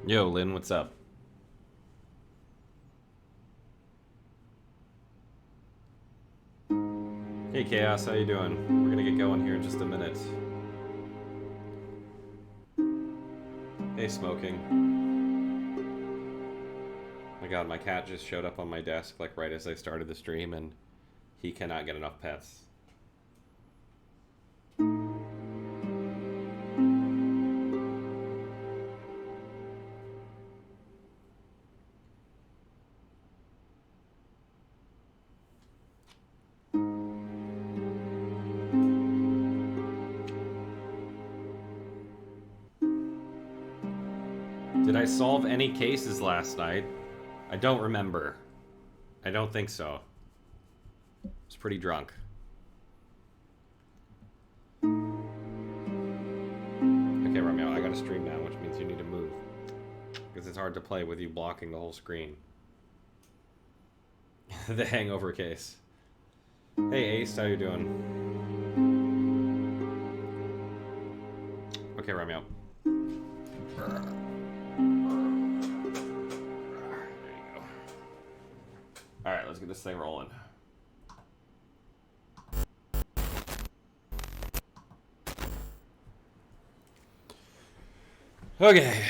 Yo, Lynn, what's up? Hey, Chaos, how you doing? We're gonna get going here in just a minute. Hey, Smoking. My god, my cat just showed up on my desk, like, right as I started the stream, and he cannot get enough pets. Did I solve any cases last night? I don't remember. I don't think so. I was pretty drunk. Okay, Romeo, I gotta stream now, which means you need to move. Because it's hard to play with you blocking the whole screen. The hangover case. Hey, Ace, how you doing? Okay, Romeo. Alright, let's get this thing rolling. Okay.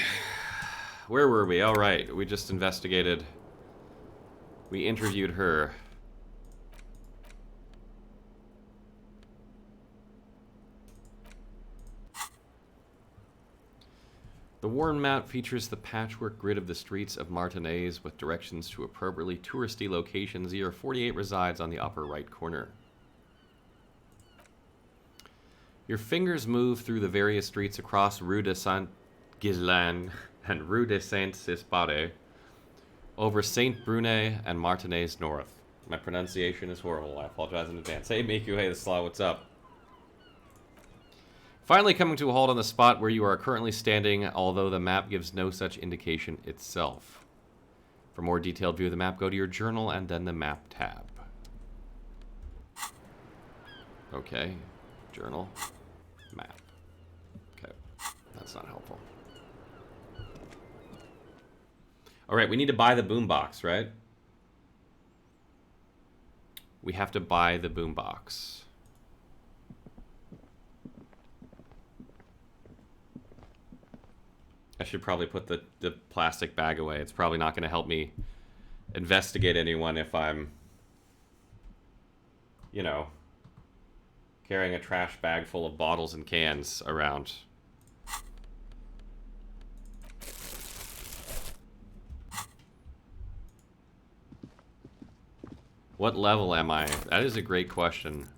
Where were we? Alright, we just investigated. We interviewed her. The worn map features the patchwork grid of the streets of Martinez with directions to appropriately touristy locations. Year 48 resides on the upper right corner. Your fingers move through the various streets across Rue de Saint-Ghislain and Rue de Saint-Cispade, over Saint Brunet and Martinez North. My pronunciation is horrible. I apologize in advance. Hey, Miku. Hey, the Slaw. What's up? Finally coming to a halt on the spot where you are currently standing, although the map gives no such indication itself. For more detailed view of the map, go to your journal and then the map tab. Okay. Journal. Map. Okay. That's not helpful. Alright, we need to buy the boombox, right? We have to buy the boombox. I should probably put the plastic bag away. It's probably not going to help me investigate anyone if I'm, you know, carrying a trash bag full of bottles and cans around. What level am I? That is a great question.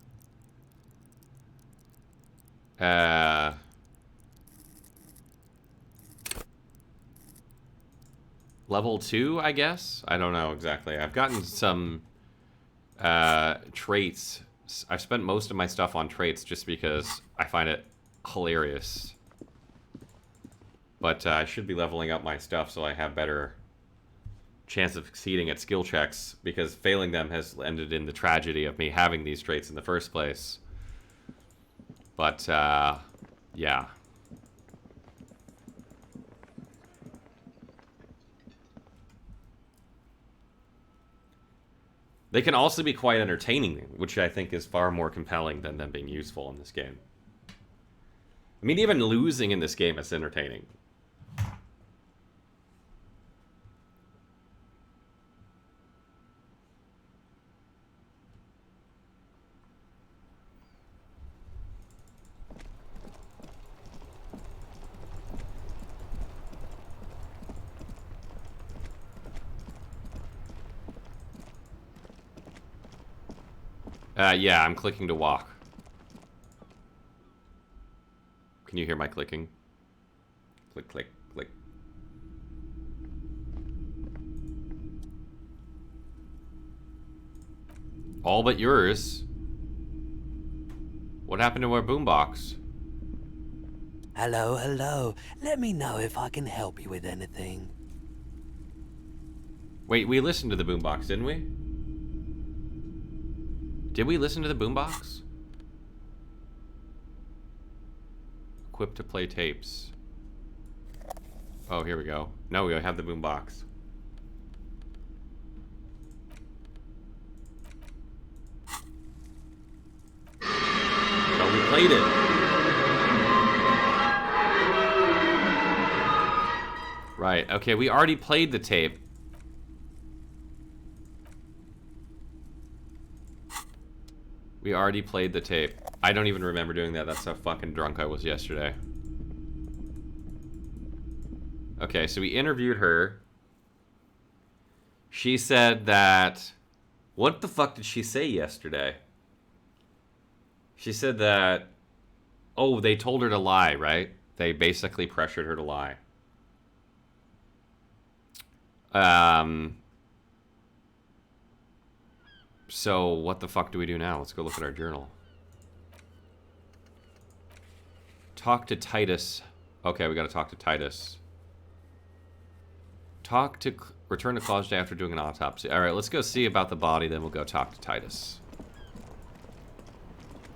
Level 2, I guess? I don't know exactly. I've gotten some traits. I've spent most of my stuff on traits just because I find it hilarious. But I should be leveling up my stuff so I have better chance of succeeding at skill checks, because failing them has ended in the tragedy of me having these traits in the first place. But, yeah. They can also be quite entertaining, which I think is far more compelling than them being useful in this game. I mean, even losing in this game is entertaining. Yeah, I'm clicking to walk. Can you hear my clicking? Click, click, click. All but yours. What happened to our boombox? Hello, hello. Let me know if I can help you with anything. Wait, we listened to the boombox, didn't we? Did we listen to the boombox? Equipped to play tapes. Oh, here we go. No, we have the boombox. So we played it. Right, okay, we already played the tape. We already played the tape. I don't even remember doing that. That's how fucking drunk I was yesterday. Okay, so we interviewed her. She said that... What the fuck did she say yesterday? She said that... Oh, they told her to lie, right? They basically pressured her to lie. So what the fuck do we do now? Let's go look at our journal. Talk to Titus. Okay, we gotta talk to Titus. Return to Clasha after doing an autopsy. Alright, let's go see about the body, then we'll go talk to Titus.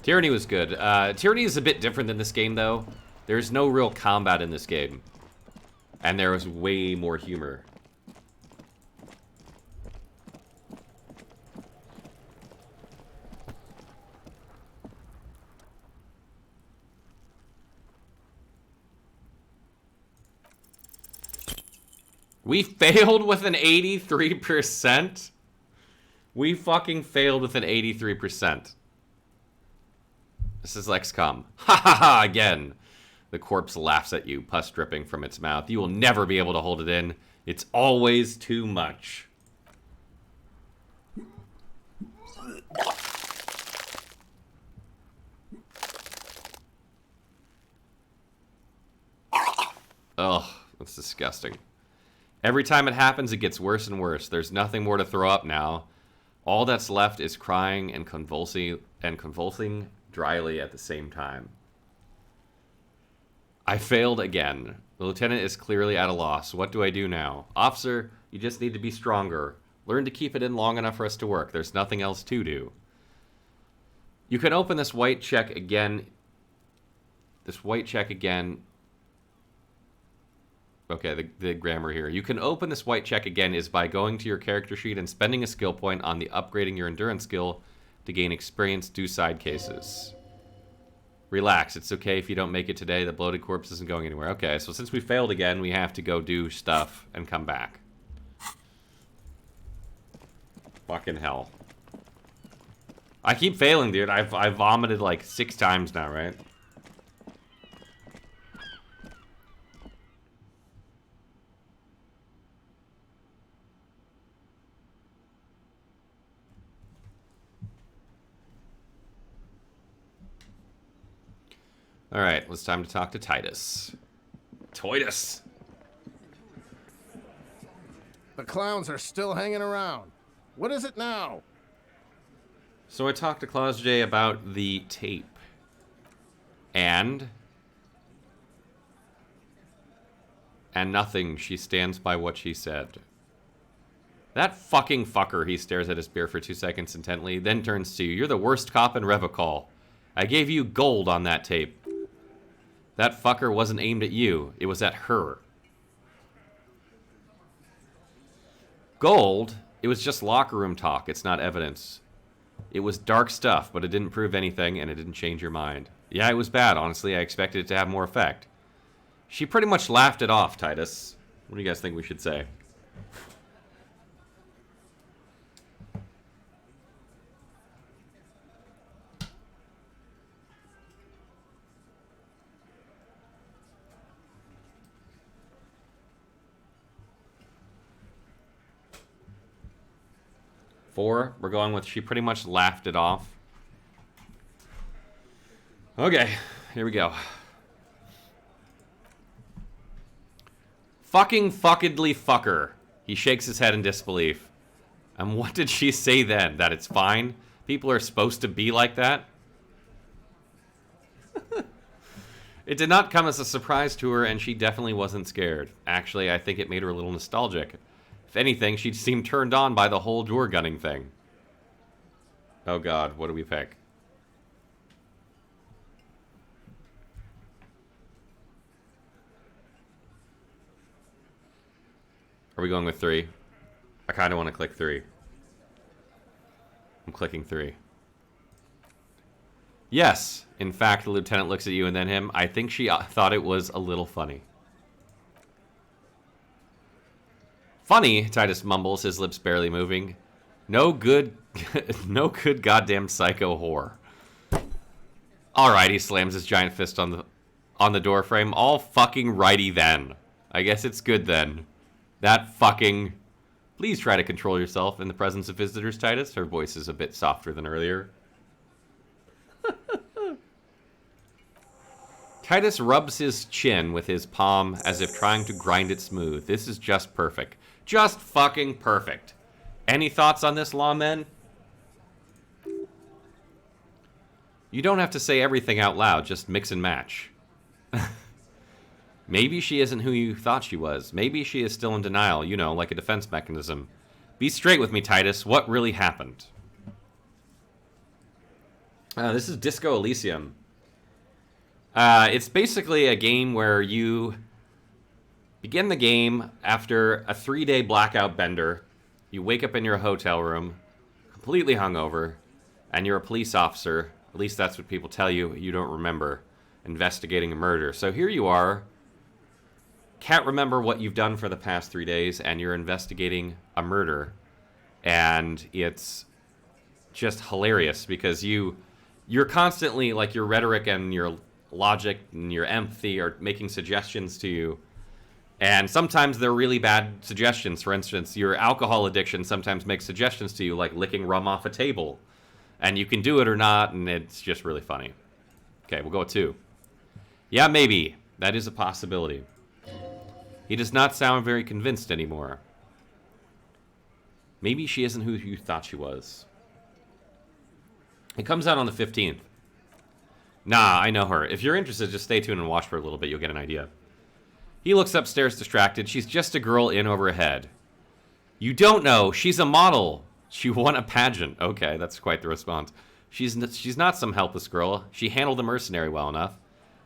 Tyranny was good. Tyranny is a bit different than this game, though. There's no real combat in this game. And there was way more humor. We failed with an 83%? We fucking failed with an 83%. This is XCOM. Ha ha ha, again. The corpse laughs at you, pus dripping from its mouth. You will never be able to hold it in. It's always too much. Ugh, that's disgusting. Every time it happens, it gets worse and worse. There's nothing more to throw up now. All that's left is crying and convulsing dryly at the same time. I failed again. The lieutenant is clearly at a loss. What do I do now? Officer, you just need to be stronger. Learn to keep it in long enough for us to work. There's nothing else to do. You can open this white check again. Okay, the grammar here. You can open this white check again is by going to your character sheet and spending a skill point on the upgrading your endurance skill to gain experience. Do side cases. Relax, it's okay if you don't make it today. The bloated corpse isn't going anywhere. Okay, so since we failed again, we have to go do stuff and come back. Fucking hell. I keep failing, dude. I've vomited like 6 times now, right? Alright, it's time to talk to Titus. Titus! The clowns are still hanging around. What is it now? So I talked to Clasha about the tape. And nothing. She stands by what she said. That fucking fucker, he stares at his beer for 2 seconds intently, then turns to you. You're the worst cop in Revocol. I gave you gold on that tape. That fucker wasn't aimed at you. It was at her. Gold? It was just locker room talk. It's not evidence. It was dark stuff, but it didn't prove anything, and it didn't change your mind. Yeah, it was bad. Honestly, I expected it to have more effect. She pretty much laughed it off, Titus. What do you guys think we should say? Four, we're going with she pretty much laughed it off. Okay, here we go. Fucking fuckedly fucker. He shakes his head in disbelief. And what did she say then? That it's fine? People are supposed to be like that? It did not come as a surprise to her, and she definitely wasn't scared. Actually, I think it made her a little nostalgic. If anything, she seemed turned on by the whole door gunning thing. Oh god, what do we pick? Are we going with 3? I kind of want to click 3. I'm clicking 3. Yes. In fact, the lieutenant looks at you and then him. I think she thought it was a little funny. Funny, Titus mumbles, his lips barely moving. No good, no good goddamn psycho whore. Alright, he slams his giant fist on the door frame. All fucking righty then. I guess it's good then. That fucking... Please try to control yourself in the presence of visitors, Titus. Her voice is a bit softer than earlier. Titus rubs his chin with his palm as if trying to grind it smooth. This is just perfect. Just fucking perfect. Any thoughts on this, lawmen? You don't have to say everything out loud, just mix and match. Maybe she isn't who you thought she was. Maybe she is still in denial, you know, like a defense mechanism. Be straight with me, Titus. What really happened? This is Disco Elysium. It's basically a game where you begin the game after a 3-day blackout bender. You wake up in your hotel room, completely hungover, and you're a police officer. At least that's what people tell you. You don't remember investigating a murder. So here you are. Can't remember what you've done for the past 3 days, and you're investigating a murder. And it's just hilarious because you're constantly, like, your rhetoric and your logic and your empathy are making suggestions to you. And sometimes they're really bad suggestions. For instance, your alcohol addiction sometimes makes suggestions to you, like licking rum off a table. And you can do it or not, and it's just really funny. Okay, we'll go with 2. Yeah, maybe. That is a possibility. He does not sound very convinced anymore. Maybe she isn't who you thought she was. It comes out on the 15th. Nah, I know her. If you're interested, just stay tuned and watch for a little bit. You'll get an idea. He looks upstairs distracted. She's just a girl in over her head. You don't know. She's a model. She won a pageant. Okay, that's quite the response. She's not some helpless girl. She handled the mercenary well enough.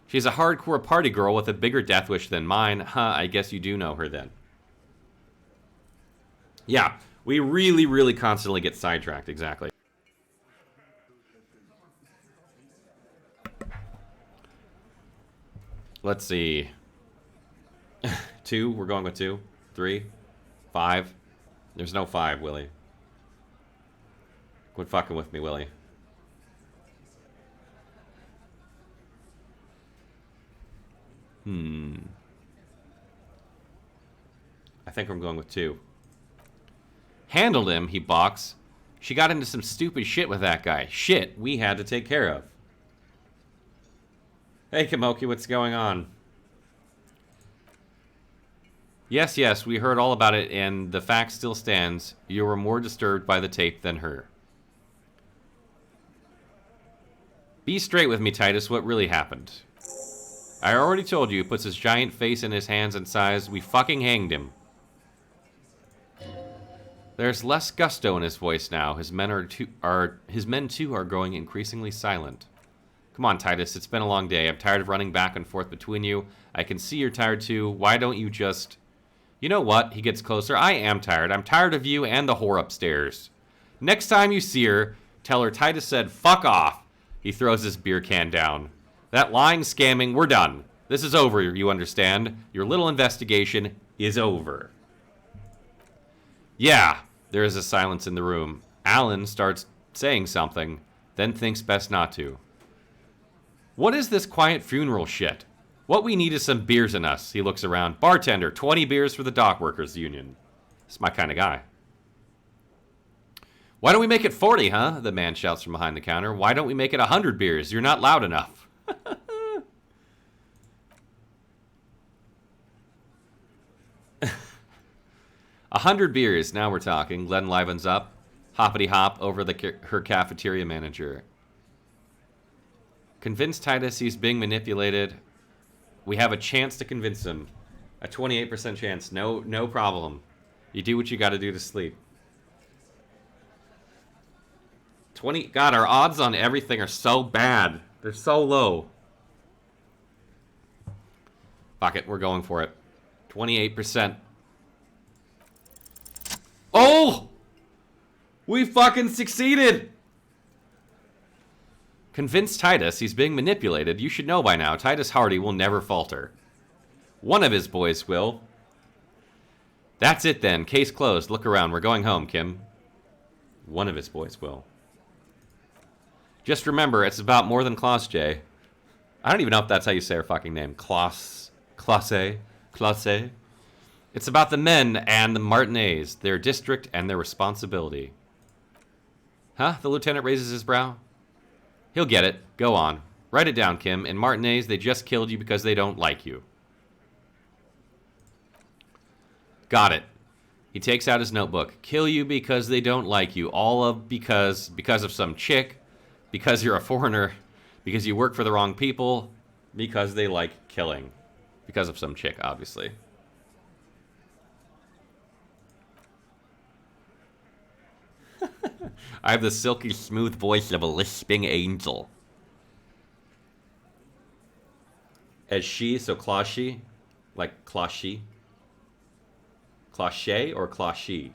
She's a hardcore party girl with a bigger death wish than mine. Huh, I guess you do know her then. Yeah, we really, really constantly get sidetracked. Exactly. Let's see. 2, we're going with 2. 3, 5. There's no 5, Willie. Quit fucking with me, Willie. I think I'm going with 2. Handled him, he balks. She got into some stupid shit with that guy. Shit we had to take care of. Hey, Kamoki, what's going on? Yes, we heard all about it, and the fact still stands. You were more disturbed by the tape than her. Be straight with me, Titus. What really happened? I already told you. He puts his giant face in his hands and sighs. We fucking hanged him. There's less gusto in his voice now. His men too are growing increasingly silent. Come on, Titus. It's been a long day. I'm tired of running back and forth between you. I can see you're tired too. Why don't you just... You know what? He gets closer. I am tired. I'm tired of you and the whore upstairs. Next time you see her, tell her Titus said, fuck off. He throws his beer can down. That lying, scamming, we're done. This is over, you understand? Your little investigation is over. Yeah, there is a silence in the room. Alan starts saying something, then thinks best not to. What is this quiet funeral shit? What we need is some beers in us. He looks around. Bartender, 20 beers for the Dock Workers Union. It's my kind of guy. Why don't we make it 40, huh? The man shouts from behind the counter. Why don't we make it 100 beers? You're not loud enough. 100 beers. Now we're talking. Glenn livens up. Hoppity hop over her cafeteria manager. Convince Titus he's being manipulated. We have a chance to convince him. A 28% chance. No problem. You do what you got to do to sleep. 20. God, our odds on everything are so bad. They're so low. Fuck it, we're going for it. 28%. Oh! We fucking succeeded! Convince Titus he's being manipulated. You should know by now, Titus Hardy will never falter. One of his boys will. That's it then. Case closed. Look around. We're going home, Kim. One of his boys will. Just remember, it's about more than Klaus J. I don't even know if that's how you say her fucking name. Klaus. Klasse. It's about the men and the Martinez, their district, and their responsibility. Huh? The lieutenant raises his brow. He'll get it. Go on. Write it down, Kim. In Martinez, they just killed you because they don't like you. Got it. He takes out his notebook. Kill you because they don't like you. All of because of some chick, because you're a foreigner, because you work for the wrong people, because they like killing. Because of some chick, obviously. I have the silky smooth voice of a lisping angel. As she, so Clashy, like Clashy. Clashe or Clashy?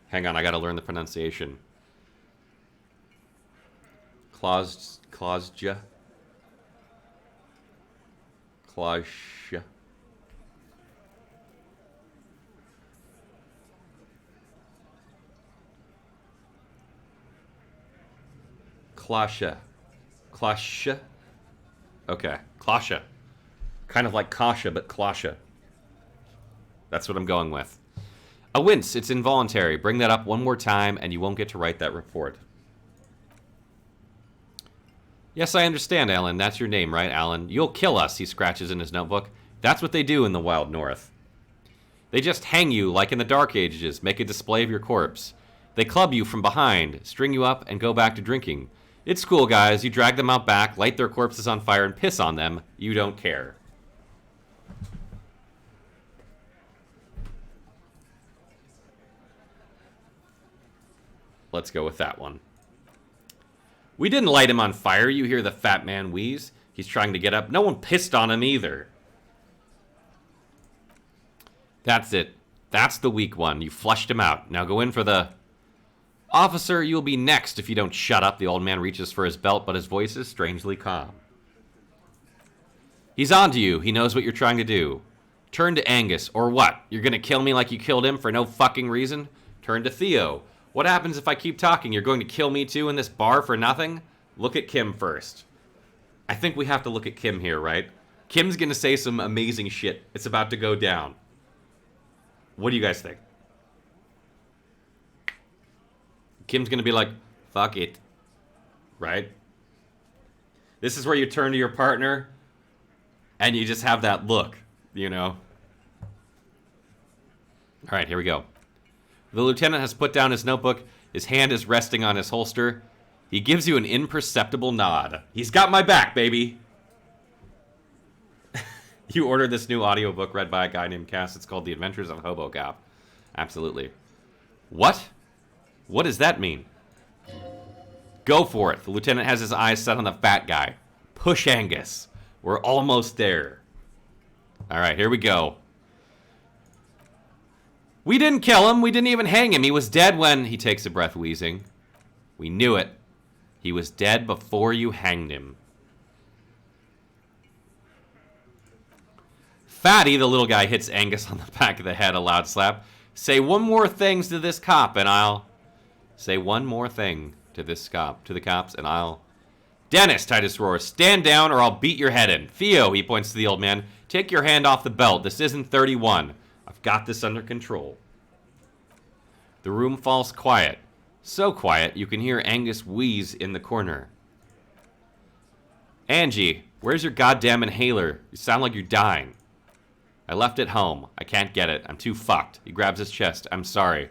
Hang on, I gotta learn the pronunciation. Clasja. Clasha. Clasha. Clasha. Okay. Clasha. Kind of like Kasha, but Clasha. That's what I'm going with. A wince. It's involuntary. Bring that up one more time, and you won't get to write that report. Yes, I understand, Alan. That's your name, right, Alan? You'll kill us, he scratches in his notebook. That's what they do in the Wild North. They just hang you like in the Dark Ages, make a display of your corpse. They club you from behind, string you up, and go back to drinking. It's cool, guys. You drag them out back, light their corpses on fire, and piss on them. You don't care. Let's go with that one. We didn't light him on fire, you hear the fat man wheeze. He's trying to get up. No one pissed on him either. That's it. That's the weak one. You flushed him out. Now go in for the... Officer, you'll be next if you don't shut up. The old man reaches for his belt, but his voice is strangely calm. He's on to you. He knows what you're trying to do. Turn to Angus, or what? You're gonna kill me like you killed him for no fucking reason? Turn to Theo. What happens if I keep talking? You're going to kill me too in this bar for nothing? Look at Kim first. I think we have to look at Kim here, right? Kim's gonna say some amazing shit. It's about to go down. What do you guys think? Kim's gonna be like, fuck it. Right? This is where you turn to your partner and you just have that look, you know? Alright, here we go. The lieutenant has put down his notebook. His hand is resting on his holster. He gives you an imperceptible nod. He's got my back, baby! You ordered this new audiobook read by a guy named Cass. It's called The Adventures of Hobo Cop. Absolutely. What? What does that mean? Go for it. The lieutenant has his eyes set on the fat guy. Push Angus. We're almost there. Alright, here we go. We didn't kill him. We didn't even hang him. He was dead when... He takes a breath, wheezing. We knew it. He was dead before you hanged him. Fatty, the little guy, hits Angus on the back of the head, a loud slap. Say one more things to this cop and I'll... Say one more thing to this cop, to the cops, and I'll... Dennis, Titus roars, stand down or I'll beat your head in. Theo, he points to the old man, take your hand off the belt. This isn't 31. I've got this under control. The room falls quiet. So quiet, you can hear Angus wheeze in the corner. Angie, where's your goddamn inhaler? You sound like you're dying. I left it home. I can't get it. I'm too fucked. He grabs his chest. I'm sorry.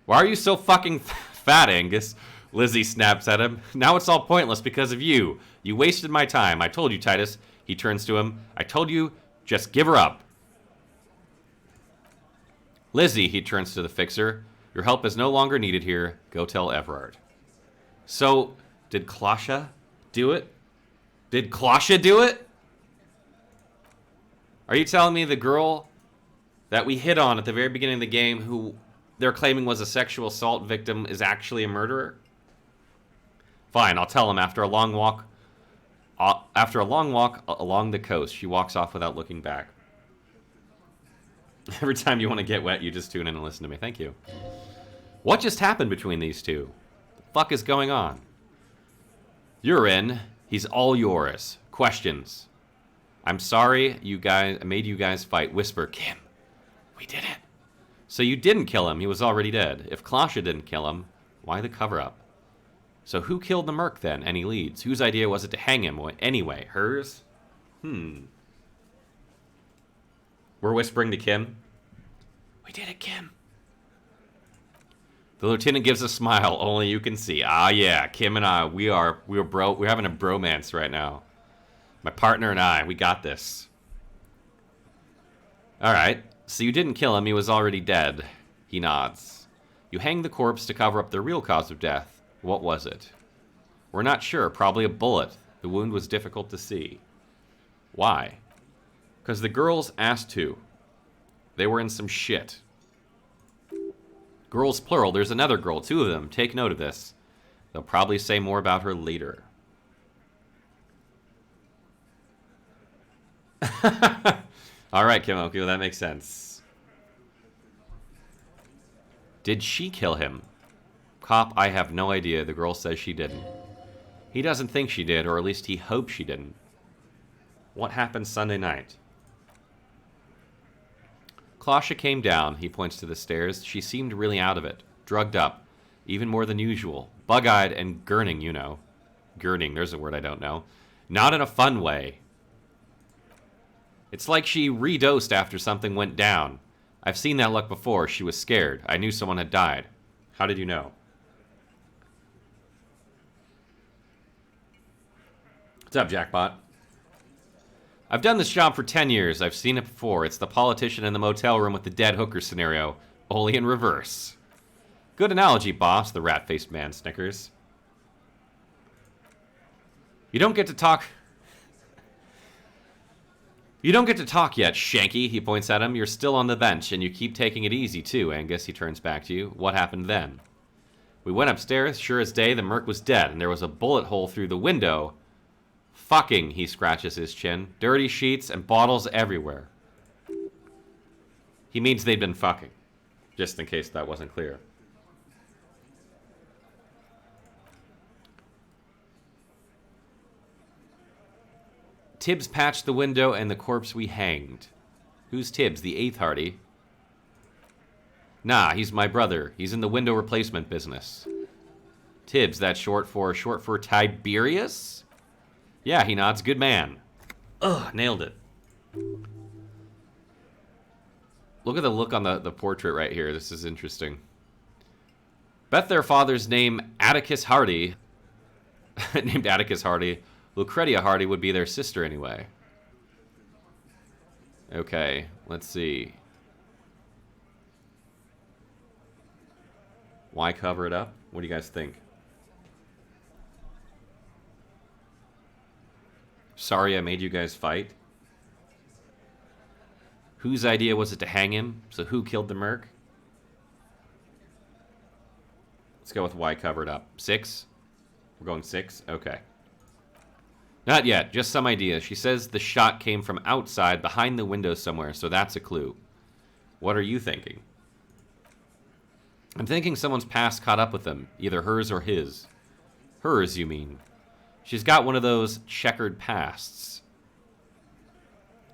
Why are you so fucking fat, Angus? Lizzie snaps at him. Now it's all pointless because of you. You wasted my time. I told you, Titus. He turns to him. I told you, just give her up. Lizzie, he turns to the fixer. Your help is no longer needed here. Go tell Everard. So, did Clasha do it? Did Clasha do it? Are you telling me the girl that we hit on at the very beginning of the game, who they're claiming was a sexual assault victim, is actually a murderer? Fine, I'll tell him after a long walk. After a long walk along the coast, she walks off without looking back. Every time you want to get wet, you just tune in and listen to me. Thank you. What just happened between these two? The fuck is going on? You're in. He's all yours. Questions. I'm sorry you guys I made you guys fight. Whisper, Kim. We did it. So you didn't kill him. He was already dead. If Clasha didn't kill him, why the cover-up? So who killed the merc then? Any leads? Whose idea was it to hang him anyway? Hers? We're whispering to Kim. We did it, Kim. The lieutenant gives a smile only you can see. Ah, yeah, Kim and I, we're having a bromance right now. My partner and I, we got this. All right, so you didn't kill him. He was already dead. He nods. You hang the corpse to cover up the real cause of death. What was it? We're not sure. Probably a bullet. The wound was difficult to see. Why? Because the girls asked to. They were in some shit. Girls plural. There's another girl. 2 of them. Take note of this. They'll probably say more about her later. All right, Kim. Okay, well, that makes sense. Did she kill him? Cop, I have no idea. The girl says she didn't. He doesn't think she did, or at least he hopes she didn't. What happened Sunday night? Clasha came down. He points to the stairs. She seemed really out of it. Drugged up. Even more than usual. Bug-eyed and gurning, you know. Gurning, there's a word I don't know. Not in a fun way. It's like she redosed after something went down. I've seen that look before. She was scared. I knew someone had died. How did you know? What's up, Jackpot? I've done this job for 10 years. I've seen it before. It's the politician in the motel room with the dead hooker scenario, only in reverse. Good analogy, boss, the rat-faced man snickers. You don't get to talk... You don't get to talk yet, Shanky, he points at him. You're still on the bench, and you keep taking it easy, too, Angus, he turns back to you. What happened then? We went upstairs. Sure as day, the merc was dead, and there was a bullet hole through the window. Fucking, he scratches his chin. Dirty sheets and bottles everywhere. He means they'd been fucking. Just in case that wasn't clear. Tibbs patched the window and the corpse we hanged. Who's Tibbs? The 8th Hardy? Nah, he's my brother. He's in the window replacement business. Tibbs, that's short for Tiberius? Yeah, he nods. Good man. Ugh, nailed it. Look at the look on the portrait right here. This is interesting. Bet their father's name Atticus Hardy, named Atticus Hardy, Lucretia Hardy would be their sister anyway. Okay, let's see. Why cover it up? What do you guys think? Sorry I made you guys fight. Whose idea was it to hang him? So who killed the merc? Let's go with why cover it up. 6? We're going 6? Okay. Not yet, just some idea. She says the shot came from outside, behind the window somewhere, so that's a clue. What are you thinking? I'm thinking someone's past caught up with them, either hers or his. Hers, you mean? She's got one of those checkered pasts.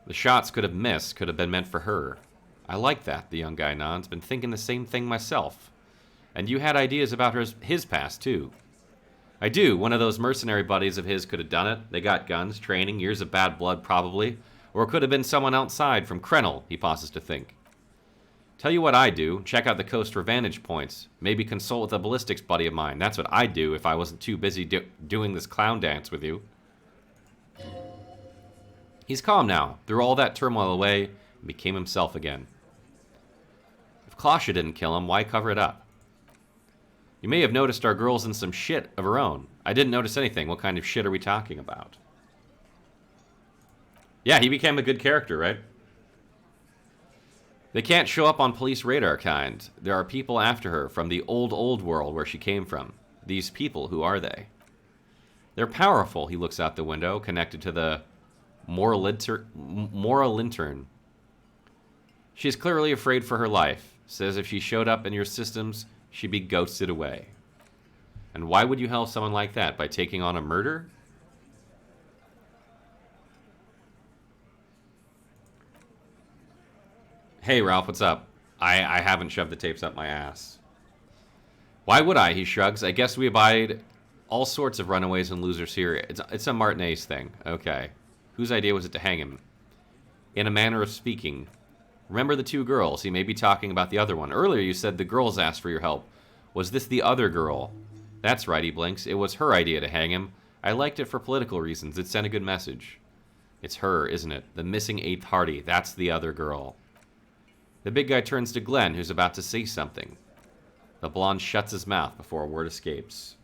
The shots could have missed, could have been meant for her. I like that, the young guy nods. Been thinking the same thing myself. And you had ideas about his past, too. I do. One of those mercenary buddies of his could have done it. They got guns, training, years of bad blood, probably. Or it could have been someone outside from Krenel, he pauses to think. Tell you what I do. Check out the coast for vantage points. Maybe consult with a ballistics buddy of mine. That's what I'd do if I wasn't too busy doing this clown dance with you. He's calm now. Threw all that turmoil away and became himself again. If Clasha didn't kill him, why cover it up? You may have noticed our girl's in some shit of her own. I didn't notice anything. What kind of shit are we talking about? Yeah, he became a good character, right? They can't show up on police radar, kind. There are people after her from the old world where she came from. These people, who are they? They're powerful. He looks out the window, connected to the Mora lintern. She's clearly afraid for her life. Says if she showed up in your systems, she'd be ghosted away. And why would you help someone like that? By taking on a murder? Hey, Ralph, what's up? I haven't shoved the tapes up my ass. Why would I? He shrugs. I guess we abide all sorts of runaways and losers here. It's a Martinez thing. Okay. Whose idea was it to hang him? In a manner of speaking. Remember the two girls. He may be talking about the other one. Earlier you said the girls asked for your help. Was this the other girl? That's right, he blinks. It was her idea to hang him. I liked it for political reasons. It sent a good message. It's her, isn't it? The missing eighth Hardy. That's the other girl. The big guy turns to Glenn, who's about to say something. The blonde shuts his mouth before a word escapes.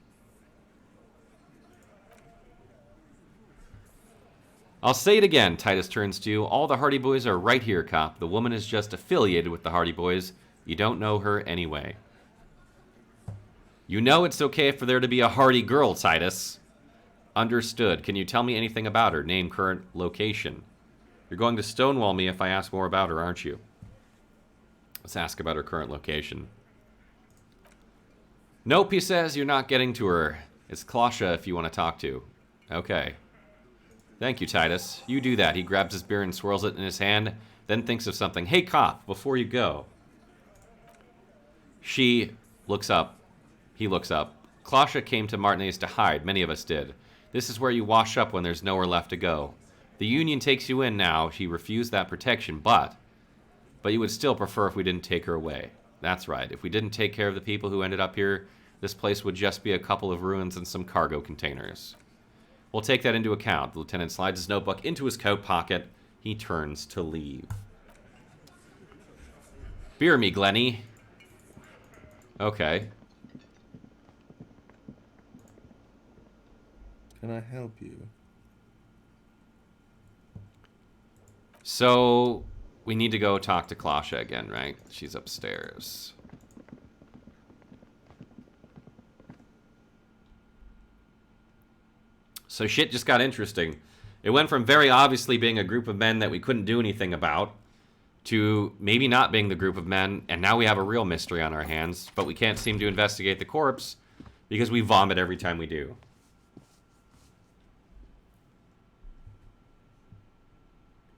I'll say it again, Titus turns to you. All the Hardy Boys are right here, cop. The woman is just affiliated with the Hardy Boys. You don't know her anyway. You know it's okay for there to be a Hardy girl, Titus. Understood. Can you tell me anything about her? Name, current location. You're going to stonewall me if I ask more about her, aren't you? Let's ask about her current location. Nope, he says. You're not getting to her. It's Clasha if you want to talk to. Okay. Thank you, Titus. You do that. He grabs his beer and swirls it in his hand, then thinks of something. Hey, cop, before you go. She looks up. He looks up. Clasha came to Martinez to hide. Many of us did. This is where you wash up when there's nowhere left to go. The Union takes you in now. She refused that protection, but you would still prefer if we didn't take her away. That's right. If we didn't take care of the people who ended up here, this place would just be a couple of ruins and some cargo containers. We'll take that into account. The lieutenant slides his notebook into his coat pocket. He turns to leave. Beer me, Glenny. Okay. Can I help you? So, we need to go talk to Clasha again, right? She's upstairs. So shit just got interesting. It went from very obviously being a group of men that we couldn't do anything about to maybe not being the group of men, and now we have a real mystery on our hands, but we can't seem to investigate the corpse because we vomit every time we do.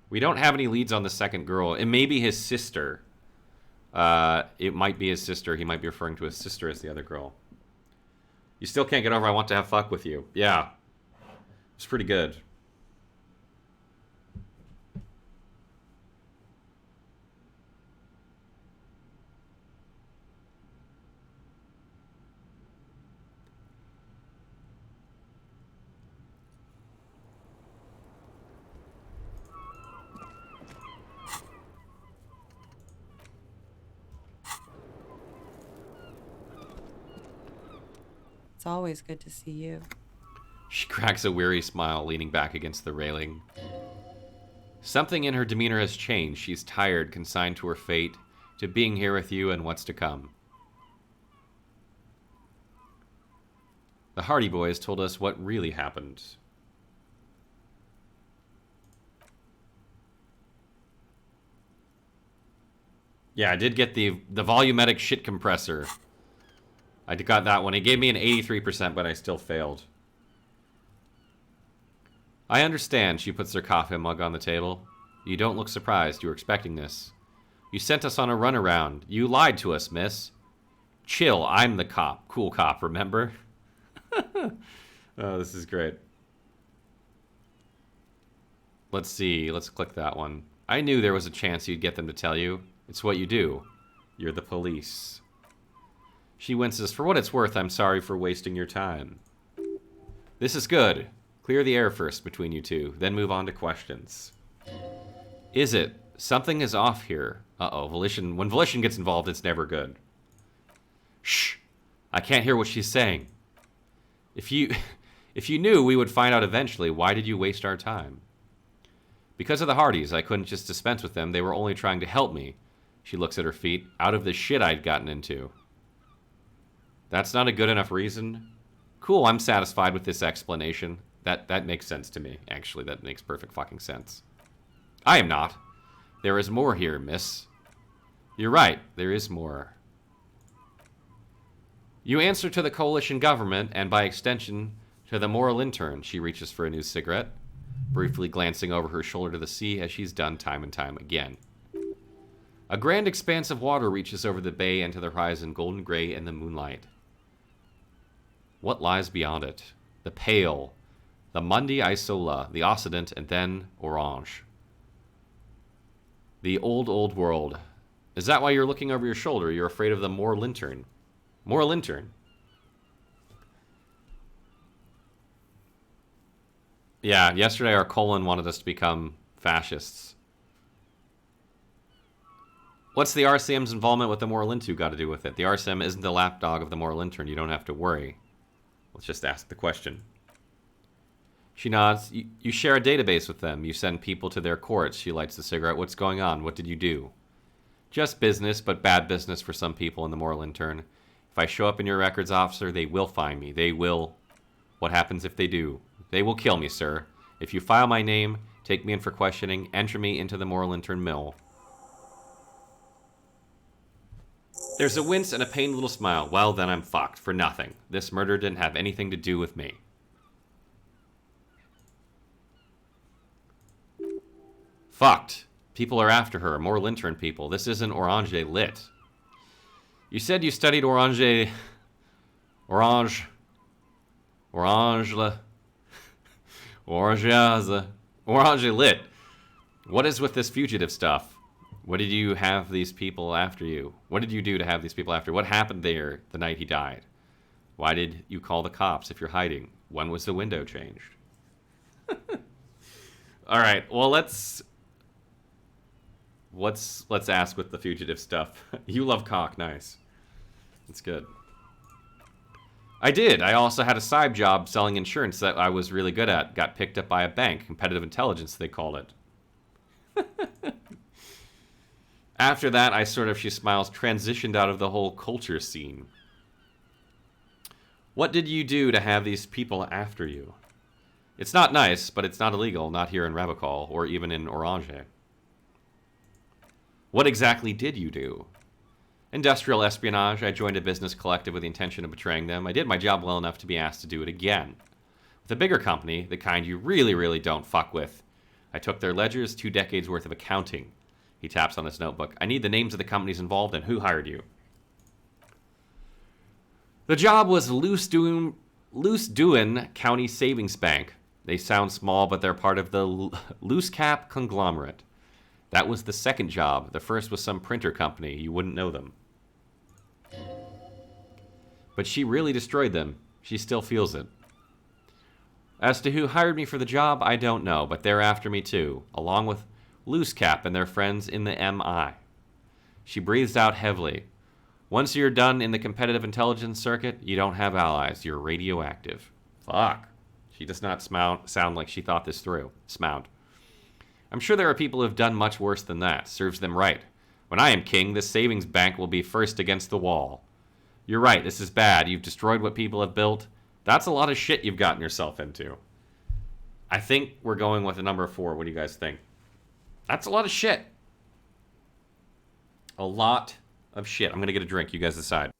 We don't have any leads on the second girl. It may be his sister. It might be his sister. He might be referring to his sister as the other girl. You still can't get over I want to have fuck with you. Yeah. It's pretty good. It's always good to see you. She cracks a weary smile, leaning back against the railing. Something in her demeanor has changed. She's tired, consigned to her fate, to being here with you and what's to come. The Hardy Boys told us what really happened. Yeah, I did get the volumetric shit compressor. I got that one. It gave me an 83%, but I still failed. I understand, she puts her coffee mug on the table. You don't look surprised. You were expecting this. You sent us on a runaround. You lied to us, miss. Chill, I'm the cop. Cool cop, remember? Oh, this is great. Let's see. Let's click that one. I knew there was a chance you'd get them to tell you. It's what you do. You're the police. She winces. For what it's worth, I'm sorry for wasting your time. This is good. Clear the air first between you two, then move on to questions. Is it? Something is off here. Uh-oh, Volition. When Volition gets involved, it's never good. Shh. I can't hear what she's saying. If you knew we would find out eventually, why did you waste our time? Because of the Hardys, I couldn't just dispense with them. They were only trying to help me. She looks at her feet. Out of the shit I'd gotten into. That's not a good enough reason. Cool, I'm satisfied with this explanation. That makes sense to me, actually. That makes perfect fucking sense. I am not. There is more here, miss. You're right, there is more. You answer to the coalition government, and by extension, to the moral intern. She reaches for a new cigarette, briefly glancing over her shoulder to the sea as she's done time and time again. A grand expanse of water reaches over the bay and to the horizon, golden gray in the moonlight. What lies beyond it? The pale, the Mundi Isola, the Occident, and then Orange. The old world. Is that why you're looking over your shoulder? You're afraid of the moral intern. Moral intern. Yeah, yesterday our colon wanted us to become fascists. What's the RCM's involvement with the moral intern got to do with it? The RCM isn't the lapdog of the moral intern. You don't have to worry. Let's just ask the question. She nods. You share a database with them. You send people to their courts. She lights the cigarette. What's going on? What did you do? Just business, but bad business for some people in the moral intern. If I show up in your records, officer, they will find me. They will. What happens if they do? They will kill me, sir. If you file my name, take me in for questioning, enter me into the moral intern mill. There's a wince and a pained little smile. Well, then I'm fucked. For nothing. This murder didn't have anything to do with me. Fucked. People are after her. Moral intern people. This isn't Orange lit. You said you studied Orange... Orange lit. What is with this fugitive stuff? What did you have these people after you? What did you do to have these people after? What happened there the night he died? Why did you call the cops if you're hiding? When was the window changed? All right. Well, let's ask with the fugitive stuff. You love cock. Nice. That's good. I did. I also had a side job selling insurance that I was really good at. Got picked up by a bank. Competitive intelligence, they called it. After that, I sort of, she smiles, transitioned out of the whole culture scene. What did you do to have these people after you? It's not nice, but it's not illegal. Not here in Rabicol, or even in Orange. What exactly did you do? Industrial espionage. I joined a business collective with the intention of betraying them. I did my job well enough to be asked to do it again. With a bigger company, the kind you really don't fuck with. I took their ledgers, 2 decades worth of accounting. He taps on his notebook. I need the names of the companies involved and who hired you. The job was Loose Doin County Savings Bank. They sound small, but they're part of the Loose Cap conglomerate. That was the second job. The first was some printer company. You wouldn't know them. But she really destroyed them. She still feels it. As to who hired me for the job, I don't know, but they're after me too, along with Loose Cap and their friends in the MI. She breathes out heavily. Once you're done in the competitive intelligence circuit, you don't have allies. You're radioactive. Fuck. She does not sound like she thought this through. Smound. I'm sure there are people who have done much worse than that. Serves them right. When I am king, this savings bank will be first against the wall. You're right, this is bad. You've destroyed what people have built. That's a lot of shit you've gotten yourself into. I think we're going with a number 4. What do you guys think? That's a lot of shit. A lot of shit. I'm going to get a drink. You guys decide.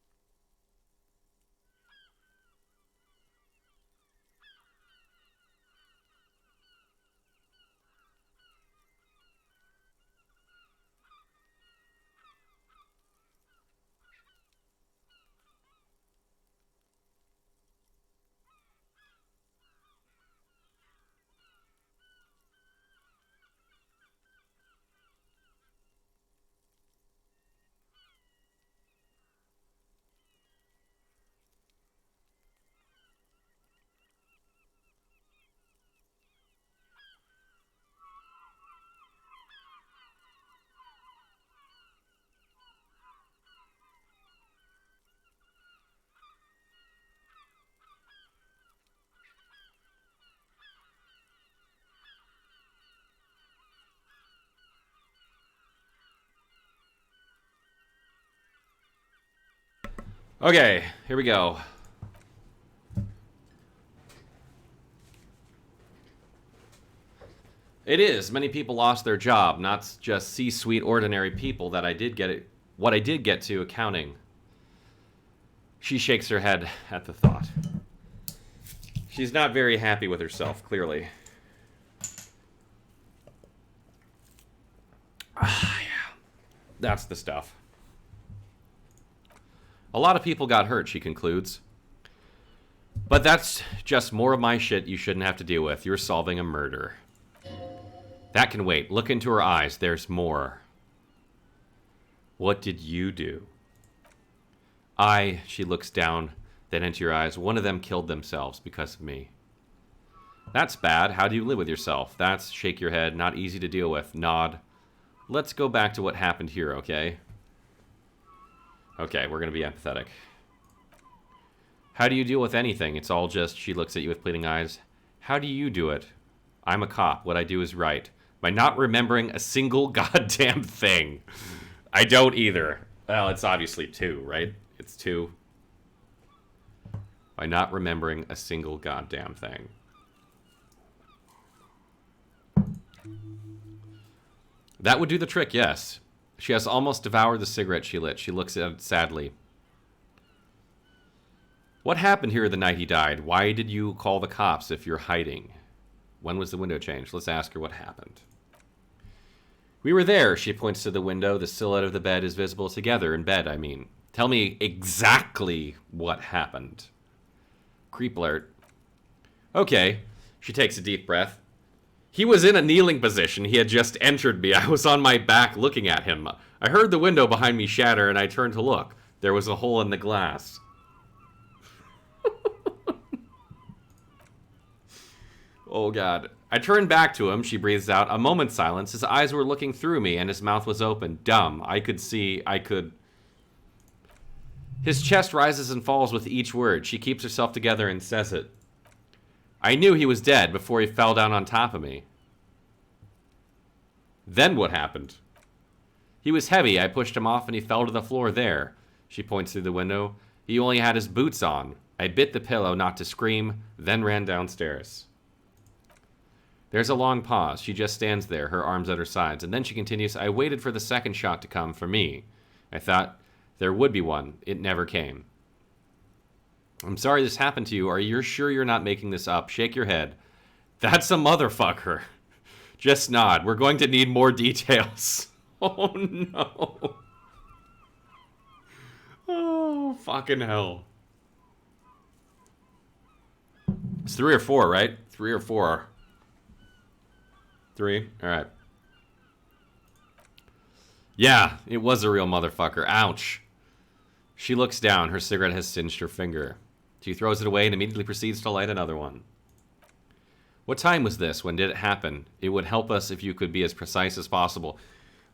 Okay, here we go. It is. Many people lost their job, not just C-suite ordinary people that I did get it. What I did get to accounting. She shakes her head at the thought. She's not very happy with herself, clearly. Ah, yeah. That's the stuff. A lot of people got hurt, she concludes. But that's just more of my shit you shouldn't have to deal with. You're solving a murder. That can wait. Look into her eyes. There's more. What did you do? She looks down, then into your eyes. One of them killed themselves because of me. That's bad. How do you live with yourself? That's shake your head. Not easy to deal with. Nod. Let's go back to what happened here, okay? Okay, we're going to be empathetic. How do you deal with anything? It's all just, she looks at you with pleading eyes. How do you do it? I'm a cop. What I do is right. By not remembering a single goddamn thing. I don't either. Well, it's obviously 2, right? It's 2. By not remembering a single goddamn thing. That would do the trick, yes. She has almost devoured the cigarette she lit. She looks at it sadly. What happened here the night he died? Why did you call the cops if you're hiding? When was the window changed? Let's ask her what happened. We were there. She points to the window. The silhouette of the bed is visible together. In bed, I mean. Tell me exactly what happened. Creep alert. Okay. She takes a deep breath. He was in a kneeling position. He had just entered me. I was on my back looking at him. I heard the window behind me shatter and I turned to look. There was a hole in the glass. Oh, God. I turned back to him. She breathes out. A moment's silence. His eyes were looking through me, and his mouth was open. Dumb. I could see. His chest rises and falls with each word. She keeps herself together and says it. I knew he was dead before he fell down on top of me. Then what happened? He was heavy. I pushed him off, and he fell to the floor there. She points through the window. He only had his boots on. I bit the pillow not to scream, then ran downstairs. There's a long pause. She just stands there, her arms at her sides, and then she continues, I waited for the second shot to come for me. I thought there would be one. It never came. I'm sorry this happened to you. Are you sure you're not making this up? Shake your head. That's a motherfucker. Just nod. We're going to need more details. Oh, no. Oh, fucking hell. It's 3 or 4, right? 3 or 4. 3? Alright. Yeah, it was a real motherfucker. Ouch. She looks down. Her cigarette has singed her finger. She throws it away and immediately proceeds to light another one. What time was this? When did it happen? It would help us if you could be as precise as possible.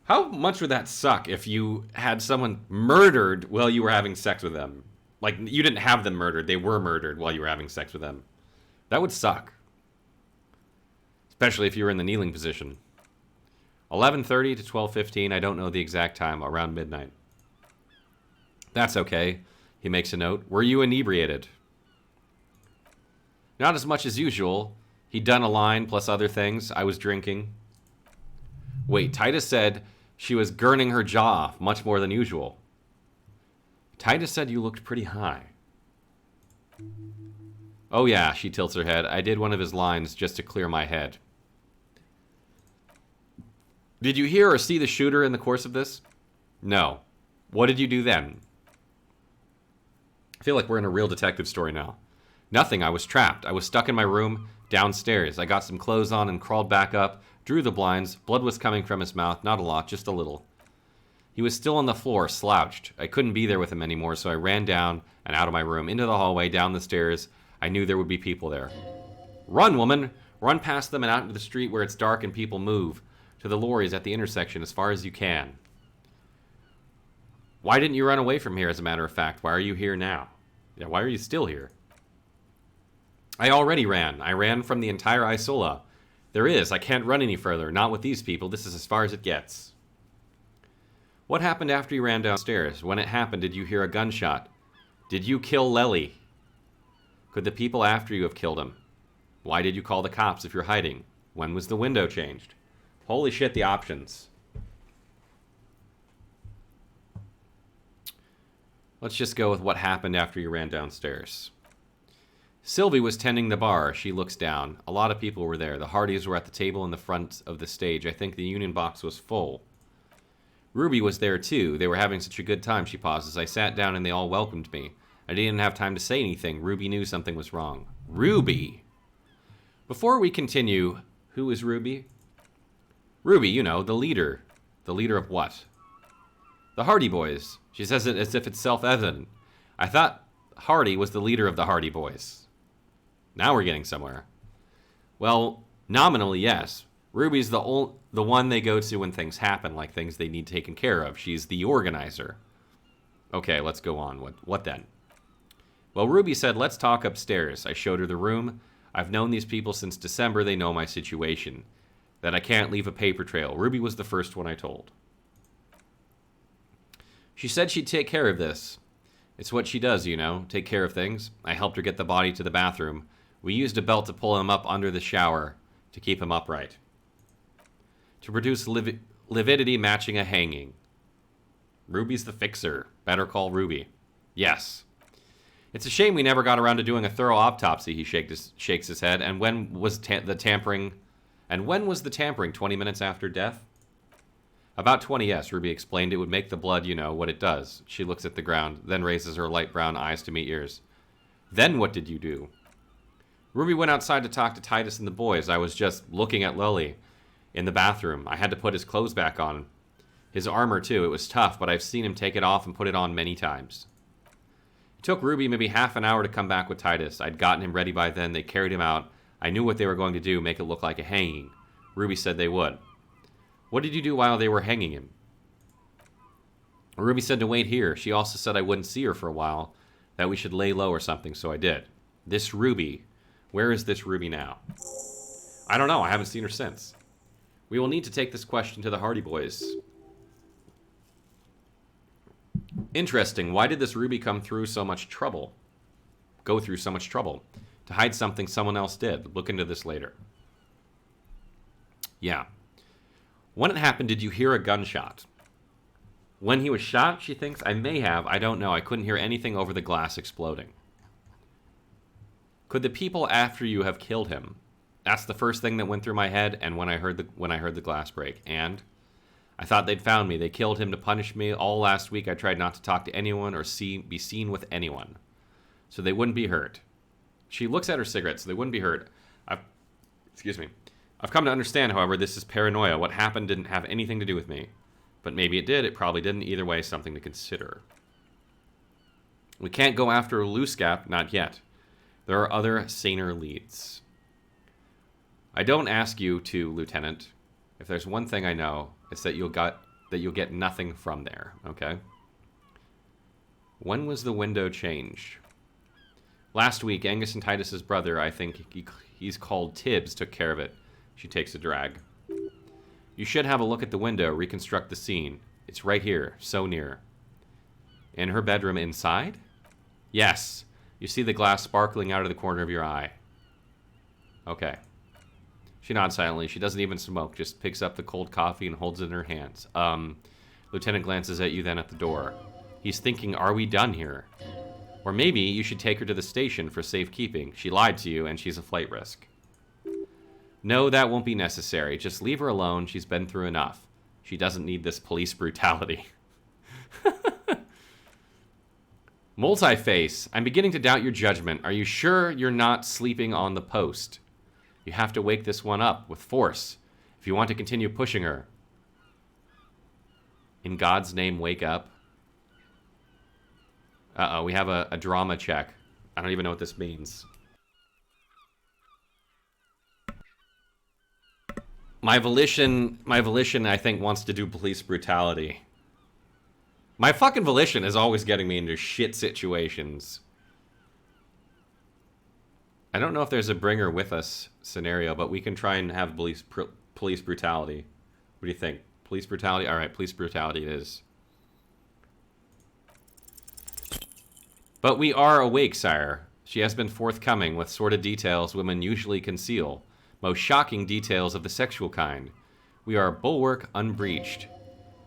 How much would that suck if you had someone murdered while you were having sex with them? Like, you didn't have them murdered. They were murdered while you were having sex with them. That would suck. Especially if you were in the kneeling position. 11:30 to 12:15. I don't know the exact time. Around midnight. That's okay. He makes a note. Were you inebriated? Not as much as usual. He'd done a line plus other things. I was drinking. Wait, Titus said she was gurning her jaw off much more than usual. Titus said you looked pretty high. Oh yeah, she tilts her head. I did one of his lines just to clear my head. Did you hear or see the shooter in the course of this? No. What did you do then? I feel like we're in a real detective story now. Nothing, I was trapped. I was stuck in my room, downstairs. I got some clothes on and crawled back up, drew the blinds. Blood was coming from his mouth, not a lot, just a little. He was still on the floor, slouched. I couldn't be there with him anymore, so I ran down and out of my room, into the hallway, down the stairs. I knew there would be people there. Run, woman! Run past them and out into the street where it's dark and people move. To the lorries at the intersection as far as you can. Why didn't you run away from here, as a matter of fact? Why are you here now? Yeah, why are you still here? I already ran. I ran from the entire Isola. I can't run any further. Not with these people. This is as far as it gets. What happened after you ran downstairs? When it happened, did you hear a gunshot? Did you kill Lely? Could the people after you have killed him? Why did you call the cops if you're hiding? When was the window changed? Holy shit, the options. Let's just go with what happened after you ran downstairs. Sylvie was tending the bar. She looks down. A lot of people were there. The Hardys were at the table in the front of the stage. I think the union box was full. Ruby was there too. They were having such a good time, she pauses. I sat down and they all welcomed me. I didn't have time to say anything. Ruby knew something was wrong. Ruby! Before we continue, who is Ruby? Ruby, you know, the leader. The leader of what? The Hardy Boys. She says it as if it's self-evident. I thought Hardy was the leader of the Hardy Boys. Now we're getting somewhere. Well, nominally, yes. Ruby's the one they go to when things happen, like things they need taken care of. She's the organizer. Okay, let's go on. What then? Well, Ruby said, let's talk upstairs. I showed her the room. I've known these people since December. They know my situation. That I can't leave a paper trail. Ruby was the first one I told. She said she'd take care of this. It's what she does, you know, take care of things. I helped her get the body to the bathroom. We used a belt to pull him up under the shower to keep him upright. To produce lividity matching a hanging. Ruby's the fixer. Better call Ruby. Yes. It's a shame we never got around to doing a thorough autopsy, he shakes his head. And when was the tampering? And when was the tampering? 20 minutes after death? About 20, yes, Ruby explained. It would make the blood, you know, what it does. She looks at the ground, then raises her light brown eyes to meet yours. Then what did you do? Ruby went outside to talk to Titus and the boys. I was just looking at Lily in the bathroom. I had to put his clothes back on. His armor, too. It was tough, but I've seen him take it off and put it on many times. It took Ruby maybe half an hour to come back with Titus. I'd gotten him ready by then. They carried him out. I knew what they were going to do, make it look like a hanging. Ruby said they would. What did you do while they were hanging him? Ruby said to wait here. She also said I wouldn't see her for a while, that we should lay low or something, so I did. This Ruby, where is this Ruby now? I don't know. I haven't seen her since. We will need to take this question to the Hardy Boys. Interesting. Why did this Ruby come through so much trouble? Go through so much trouble? To hide something someone else did. Look into this later. Yeah. When it happened, did you hear a gunshot? When he was shot, she thinks? I may have. I don't know. I couldn't hear anything over the glass exploding. Could the people after you have killed him? That's the first thing that went through my head, and when I heard the glass break. And I thought they'd found me. They killed him to punish me. All last week I tried not to talk to anyone or be seen with anyone, so they wouldn't be hurt. She looks at her cigarette, so they wouldn't be hurt. Excuse me. I've come to understand, however, this is paranoia. What happened didn't have anything to do with me. But maybe it did. It probably didn't. Either way, something to consider. We can't go after a loose gap. Not yet. There are other saner leads. I don't ask you to, Lieutenant. If there's one thing I know, it's that you'll get nothing from there. Okay? When was the window changed? Last week, Angus and Titus's brother, I think he's called Tibbs, took care of it. She takes a drag. You should have a look at the window, reconstruct the scene. It's right here, so near. In her bedroom inside? Yes. You see the glass sparkling out of the corner of your eye. Okay. She nods silently. She doesn't even smoke, just picks up the cold coffee and holds it in her hands. Lieutenant glances at you, then at the door. He's thinking, are we done here? Or maybe you should take her to the station for safekeeping. She lied to you, and she's a flight risk. No, that won't be necessary. Just leave her alone. She's been through enough. She doesn't need this police brutality. Multi-face. I'm beginning to doubt your judgment. Are you sure you're not sleeping on the post? You have to wake this one up with force if you want to continue pushing her. In God's name, wake up. Uh-oh, we have a drama check. I don't even know what this means. My volition, I think, wants to do police brutality. My fucking volition is always getting me into shit situations. I don't know if there's a bring her with us scenario, but we can try and have police brutality. What do you think? Police brutality? Alright, police brutality it is. But we are awake, sire. She has been forthcoming with sordid details women usually conceal, most shocking details of the sexual kind. We are bulwark unbreached.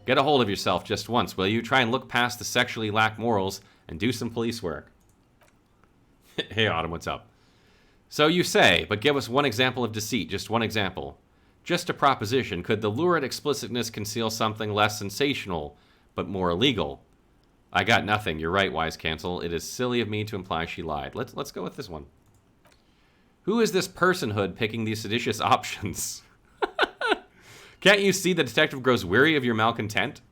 Get a hold of yourself just once, will you? Try and look past the sexually lack morals and do some police work. Hey, Autumn, what's up? So you say, but give us one example of deceit, just one example. Just a proposition. Could the lurid explicitness conceal something less sensational, but more illegal? I got nothing. You're right, Wise Cancel. It is silly of me to imply she lied. Let's go with this one. Who is this personhood picking these seditious options? Can't you see the detective grows weary of your malcontent?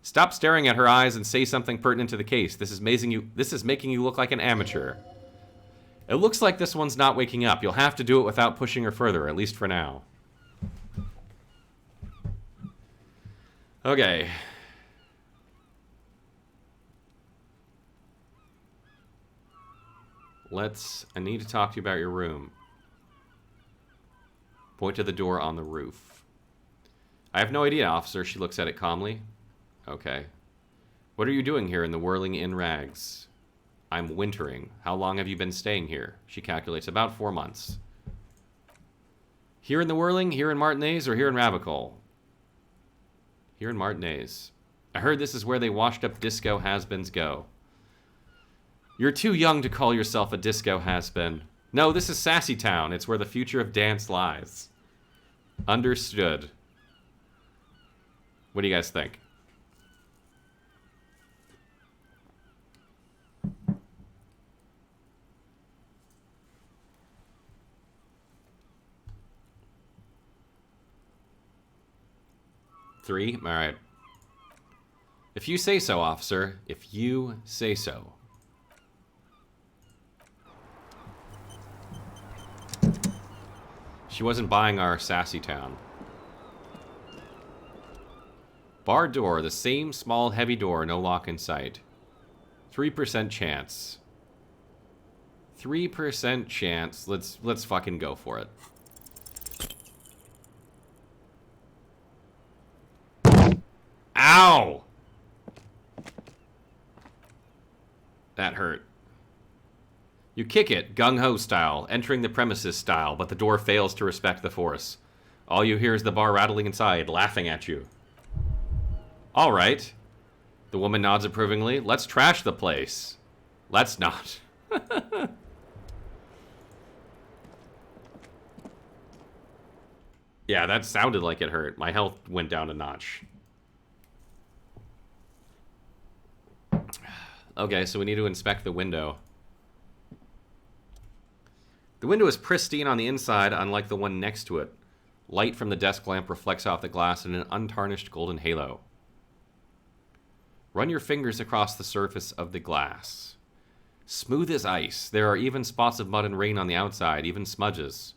Stop staring at her eyes and say something pertinent to the case. This is making you look like an amateur. It looks like this one's not waking up. You'll have to do it without pushing her further, at least for now. Okay. I need to talk to you about your room. Point to the door on the roof. I have no idea, officer. She looks at it calmly. Okay. What are you doing here in the whirling in rags? I'm wintering. How long have you been staying here? She calculates. About 4 months. Here in the whirling, here in Martinez, or here in Ravicol? Here in Martinez. I heard this is where they washed up disco has-beens go. You're too young to call yourself a disco has-been. No, this is Sassy Town. It's where the future of dance lies. Understood. What do you guys think? Three? All right. If you say so, officer. If you say so. She wasn't buying our Sassy Town. Bar door, the same small heavy door, no lock in sight. 3% chance. 3% chance. Let's fucking go for it. Ow! That hurt. You kick it, gung-ho style, entering the premises style, but the door fails to respect the force. All you hear is the bar rattling inside, laughing at you. All right. The woman nods approvingly. Let's trash the place. Let's not. Yeah, that sounded like it hurt. My health went down a notch. Okay, so we need to inspect the window. The window is pristine on the inside, unlike the one next to it. Light from the desk lamp reflects off the glass in an untarnished golden halo. Run your fingers across the surface of the glass. Smooth as ice. There are even spots of mud and rain on the outside, even smudges.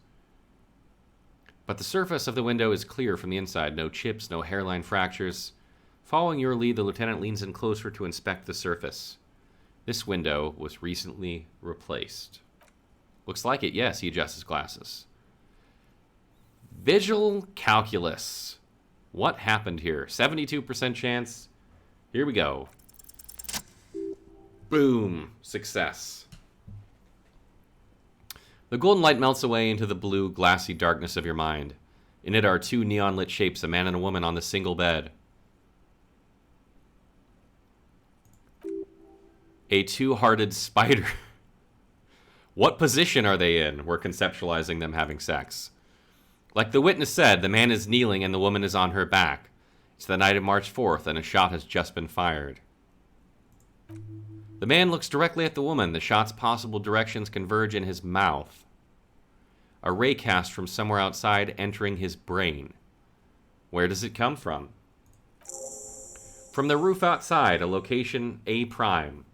But the surface of the window is clear from the inside. No chips, no hairline fractures. Following your lead, the lieutenant leans in closer to inspect the surface. This window was recently replaced. Looks like it, yes. He adjusts his glasses. Visual calculus. What happened here? 72% chance. Here we go. Boom. Success. The golden light melts away into the blue, glassy darkness of your mind. In it are two neon-lit shapes, a man and a woman on the single bed. A two-hearted spider. What position are they in? We're conceptualizing them having sex. Like the witness said, the man is kneeling and the woman is on her back. It's the night of March 4th and a shot has just been fired. The man looks directly at the woman. The shot's possible directions converge in his mouth. A ray cast from somewhere outside entering his brain. Where does it come from? From the roof outside, a location A prime.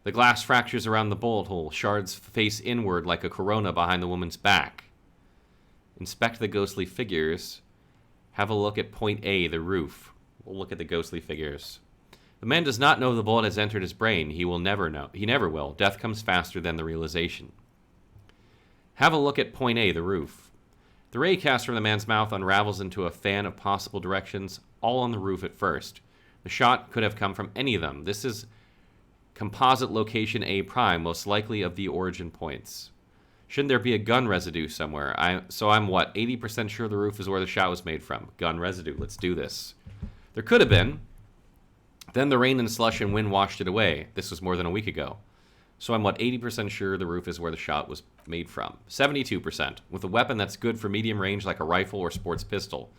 The glass fractures around the bullet hole. Shards face inward like a corona behind the woman's back. Inspect the ghostly figures. Have a look at point A, the roof. We'll look at the ghostly figures. The man does not know the bullet has entered his brain. He will never know. He never will. Death comes faster than the realization. Have a look at point A, the roof. The ray cast from the man's mouth unravels into a fan of possible directions, all on the roof at first. The shot could have come from any of them. This is Composite location A prime, most likely of the origin points. Shouldn't there be a gun residue somewhere? So I'm what, 80% sure the roof is where the shot was made from. Gun residue, let's do this. There could have been. Then the rain and slush and wind washed it away. This was more than a week ago. So I'm what, 80% sure the roof is where the shot was made from. 72%, with a weapon that's good for medium range like a rifle or sports pistol.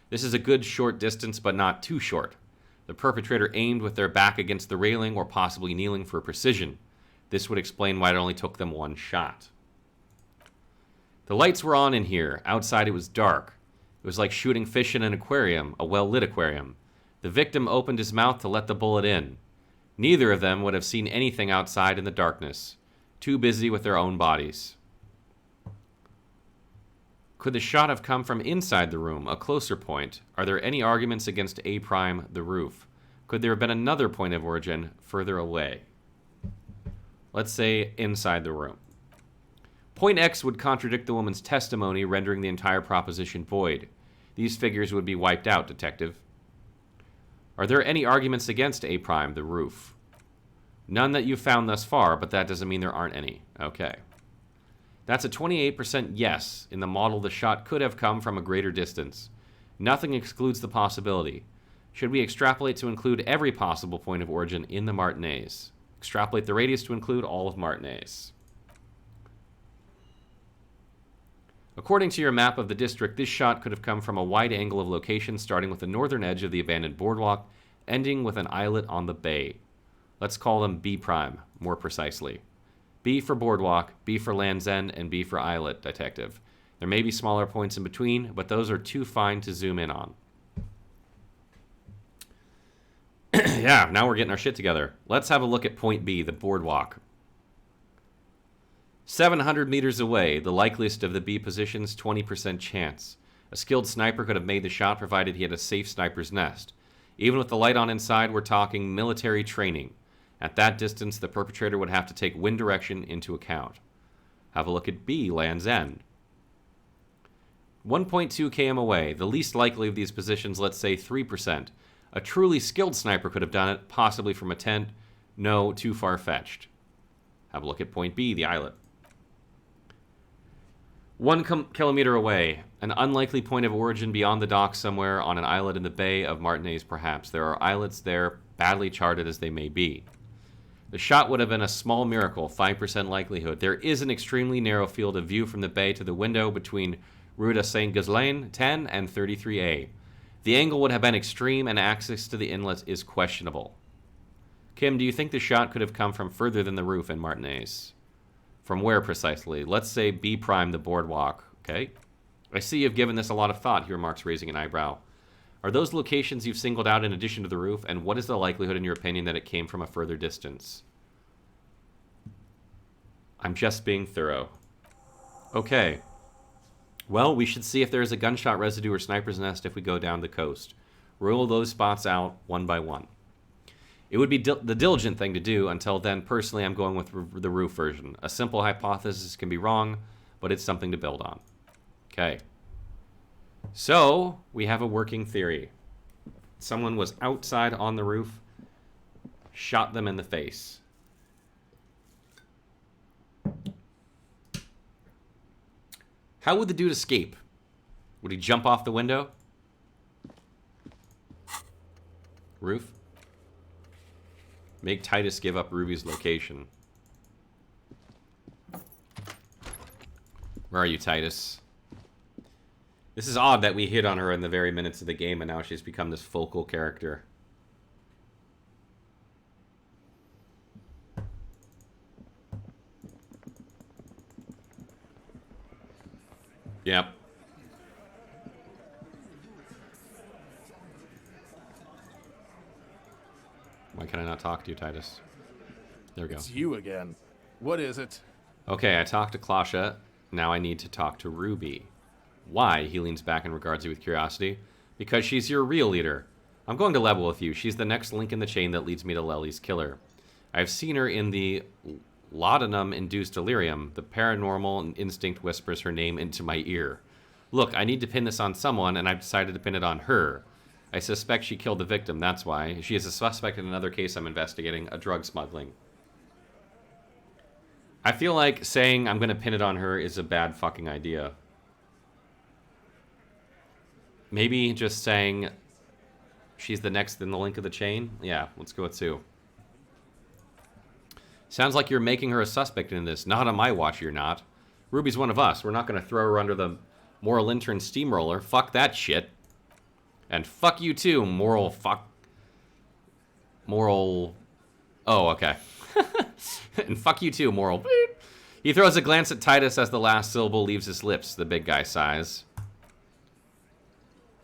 This is a good short distance, but not too short. The perpetrator aimed with their back against the railing or possibly kneeling for precision. This would explain why it only took them one shot. The lights were on in here. Outside it was dark. It was like shooting fish in an aquarium, a well-lit aquarium. The victim opened his mouth to let the bullet in. Neither of them would have seen anything outside in the darkness. Too busy with their own bodies. Could the shot have come from inside the room, a closer point? Are there any arguments against A prime, the roof? Could there have been another point of origin further away? Let's say inside the room. Point X would contradict the woman's testimony, rendering the entire proposition void. These figures would be wiped out, detective. Are there any arguments against A prime, the roof? None that you've found thus far, but that doesn't mean there aren't any. Okay. That's a 28% yes. In the model, the shot could have come from a greater distance. Nothing excludes the possibility. Should we extrapolate to include every possible point of origin in the Martinez? Extrapolate the radius to include all of Martinez. According to your map of the district, this shot could have come from a wide angle of location starting with the northern edge of the abandoned boardwalk, ending with an islet on the bay. Let's call them B prime, more precisely. B for boardwalk, B for land's end, and B for islet, detective. There may be smaller points in between, but those are too fine to zoom in on. Yeah, now we're getting our shit together. Let's have a look at point B, the boardwalk. 700 meters away, the likeliest of the B positions, 20% chance. A skilled sniper could have made the shot provided he had a safe sniper's nest. Even with the light on inside, we're talking military training. At that distance, the perpetrator would have to take wind direction into account. Have a look at B, land's end. 1.2 km away, the least likely of these positions, let's say 3%. A truly skilled sniper could have done it, possibly from a tent. No, too far-fetched. Have a look at point B, the islet. 1 kilometer away, an unlikely point of origin beyond the docks somewhere on an islet in the Bay of Martinez, perhaps. There are islets there, badly charted as they may be. The shot would have been a small miracle, 5% likelihood. There is an extremely narrow field of view from the bay to the window between Rue de Saint-Ghislain 10 and 33A. The angle would have been extreme and access to the inlet is questionable. Kim, do you think the shot could have come from further than the roof in Martinez? From where precisely? Let's say B prime, the boardwalk. Okay. I see you've given this a lot of thought here, Mark's raising an eyebrow. Are those locations you've singled out in addition to the roof, and what is the likelihood in your opinion that it came from a further distance? I'm just being thorough. Okay. Well, we should see if there is a gunshot residue or sniper's nest if we go down the coast. Rule those spots out one by one. It would be the diligent thing to do. Until then, personally, I'm going with the roof version. A simple hypothesis can be wrong, but it's something to build on. Okay. So, we have a working theory. Someone was outside on the roof, shot them in the face. How would the dude escape? Would he jump off the window? Roof? Make Titus give up Ruby's location. Where are you, Titus? This is odd that we hit on her in the very minutes of the game and now she's become this focal character. Yep. Why can I not talk to you, Titus? There we go. It's you again. What is it? Okay, I talked to Clasha. Now I need to talk to Ruby. Why? He leans back and regards you with curiosity. Because she's your real leader. I'm going to level with you. She's the next link in the chain that leads me to Lely's killer. I've seen her in the laudanum-induced delirium. The paranormal instinct whispers her name into my ear. Look, I need to pin this on someone, and I've decided to pin it on her. I suspect she killed the victim, that's why. She is a suspect in another case I'm investigating, a drug smuggling. I feel like saying I'm gonna pin it on her is a bad fucking idea. Maybe just saying she's the next in the link of the chain? Yeah, let's go with Sue. Sounds like you're making her a suspect in this. Not on my watch, you're not. Ruby's one of us. We're not gonna throw her under the moral intern steamroller. Fuck that shit. And fuck you too, moral fuck. Moral. Oh, okay. And fuck you too, moral. He throws a glance at Titus as the last syllable leaves his lips. The big guy sighs.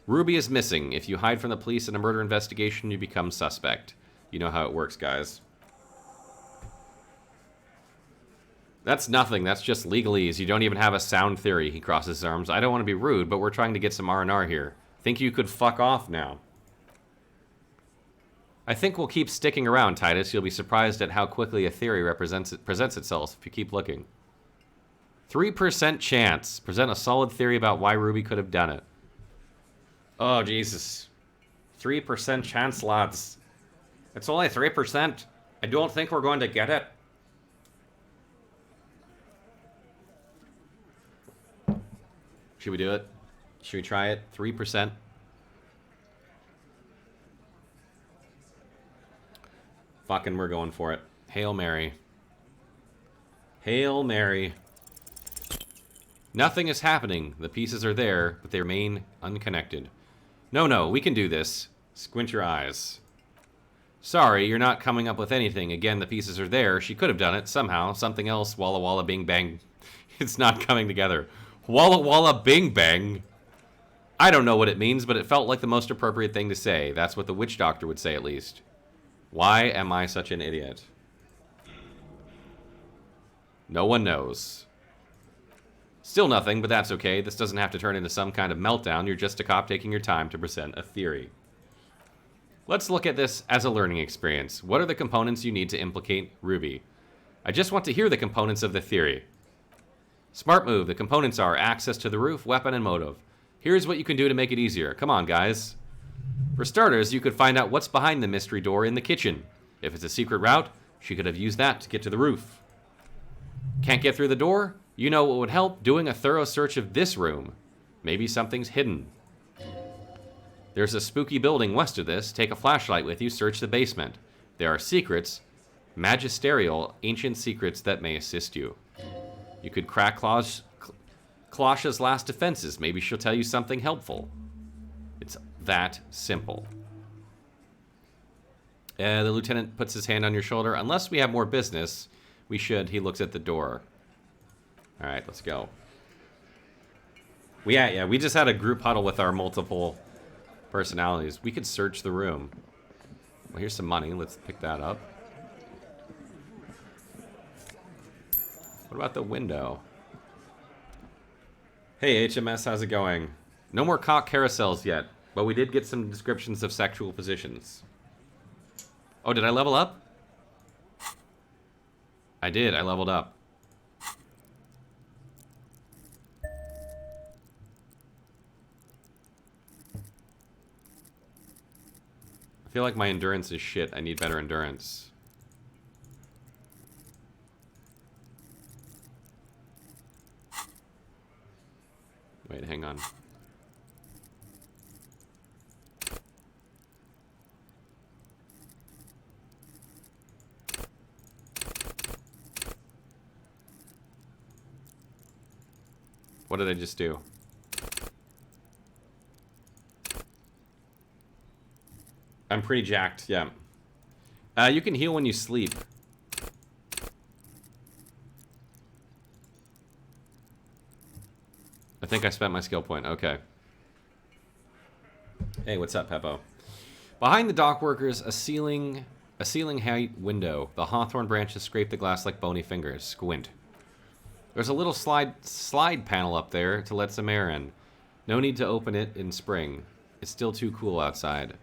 Ruby is missing. If you hide from the police in a murder investigation, you become suspect. You know how it works, guys. That's nothing. That's just legalese. You don't even have a sound theory. He crosses his arms. I don't want to be rude, but we're trying to get some R&R here. Think you could fuck off now. I think we'll keep sticking around, Titus. You'll be surprised at how quickly a theory presents itself if you keep looking. 3% chance. Present a solid theory about why Ruby could have done it. Oh, Jesus. 3% chance, lads. It's only 3%. I don't think we're going to get it. Should we do it? Should we try it? 3%. Fucking, we're going for it. Hail Mary. Hail Mary. Nothing is happening. The pieces are there, but they remain unconnected. No, we can do this. Squint your eyes. Sorry, you're not coming up with anything. Again, the pieces are there. She could have done it somehow. Something else. Walla walla bing bang. It's not coming together. Walla walla bing bang. I don't know what it means, but it felt like the most appropriate thing to say. That's what the witch doctor would say, at least. Why am I such an idiot? No one knows. Still nothing, but that's okay. This doesn't have to turn into some kind of meltdown. You're just a cop taking your time to present a theory. Let's look at this as a learning experience. What are the components you need to implicate Ruby? I just want to hear the components of the theory. Smart move. The components are access to the roof, weapon, and motive. Here's what you can do to make it easier. Come on, guys. For starters, you could find out what's behind the mystery door in the kitchen. If it's a secret route, she could have used that to get to the roof. Can't get through the door? You know what would help? Doing a thorough search of this room. Maybe something's hidden. There's a spooky building west of this. Take a flashlight with you, search the basement. There are secrets, magisterial, ancient secrets that may assist you. You could crack Clasha's last defenses. Maybe she'll tell you something helpful. It's that simple. The lieutenant puts his hand on your shoulder. Unless we have more business, we should. He looks at the door. All right, let's go. Yeah, we just had a group huddle with our multiple personalities. We could search the room. Well, here's some money. Let's pick that up. What about the window? Hey, HMS, how's it going? No more cock carousels yet, but we did get some descriptions of sexual positions. Oh, did I level up? I did. I leveled up. I feel like my endurance is shit. I need better endurance. Wait, hang on. What did I just do? I'm pretty jacked, yeah. You can heal when you sleep. I think I spent my skill point. Okay. Hey, what's up, Peppo? Behind the dock workers, a ceiling height window. The hawthorn branches scrape the glass like bony fingers. Squint. There's a little slide panel up there to let some air in. No need to open it in spring. It's still too cool outside.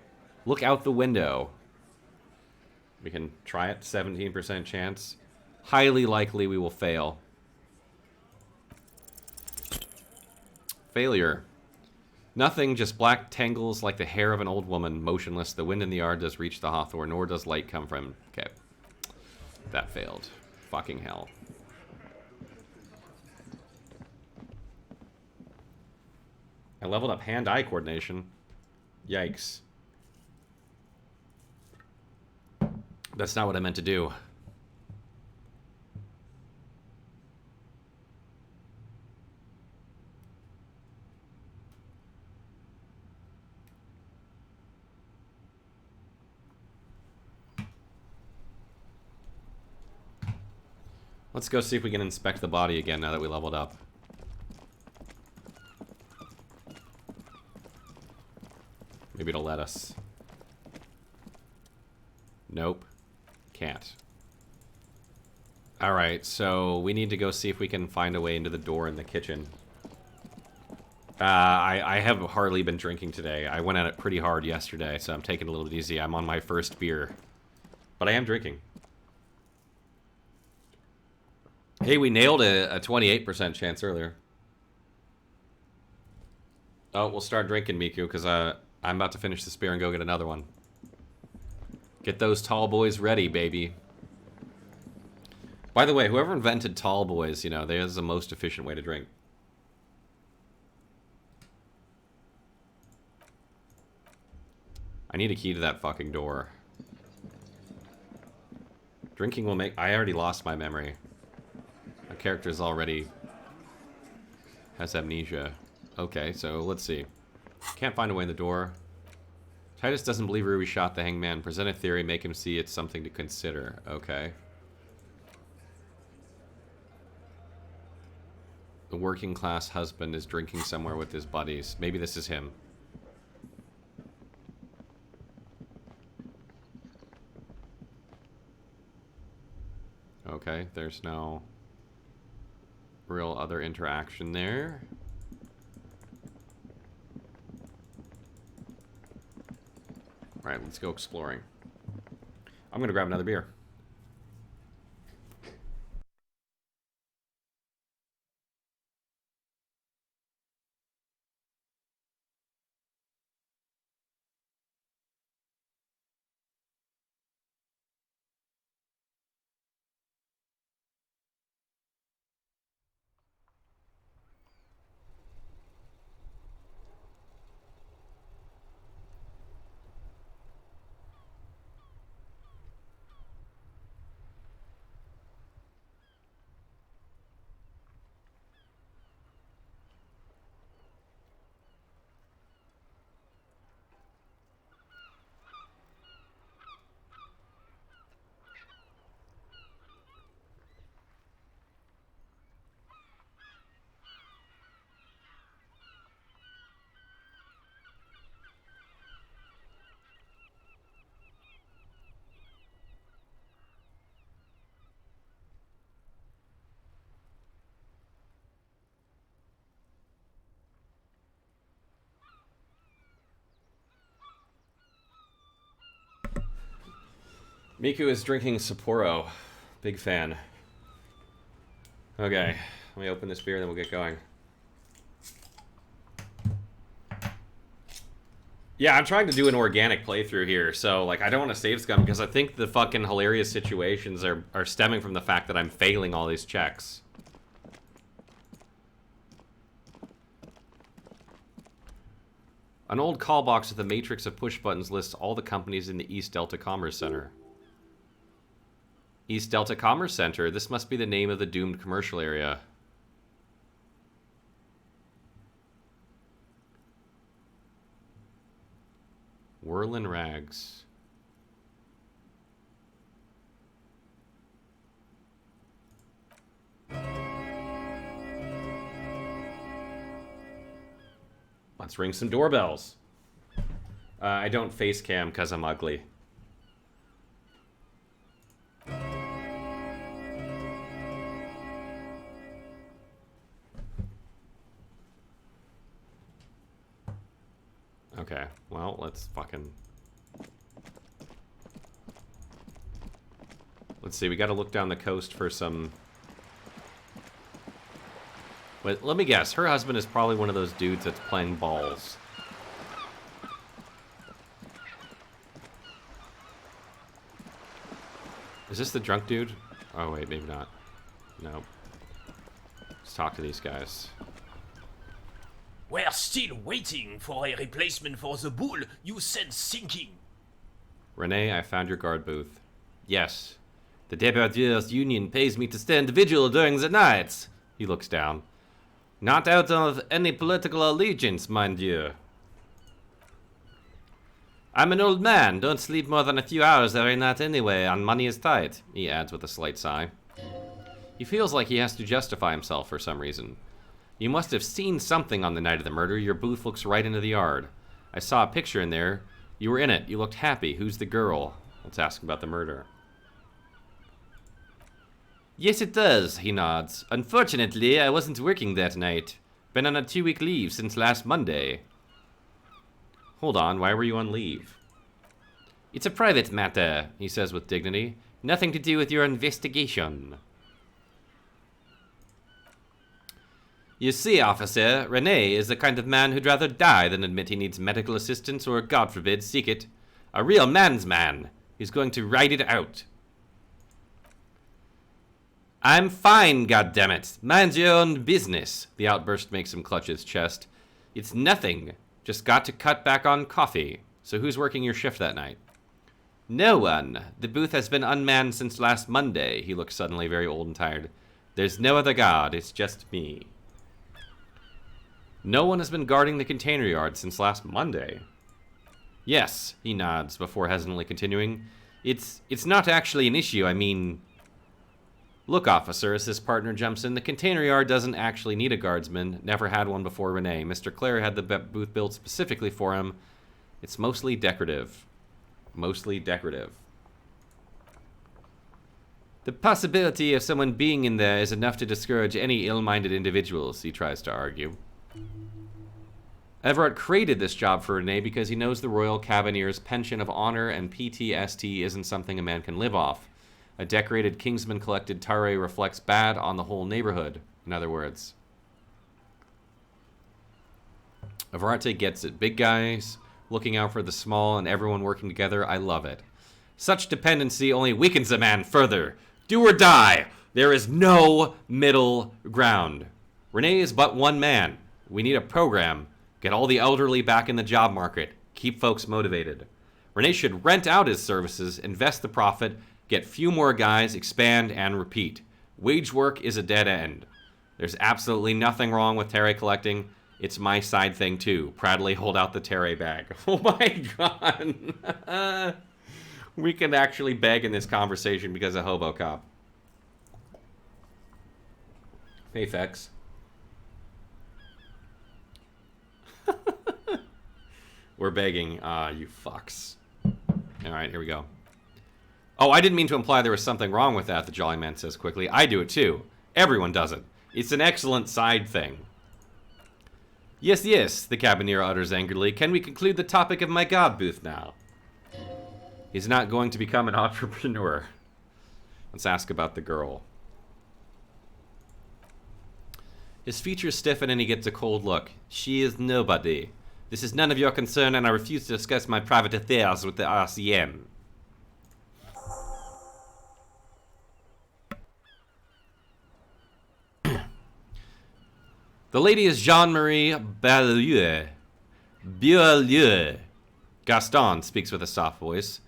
Look out the window. We can try it. 17% chance. Highly likely we will fail. Failure. Nothing, just black tangles like the hair of an old woman, motionless. The wind in the yard does reach the hawthorn, nor does light come from... Okay. That failed. Fucking hell. I leveled up hand-eye coordination. Yikes. That's not what I meant to do. Let's go see if we can inspect the body again now that we leveled up. Maybe it'll let us. Nope. Can't. Alright, so we need to go see if we can find a way into the door in the kitchen. I have hardly been drinking today. I went at it pretty hard yesterday, so I'm taking it a little bit easy. I'm on my first beer. But I am drinking. Hey, we nailed a 28% chance earlier. Oh, we'll start drinking, Miku, because I'm about to finish this beer and go get another one. Get those tall boys ready, baby. By the way, whoever invented tall boys, you know, there's the most efficient way to drink. I need a key to that fucking door. Drinking will make... I already lost my memory. My character's already... has amnesia. Okay, so let's see. Can't find a way in the door. Titus doesn't believe Ruby shot the hangman. Present a theory, make him see it's something to consider. Okay. The working class husband is drinking somewhere with his buddies. Maybe this is him. Okay, there's no real other interaction there. Alright, let's go exploring. I'm gonna grab another beer. Miku is drinking Sapporo. Big fan. Okay, let me open this beer and then we'll get going. Yeah, I'm trying to do an organic playthrough here, so like I don't want to save scum because I think the fucking hilarious situations are stemming from the fact that I'm failing all these checks. An old call box with a matrix of push buttons lists all the companies in the East Delta Commerce Center. East Delta Commerce Center. This must be the name of the doomed commercial area. Whirlin' Rags. Let's ring some doorbells. I don't face cam because I'm ugly. Okay, well, let's fucking... Let's see, we gotta look down the coast for some... But let me guess, her husband is probably one of those dudes that's playing balls. Is this the drunk dude? Oh wait, maybe not. No. Let's talk to these guys. We're still waiting for a replacement for the bull you sent sinking. Renee, I found your guard booth. Yes. The Débardeurs Union pays me to stand vigil during the nights. He looks down. Not out of any political allegiance, mind you. I'm an old man. Don't sleep more than a few hours every night anyway, and money is tight, he adds with a slight sigh. He feels like he has to justify himself for some reason. You must have seen something on the night of the murder. Your booth looks right into the yard. I saw a picture in there. You were in it. You looked happy. Who's the girl? Let's ask about the murder. Yes, it does, he nods. Unfortunately, I wasn't working that night. Been on a 2-week leave since last Monday. Hold on, why were you on leave? It's a private matter, he says with dignity. Nothing to do with your investigation. You see, officer, Renee is the kind of man who'd rather die than admit he needs medical assistance or, God forbid, seek it. A real man's man. He's going to ride it out. I'm fine, goddammit. Mind your own business. The outburst makes him clutch his chest. It's nothing. Just got to cut back on coffee. So who's working your shift that night? No one. The booth has been unmanned since last Monday. He looks suddenly very old and tired. There's no other guard. It's just me. No one has been guarding the container yard since last Monday. Yes, he nods before hesitantly continuing. It's not actually an issue. I mean... Look, officer, as his partner jumps in, the container yard doesn't actually need a guardsman. Never had one before Renee. Mr. Clare had the booth built specifically for him. It's mostly decorative. Mostly decorative. The possibility of someone being in there is enough to discourage any ill-minded individuals, he tries to argue. Everett created this job for Renee because he knows the Royal Cavalier's pension of honor and PTSD isn't something a man can live off. A decorated Kingsman-collected tare reflects bad on the whole neighborhood, in other words. Avarante gets it. Big guys, looking out for the small, and everyone working together. I love it. Such dependency only weakens a man further. Do or die. There is no middle ground. Renee is but one man. We need a program. Get all the elderly back in the job market. Keep folks motivated. Renee should rent out his services, invest the profit, get few more guys, expand, and repeat. Wage work is a dead end. There's absolutely nothing wrong with tare collecting. It's my side thing, too. Proudly hold out the tare bag. Oh my god. We can actually beg in this conversation because of Hobo Cop. Hey, Fex. We're begging. You fucks. Alright, here we go. Oh, I didn't mean to imply there was something wrong with that, the Jolly Man says quickly. I do it too. Everyone does it. It's an excellent side thing. Yes, yes, the cabineer utters angrily. Can we conclude the topic of my god booth now? He's not going to become an entrepreneur. Let's ask about the girl. His features stiffen and he gets a cold look. She is nobody. This is none of your concern and I refuse to discuss my private affairs with the RCM. The lady is Jean-Marie Beaulieu. Beaulieu. Gaston speaks with a soft voice.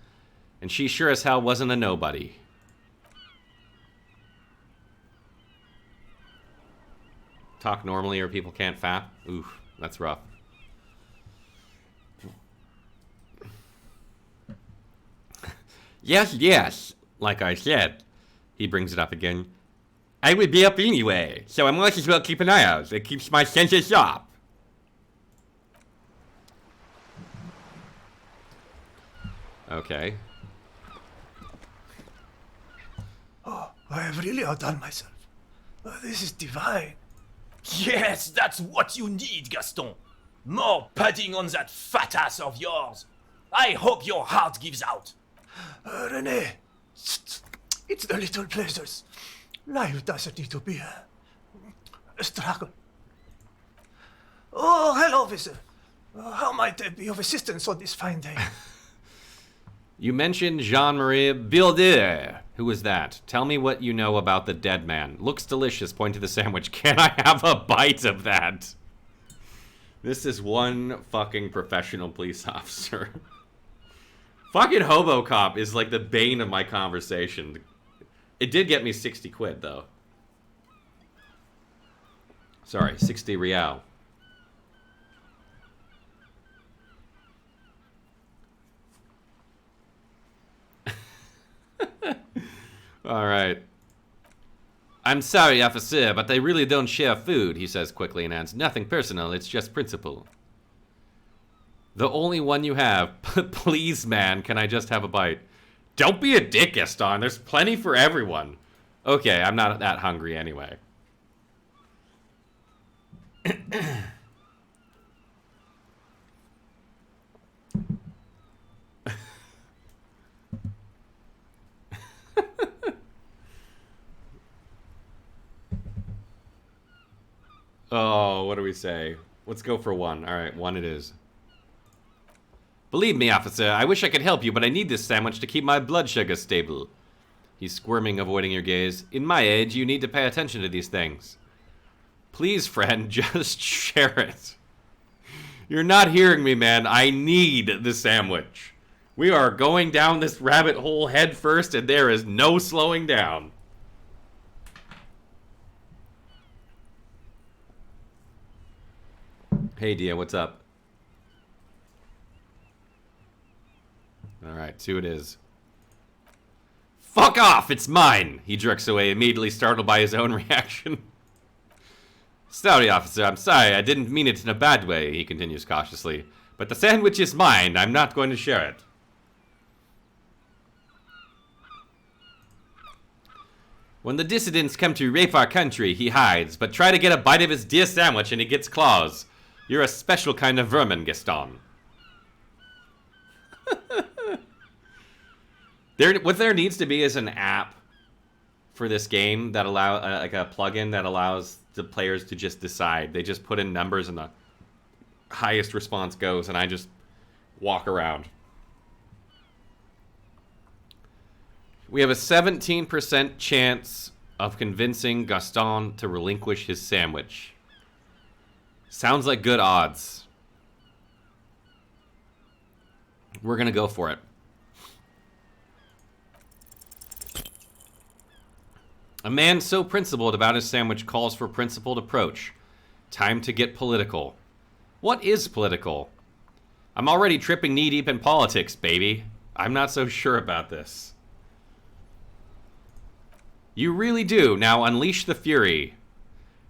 And she sure as hell wasn't a nobody. Talk normally or people can't fap? Oof, that's rough. Yes, yes, like I said. He brings it up again. I would be up anyway, so I might as well keep an eye out. It keeps my senses sharp. Okay. Oh, I have really outdone myself. This is divine. Yes, that's what you need, Gaston. More padding on that fat ass of yours. I hope your heart gives out. Renee, it's the little pleasures. Life doesn't need to be a struggle. Oh, hello, officer. How might I be of assistance on this fine day? You mentioned Jean-Marie Bilder. Who is that? Tell me what you know about the dead man. Looks delicious. Point to the sandwich. Can I have a bite of that? This is one fucking professional police officer. Fucking hobo cop is like the bane of my conversation. It did get me 60 quid, though. Sorry, 60 real. All right. I'm sorry, officer, but they really don't share food, he says quickly and adds, nothing personal, it's just principle. The only one you have. Please, man, can I just have a bite? Don't be a dick, Gaston. There's plenty for everyone. Okay, I'm not that hungry anyway. Oh, what do we say? Let's go for one. All right, one it is. Believe me, officer, I wish I could help you, but I need this sandwich to keep my blood sugar stable. He's squirming, avoiding your gaze. In my age, you need to pay attention to these things. Please, friend, just share it. You're not hearing me, man. I need the sandwich. We are going down this rabbit hole head first, and there is no slowing down. Hey, Dia, what's up? Alright, two it is. Fuck off! It's mine! He jerks away, immediately startled by his own reaction. Sorry, officer, I'm sorry. I didn't mean it in a bad way, he continues cautiously. But the sandwich is mine. I'm not going to share it. When the dissidents come to rape our country, he hides, but try to get a bite of his dear sandwich and he gets claws. You're a special kind of vermin, Gaston. What there needs to be is an app for this game that allow like a plugin that allows the players to just decide. They just put in numbers and the highest response goes, and I just walk around. We have a 17% chance of convincing Gaston to relinquish his sandwich. Sounds like good odds. We're gonna go for it. A man so principled about his sandwich calls for principled approach. Time to get political. What is political? I'm already tripping knee-deep in politics, baby. I'm not so sure about this. You really do. Now unleash the fury.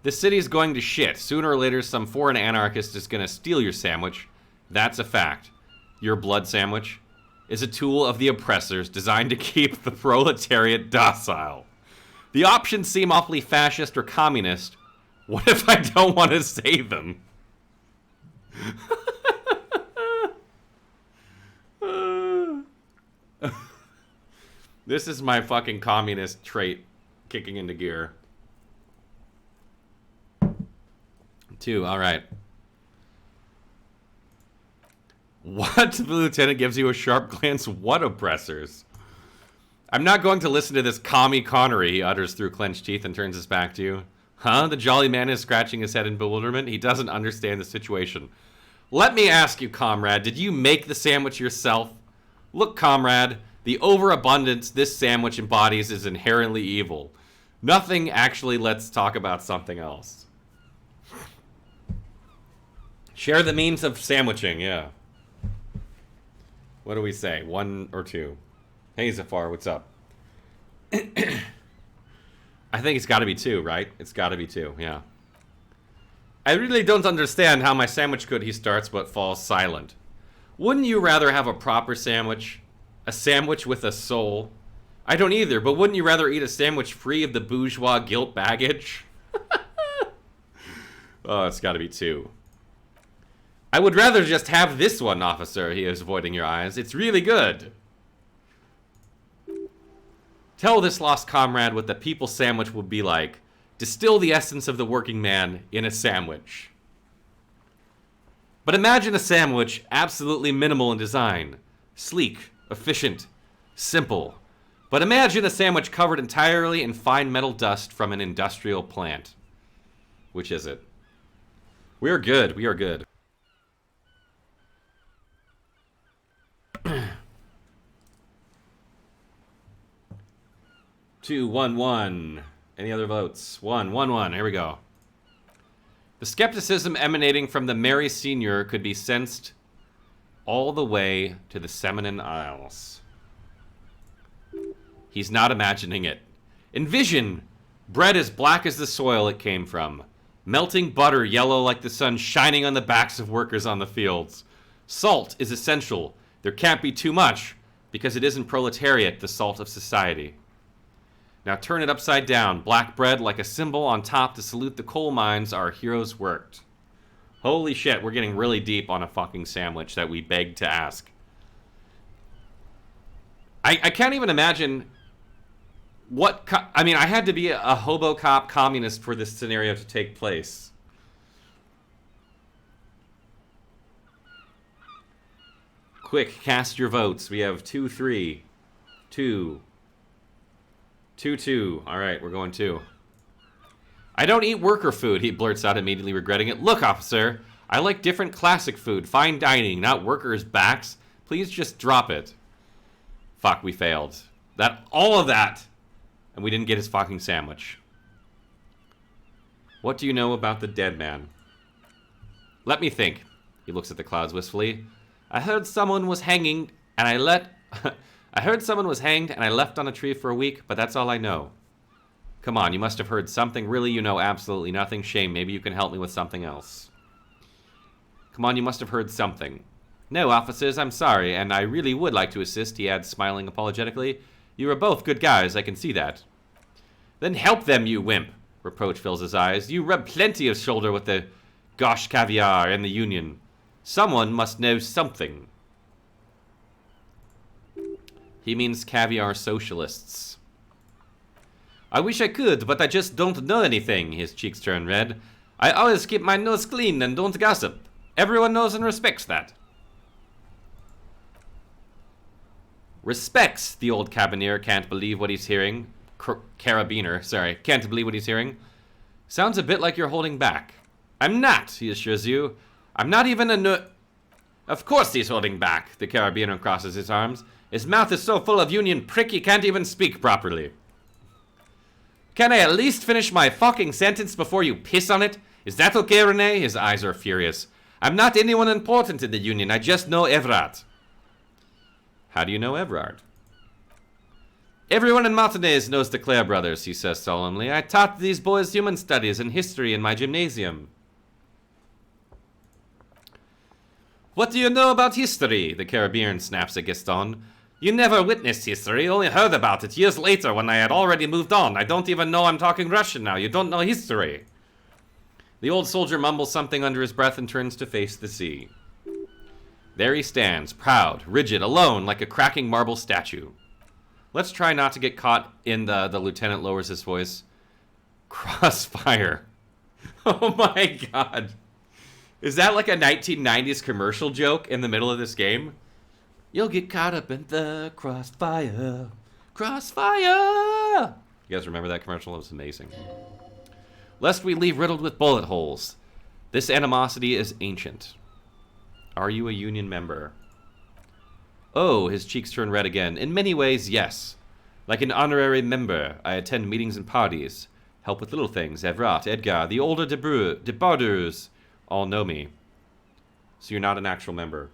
The city's going to shit. Sooner or later, some foreign anarchist is going to steal your sandwich. That's a fact. Your blood sandwich is a tool of the oppressors designed to keep the proletariat docile. The options seem awfully fascist or communist. What if I don't want to save them? This is my fucking communist trait kicking into gear. 2, alright. What? The lieutenant gives you a sharp glance. What oppressors? I'm not going to listen to this commie Connery, he utters through clenched teeth and turns his back to you. Huh? The jolly man is scratching his head in bewilderment. He doesn't understand the situation. Let me ask you, comrade, did you make the sandwich yourself? Look, comrade, the overabundance this sandwich embodies is inherently evil. Nothing actually. Let's talk about something else. Share the means of sandwiching, yeah. What do we say? 1 or 2? Hey, Zafar, what's up? I think it's got to be 2, right? It's got to be 2, yeah. I really don't understand how my sandwich could, he starts, but falls silent. Wouldn't you rather have a proper sandwich? A sandwich with a soul? I don't either, but wouldn't you rather eat a sandwich free of the bourgeois guilt baggage? Oh, it's got to be 2. I would rather just have this one, officer, he is avoiding your eyes. It's really good. Tell this lost comrade what the people's sandwich would be like. Distill the essence of the working man in a sandwich. But imagine a sandwich absolutely minimal in design. Sleek, efficient, simple. But imagine a sandwich covered entirely in fine metal dust from an industrial plant. Which is it? We are good. We are good. Two, one, one. Any other votes? One, one, one. Here we go. The skepticism emanating from the Mary Senior could be sensed all the way to the Seminoan Isles. He's not imagining it. Envision bread as black as the soil it came from. Melting butter yellow like the sun shining on the backs of workers on the fields. Salt is essential. There can't be too much because it isn't proletariat, the salt of society. Now turn it upside down. Black bread like a symbol on top to salute the coal mines our heroes worked. Holy shit, we're getting really deep on a fucking sandwich that we begged to ask. I can't even imagine what... I mean, I had to be a hobo cop communist for this scenario to take place. Quick, cast your votes. We have 2, 3, 2... 2, 2. Alright, we're going 2. I don't eat worker food, he blurts out, immediately regretting it. Look, officer, I like different classic food, fine dining, not workers' backs. Please just drop it. Fuck, we failed. All of that, and we didn't get his fucking sandwich. What do you know about the dead man? Let me think. He looks at the clouds wistfully. I heard someone was hanging, and I left on a tree for a week, but that's all I know. Come on, you must have heard something. Really, you know absolutely nothing. Shame, maybe you can help me with something else. Come on, you must have heard something. No, officers, I'm sorry, and I really would like to assist, he adds, smiling apologetically. You are both good guys, I can see that. Then help them, you wimp. Reproach fills his eyes. You rub plenty of shoulder with the Gosh Caviar and the Union. Someone must know something. He means caviar socialists. I wish I could, but I just don't know anything. His cheeks turn red. I always keep my nose clean and don't gossip. Everyone knows and respects that. Respects, the old carabiner can't believe what he's hearing. Can't believe what he's hearing. Sounds a bit like you're holding back. I'm not, he assures you. I'm not even a Of course he's holding back, the carabiner crosses his arms. His mouth is so full of Union prick he can't even speak properly. Can I at least finish my fucking sentence before you piss on it? Is that okay, Rene? His eyes are furious. I'm not anyone important in the Union, I just know Everard. How do you know Everard? Everyone in Martinez knows the Clare brothers, he says solemnly. I taught these boys human studies and history in my gymnasium. What do you know about history? The carabiner snaps at Gaston. You never witnessed history, only heard about it years later when I had already moved on. I don't even know I'm talking Russian now. You don't know history. The old soldier mumbles something under his breath and turns to face the sea. There he stands, proud, rigid, alone, like a cracking marble statue. Let's try not to get caught in the lieutenant lowers his voice. Crossfire. Oh my god. Is that like a 1990s commercial joke in the middle of this game? You'll get caught up in the crossfire. Crossfire! You guys remember that commercial? It was amazing. Lest we leave riddled with bullet holes. This animosity is ancient. Are you a Union member? Oh, his cheeks turn red again. In many ways, yes. Like an honorary member, I attend meetings and parties. Help with little things. Evrat, Edgar, the older Debarders all know me. So you're not an actual member.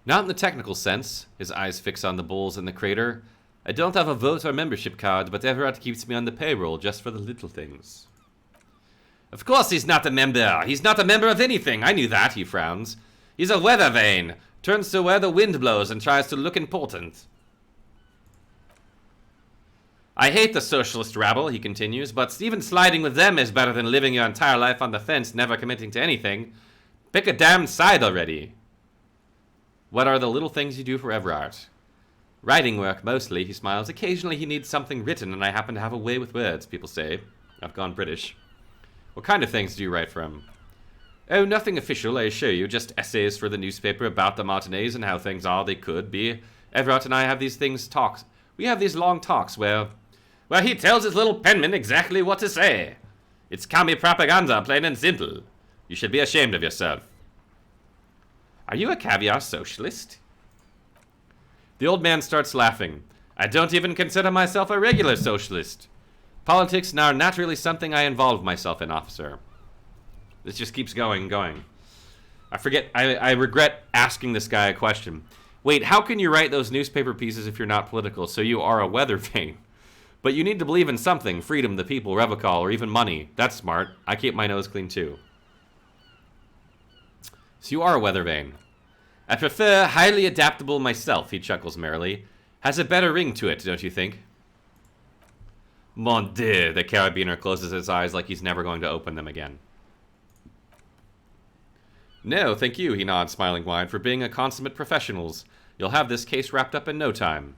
Not in the technical sense. His eyes fix on the bulls in the crater. I don't have a vote or membership card, but Everard keeps me on the payroll just for the little things. Of course he's not a member. He's not a member of anything. I knew that, he frowns. He's a weather vane. Turns to where the wind blows and tries to look important. I hate the socialist rabble, he continues, but even sliding with them is better than living your entire life on the fence, never committing to anything. Pick a damn side already. What are the little things you do for Everard? Writing work, mostly, he smiles. Occasionally he needs something written, and I happen to have a way with words, people say. I've gone British. What kind of things do you write from? Oh, nothing official, I assure you. Just essays for the newspaper about the Martinez and how things are they could be. Everett and I have these talks. We have these long talks where he tells his little penman exactly what to say. It's commie propaganda, plain and simple. You should be ashamed of yourself. Are you a caviar socialist? The old man starts laughing. I don't even consider myself a regular socialist. Politics are naturally something I involve myself in, officer. This just keeps going and going. I regret asking this guy a question. Wait, how can you write those newspaper pieces if you're not political? So you are a weather vane. But you need to believe in something. Freedom, the people, Revocol, or even money. That's smart. I keep my nose clean too. So you are a weather vane. I prefer highly adaptable myself, he chuckles merrily. Has a better ring to it, don't you think? Mon Dieu, the carabiner closes his eyes like he's never going to open them again. No, thank you, he nods, smiling wide, for being a consummate professionals. You'll have this case wrapped up in no time.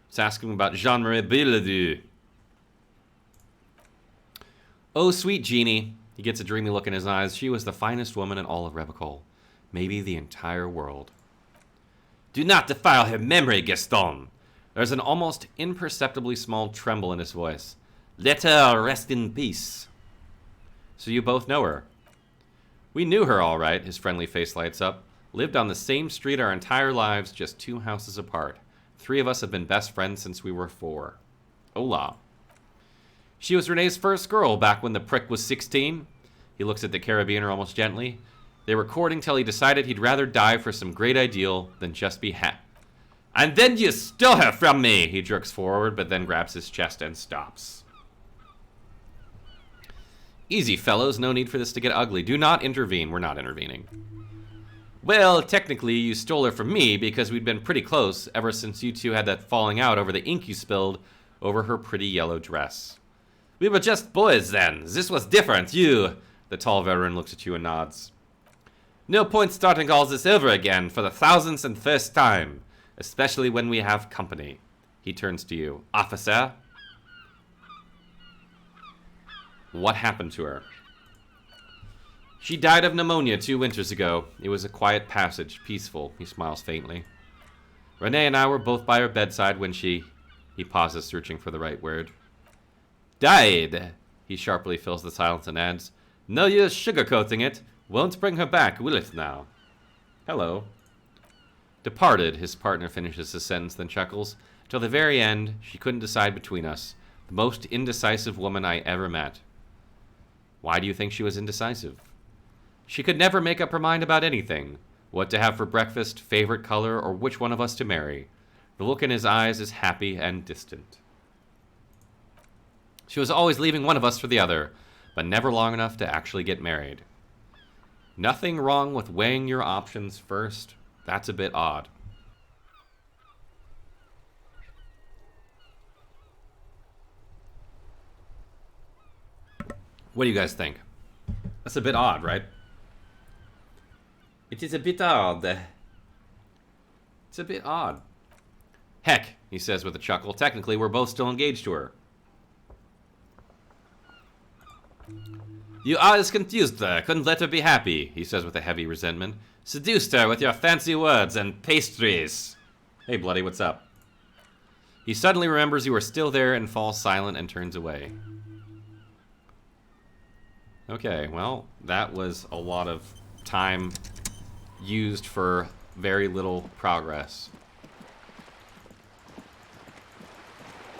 Let's ask him about Jean-Marie Billedieu. Oh, sweet Jeannie. He gets a dreamy look in his eyes. She was the finest woman in all of Revocol. Maybe the entire world. Do not defile her memory, Gaston. There's an almost imperceptibly small tremble in his voice. Let her rest in peace. So you both know her. We knew her all right, his friendly face lights up. Lived on the same street our entire lives, just 2 houses apart. 3 of us have been best friends since we were 4. Hola. She was Renee's first girl back when the prick was 16. He looks at the carabiner almost gently. They were courting till he decided he'd rather die for some great ideal than just be And then you stole her from me! He jerks forward, but then grabs his chest and stops. Easy, fellows. No need for this to get ugly. Do not intervene. We're not intervening. Well, technically, you stole her from me because we'd been pretty close ever since you two had that falling out over the ink you spilled over her pretty yellow dress. We were just boys then. This was different. You... The tall veteran looks at you and nods. No point starting all this over again for the 1,001st time, especially when we have company. He turns to you. Officer? What happened to her? She died of pneumonia 2 winters ago. It was a quiet passage, peaceful. He smiles faintly. Renee and I were both by her bedside when she... He pauses, searching for the right word. Died! He sharply fills the silence and adds, No use sugarcoating it. Won't bring her back, will it now? Hello. Departed, his partner finishes his sentence, then chuckles. Till the very end, she couldn't decide between us. The most indecisive woman I ever met. Why do you think she was indecisive? She could never make up her mind about anything. What to have for breakfast, favorite color, or which one of us to marry. The look in his eyes is happy and distant. She was always leaving one of us for the other, but never long enough to actually get married. Nothing wrong with weighing your options first. That's a bit odd. What do you guys think? That's a bit odd, right? It is a bit odd. It's a bit odd. Heck, he says with a chuckle. Technically, we're both still engaged to her. You always confused her. Couldn't let her be happy, he says with a heavy resentment. Seduced her with your fancy words and pastries. Hey, Bloody, what's up? He suddenly remembers you are still there and falls silent and turns away. Okay, well, that was a lot of time used for very little progress.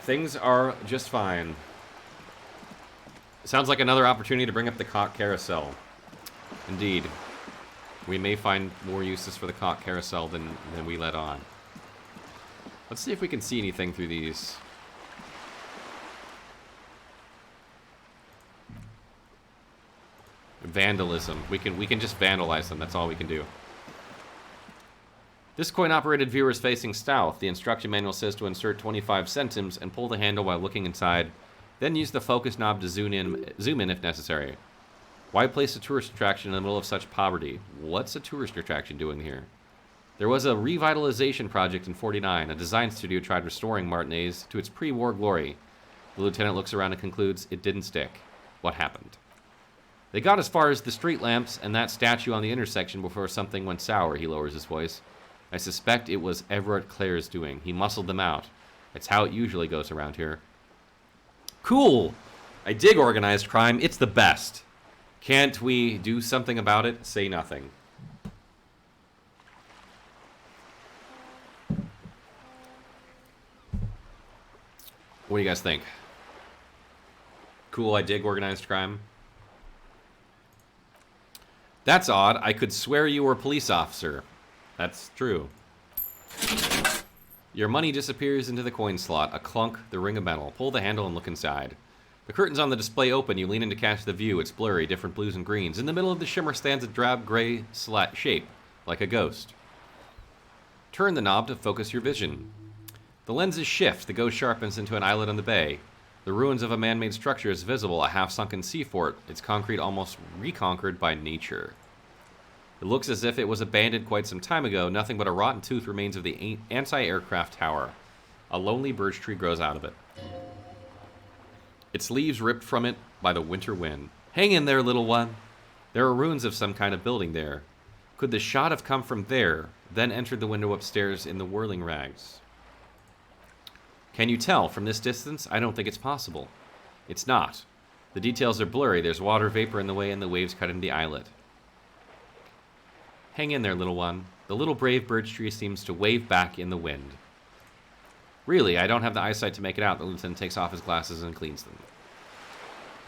Things are just fine. Sounds like another opportunity to bring up the cock carousel. Indeed. We may find more uses for the cock carousel than we let on. Let's see if we can see anything through these. Vandalism. We can just vandalize them. That's all we can do. This coin-operated viewer is facing south. The instruction manual says to insert 25 centimes and pull the handle while looking inside. Then use the focus knob to zoom in if necessary. Why place a tourist attraction in the middle of such poverty? What's a tourist attraction doing here? There was a revitalization project in 49. A design studio tried restoring Martinez to its pre-war glory. The lieutenant looks around and concludes it didn't stick. What happened? They got as far as the street lamps and that statue on the intersection before something went sour, he lowers his voice. I suspect it was Everett Clare's doing. He muscled them out. It's how it usually goes around here. Cool! I dig organized crime. It's the best. Can't we do something about it? Say nothing. What do you guys think? Cool, I dig organized crime. That's odd. I could swear you were a police officer. That's true. Your money disappears into the coin slot. A clunk, the ring of metal. Pull the handle and look inside. The curtains on the display open. You lean in to catch the view. It's blurry, different blues and greens. In the middle of the shimmer stands a drab gray shape, like a ghost. Turn the knob to focus your vision. The lenses shift. The ghost sharpens into an islet on the bay. The ruins of a man-made structure is visible, a half-sunken sea fort, its concrete almost reconquered by nature. It looks as if it was abandoned quite some time ago. Nothing but a rotten tooth remains of the anti-aircraft tower. A lonely birch tree grows out of it. Its leaves ripped from it by the winter wind. Hang in there, little one. There are ruins of some kind of building there. Could the shot have come from there, then entered the window upstairs in the whirling rags? Can you tell from this distance? I don't think it's possible. It's not. The details are blurry. There's water vapor in the way and the waves cut into the islet. Hang in there, little one. The little brave birch tree seems to wave back in the wind. Really, I don't have the eyesight to make it out. The lieutenant takes off his glasses and cleans them.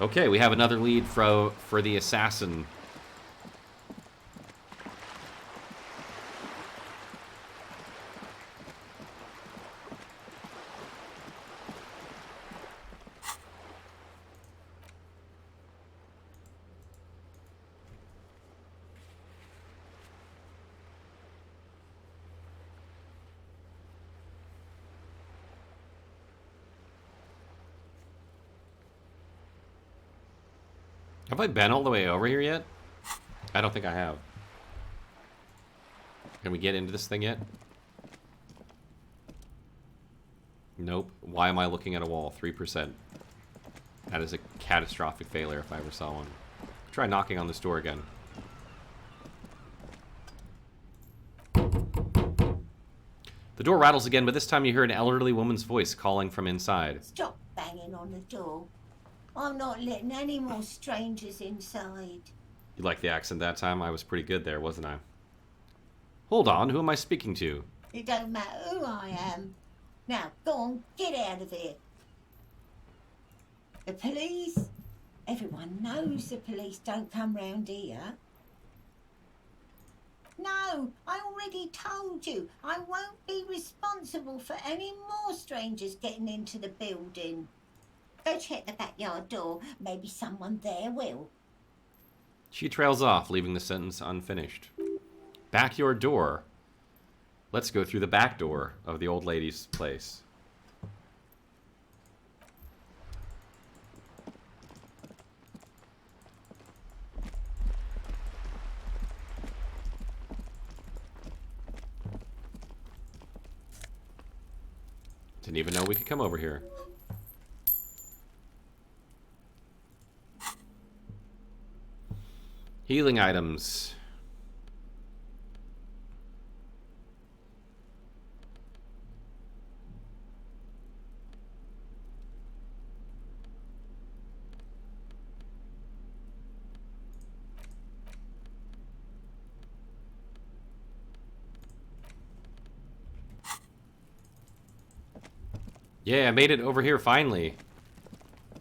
Okay, we have another lead for the assassin. Have I been all the way over here yet? I don't think I have. Can we get into this thing yet? Nope. Why am I looking at a wall? 3%. That is a catastrophic failure if I ever saw one. Try knocking on this door again. The door rattles again, but this time you hear an elderly woman's voice calling from inside. Stop banging on the door. I'm not letting any more strangers inside. You like the accent that time? I was pretty good there, wasn't I? Hold on, who am I speaking to? It don't matter who I am. Now, go on, get out of here. The police? Everyone knows the police don't come round here. No, I already told you. I won't be responsible for any more strangers getting into the building. Go check the backyard door. Maybe someone there will. She trails off, leaving the sentence unfinished. Backyard door. Let's go through the back door of the old lady's place. Didn't even know we could come over here. Healing items. Yeah, I made it over here finally. I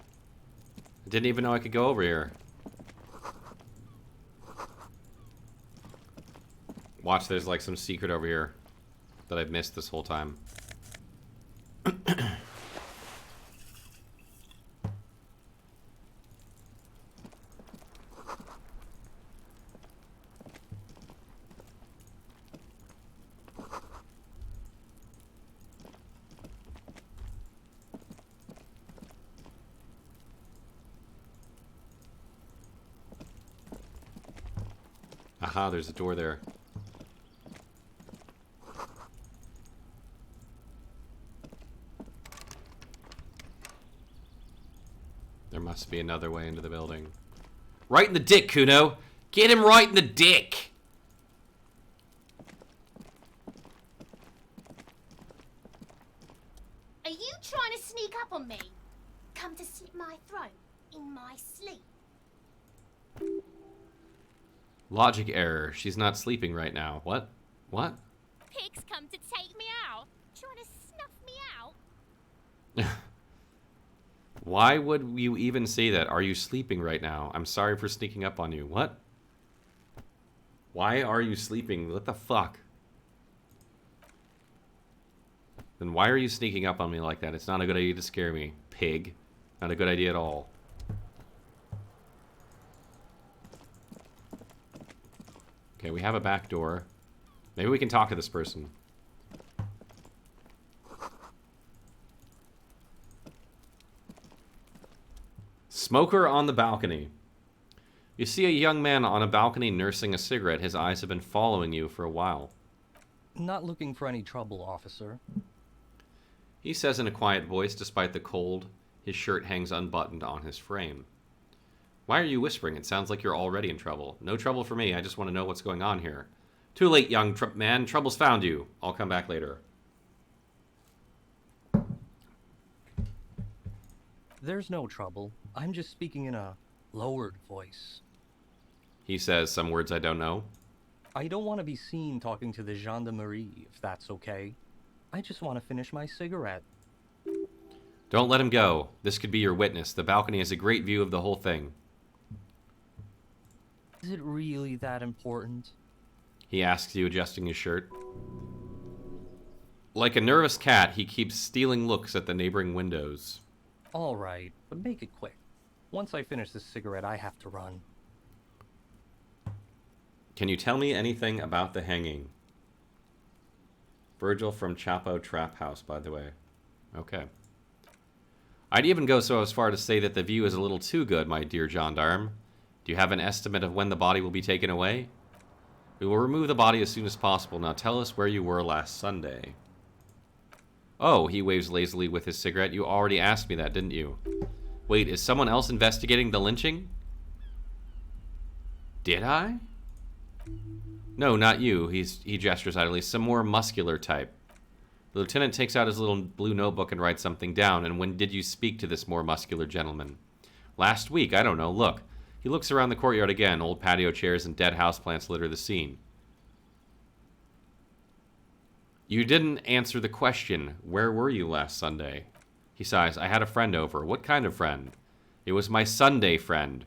didn't even know I could go over here. Watch, there's like some secret over here that I've missed this whole time. Aha, there's a door there. There must be another way into the building. Right in the dick, Kuno. Get him right in the dick. Are you trying to sneak up on me? Come to slit my throat in my sleep? Logic error. She's not sleeping right now. What? What? Pigs come to take me out. Trying to snuff me out? Why would you even say that? Are you sleeping right now? I'm sorry for sneaking up on you. What? Why are you sleeping? What the fuck? Then why are you sneaking up on me like that? It's not a good idea to scare me. Pig. Not a good idea at all. Okay, we have a back door. Maybe we can talk to this person. Smoker on the balcony. You see a young man on a balcony nursing a cigarette. His eyes have been following you for a while. Not looking for any trouble, officer. He says in a quiet voice, despite the cold. His shirt hangs unbuttoned on his frame. Why are you whispering? It sounds like you're already in trouble. No trouble for me. I just want to know what's going on here. Too late, young man. Trouble's found you. I'll come back later. There's no trouble. I'm just speaking in a lowered voice. He says some words I don't know. I don't want to be seen talking to the gendarmerie, if that's okay. I just want to finish my cigarette. Don't let him go. This could be your witness. The balcony has a great view of the whole thing. Is it really that important? He asks you, adjusting his shirt. Like a nervous cat, he keeps stealing looks at the neighboring windows. All right, but make it quick. Once I finish this cigarette, I have to run. Can you tell me anything about the hanging? Virgil from Chapo Trap House, by the way. Okay. I'd even go so as far to say that the view is a little too good, my dear gendarme. Do you have an estimate of when the body will be taken away? We will remove the body as soon as possible. Now tell us where you were last Sunday. Oh, he waves lazily with his cigarette. You already asked me that, didn't you? Wait, is someone else investigating the lynching? Did I? No, not you. He gestures idly. Some more muscular type. The lieutenant takes out his little blue notebook and writes something down. And when did you speak to this more muscular gentleman? Last week. I don't know. Look. He looks around the courtyard again. Old patio chairs and dead houseplants litter the scene. You didn't answer the question. Where were you last Sunday? He sighs. I had a friend over. What kind of friend? It was my Sunday friend.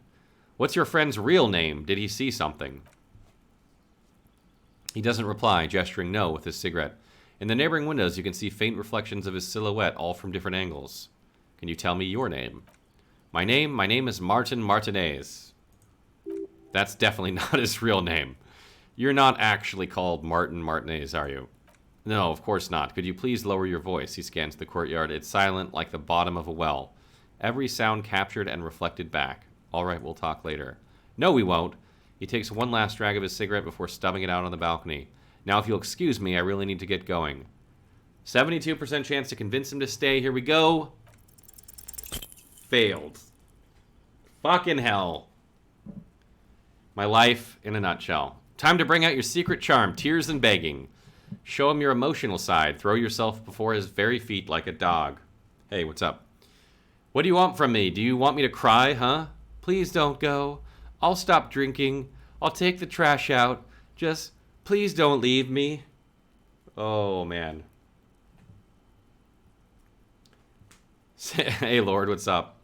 What's your friend's real name? Did he see something? He doesn't reply, gesturing no with his cigarette. In the neighboring windows, you can see faint reflections of his silhouette, all from different angles. Can you tell me your name? My name is Martin Martinez. That's definitely not his real name. You're not actually called Martin Martinez, are you? No, of course not. Could you please lower your voice? He scans the courtyard. It's silent, like the bottom of a well. Every sound captured and reflected back. All right, we'll talk later. No, we won't. He takes one last drag of his cigarette before stubbing it out on the balcony. Now, if you'll excuse me, I really need to get going. 72% chance to convince him to stay. Here we go. Failed. Fucking hell. My life in a nutshell. Time to bring out your secret charm, tears and begging. Show him your emotional side. Throw yourself before his very feet like a dog. Hey, what's up? What do you want from me? Do you want me to cry, huh? Please don't go. I'll stop drinking. I'll take the trash out. Just, please don't leave me. Oh, man. Hey, Lord, what's up?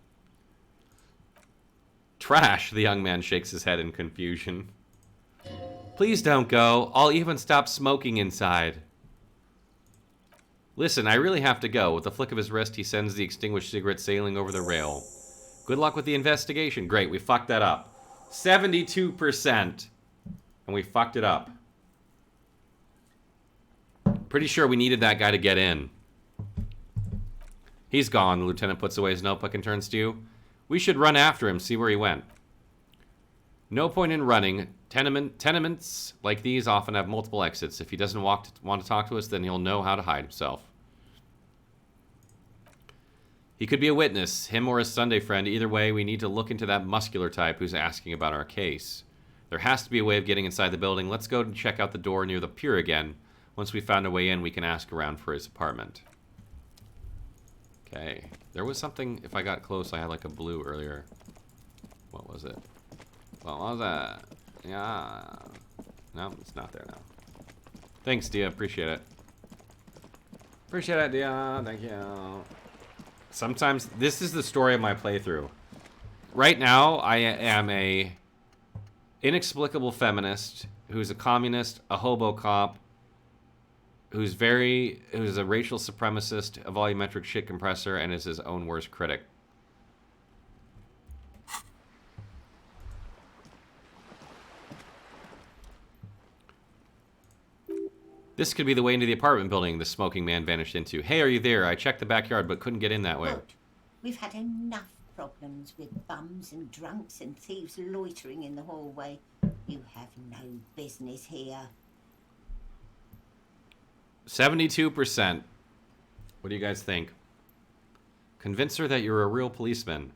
Trash, the young man shakes his head in confusion. Please don't go. I'll even stop smoking inside. Listen, I really have to go. With a flick of his wrist, he sends the extinguished cigarette sailing over the rail. Good luck with the investigation. Great, we fucked that up. 72%. And we fucked it up. Pretty sure we needed that guy to get in. He's gone. The lieutenant puts away his notebook and turns to you. We should run after him, see where he went. No point in running. Tenements like these often have multiple exits. If he doesn't want to talk to us, then he'll know how to hide himself. He could be a witness, him or his Sunday friend. Either way, we need to look into that muscular type who's asking about our case. There has to be a way of getting inside the building. Let's go and check out the door near the pier again. Once we found a way in, we can ask around for his apartment. Okay. There was something, if I got close, I had like a blue earlier. What was it? What was that? Yeah. No, it's not there now. Thanks, Dia. Appreciate it. Appreciate it, Dia. Thank you. Sometimes, this is the story of my playthrough. Right now, I am a inexplicable feminist who's a communist, a hobo cop, who's a racial supremacist, a volumetric shit compressor, and is his own worst critic. This could be the way into the apartment building the smoking man vanished into. Hey, are you there? I checked the backyard but couldn't get in that way. Good. We've had enough problems with bums and drunks and thieves loitering in the hallway. You have no business here. 72%. What do you guys think? Convince her that you're a real policeman.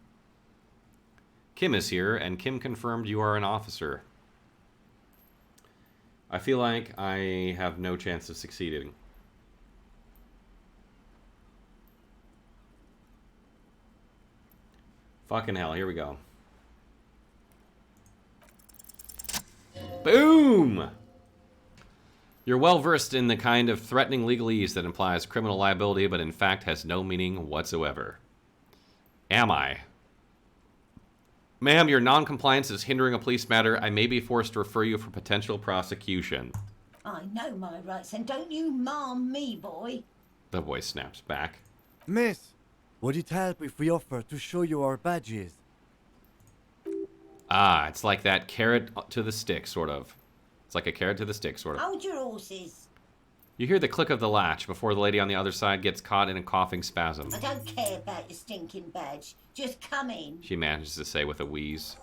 Kim is here, and Kim confirmed you are an officer. I feel like I have no chance of succeeding. Fucking hell, here we go. Boom! You're well versed in the kind of threatening legalese that implies criminal liability, but in fact has no meaning whatsoever. Am I? Ma'am, your non-compliance is hindering a police matter. I may be forced to refer you for potential prosecution. I know my rights, and don't you ma'am me, boy. The voice snaps back. Miss, would it help if we offer to show you our badges? Ah, it's like that carrot to the stick, sort of. It's like a carrot to the stick, sort of. Hold your horses. You hear the click of the latch before the lady on the other side gets caught in a coughing spasm. I don't care about your stinking badge. Just come in. She manages to say with a wheeze.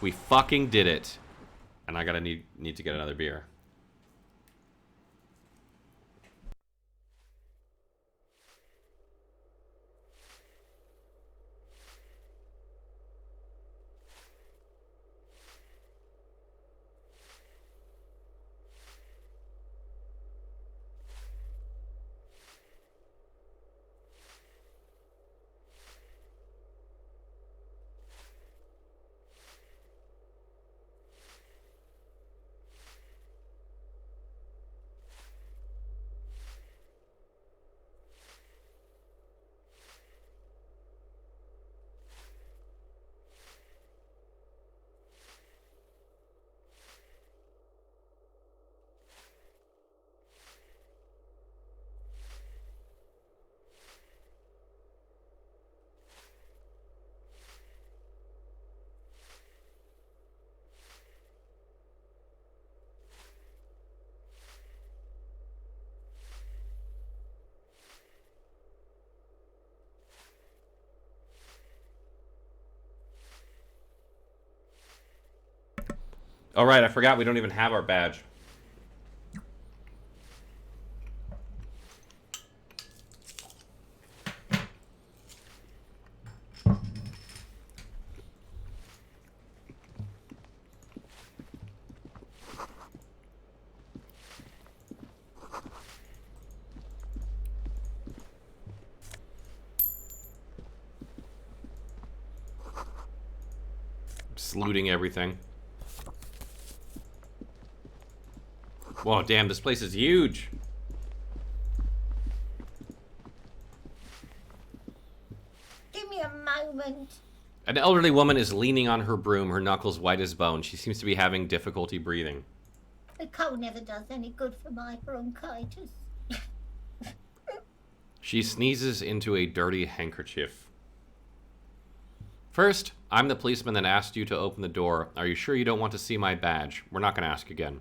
We fucking did it. And I gotta need to get another beer. Oh, right, I forgot we don't even have our badge. Just looting everything. Whoa, damn, this place is huge. Give me a moment. An elderly woman is leaning on her broom, her knuckles white as bone. She seems to be having difficulty breathing. The cold never does any good for my bronchitis. She sneezes into a dirty handkerchief. First, I'm the policeman that asked you to open the door. Are you sure you don't want to see my badge? We're not going to ask again.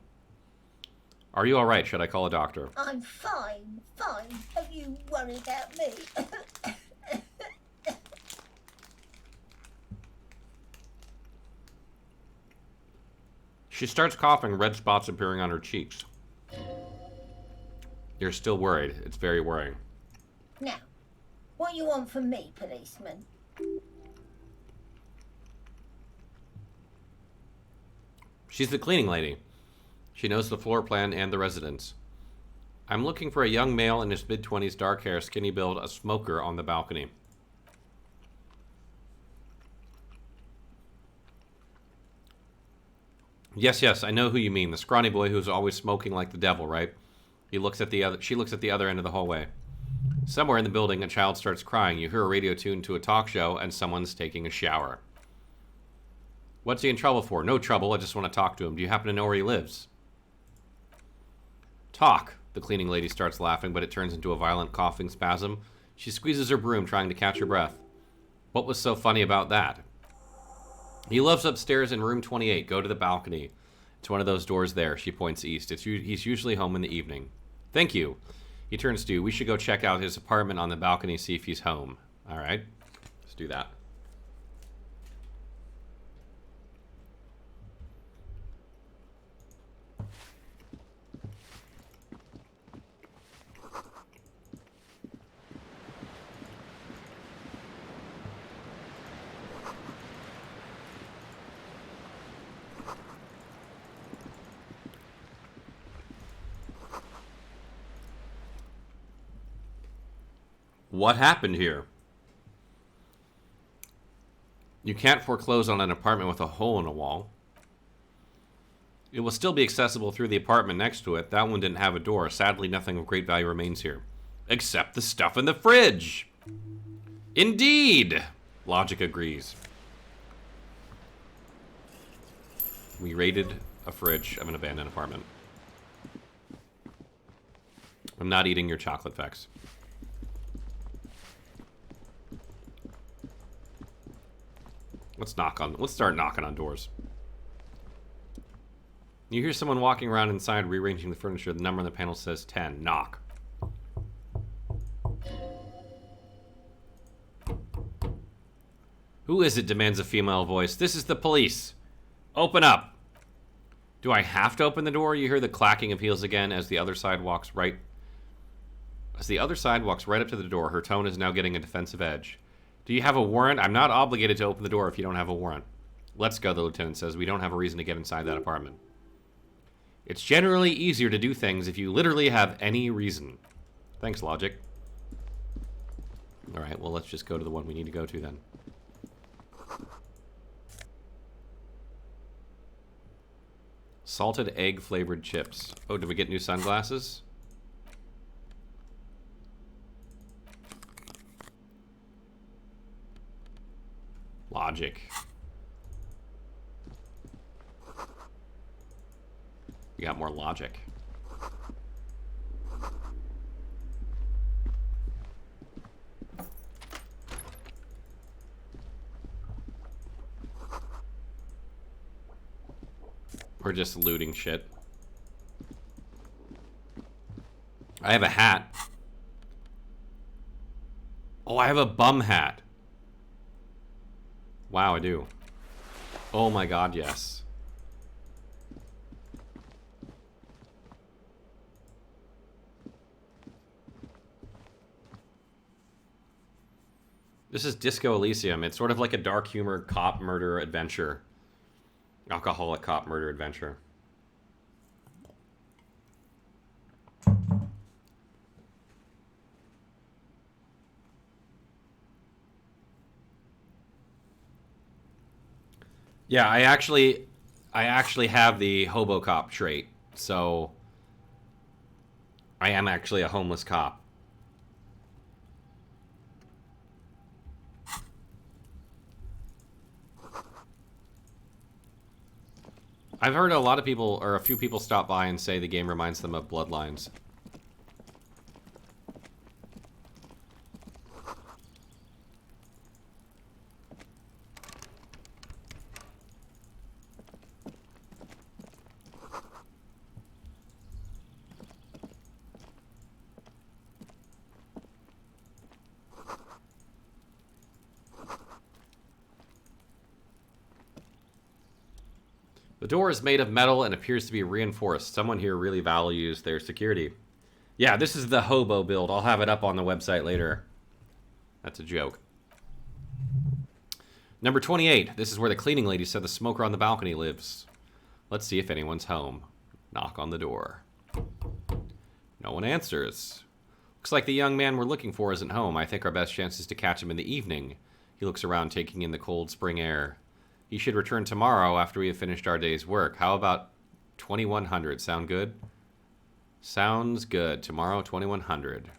Are you alright? Should I call a doctor? I'm fine, fine. Don't you worry about me. She starts coughing, red spots appearing on her cheeks. You're still worried. It's very worrying. Now, What you want from me, policeman? She's the cleaning lady. She knows the floor plan and the residence. I'm looking for a young male in his mid-20s, dark hair, skinny build, a smoker on the balcony. Yes, yes, I know who you mean. The scrawny boy who's always smoking like the devil, right? She looks at the other end of the hallway. Somewhere in the building, a child starts crying. You hear a radio tuned to a talk show, and someone's taking a shower. What's he in trouble for? No trouble, I just want to talk to him. Do you happen to know where he lives? Talk. The cleaning lady starts laughing, but it turns into a violent coughing spasm. She squeezes her broom, trying to catch her breath. What was so funny about that? He lives upstairs in room 28. Go to the balcony. It's one of those doors there. She points east. He's usually home in the evening. Thank you. He turns to you. We should go check out his apartment on the balcony, see if he's home. All right. Let's do that. What happened here? You can't foreclose on an apartment with a hole in a wall. It will still be accessible through the apartment next to it. That one didn't have a door. Sadly, nothing of great value remains here. Except the stuff in the fridge. Indeed! Logic agrees. We raided a fridge of an abandoned apartment. I'm not eating your chocolate facts. Let's start knocking on doors. You hear someone walking around inside, rearranging the furniture. The number on the panel says 10. Knock. Who is it? Demands a female voice. This is the police. Open up. Do I have to open the door? You hear the clacking of heels again as the other side walks right up to the door. Her tone is now getting a defensive edge. Do you have a warrant? I'm not obligated to open the door if you don't have a warrant. Let's go, the lieutenant says. We don't have a reason to get inside that apartment. It's generally easier to do things if you literally have any reason. Thanks, Logic. Alright, well, let's just go to the one we need to go to then. Salted egg flavored chips. Oh, did we get new sunglasses? Logic. We got more logic. We're just looting shit. I have a hat. Oh, I have a bum hat. Wow, I do. Oh my god, yes. This is Disco Elysium. It's sort of like a dark humor cop murder adventure. Alcoholic cop murder adventure. Yeah, I actually have the hobo cop trait, so I am actually a homeless cop. I've heard a lot of people, or a few people stop by and say the game reminds them of Bloodlines. The door is made of metal and appears to be reinforced. Someone here really values their security. Yeah, this is the hobo build. I'll have it up on the website later. That's a joke. Number 28. This is where the cleaning lady said the smoker on the balcony lives. Let's see if anyone's home. Knock on the door. No one answers. Looks like the young man we're looking for isn't home. I think our best chance is to catch him in the evening. He looks around, taking in the cold spring air. He should return tomorrow after we have finished our day's work. How about 2100? Sound good? Sounds good. Tomorrow, 2100.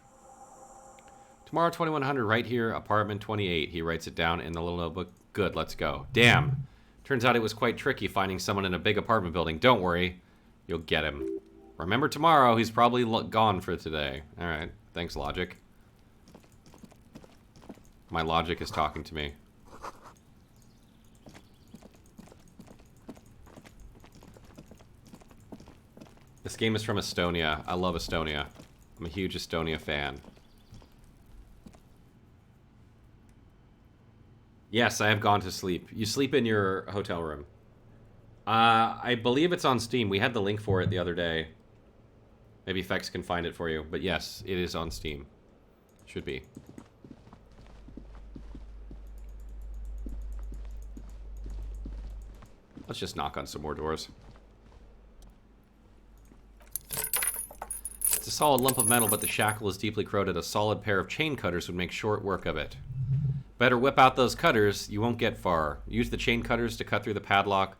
Tomorrow, 2100, right here, apartment 28. He writes it down in the little notebook. Good, let's go. Damn. Turns out it was quite tricky finding someone in a big apartment building. Don't worry. You'll get him. Remember tomorrow, he's probably gone for today. Alright, thanks, logic. My logic is talking to me. This game is from Estonia. I love Estonia. I'm a huge Estonia fan. Yes, I have gone to sleep. You sleep in your hotel room. I believe it's on Steam. We had the link for it the other day. Maybe Fex can find it for you. But yes, it is on Steam. Should be. Let's just knock on some more doors. It's a solid lump of metal, but the shackle is deeply corroded. A solid pair of chain cutters would make short work of it. Better whip out those cutters. You won't get far. Use the chain cutters to cut through the padlock.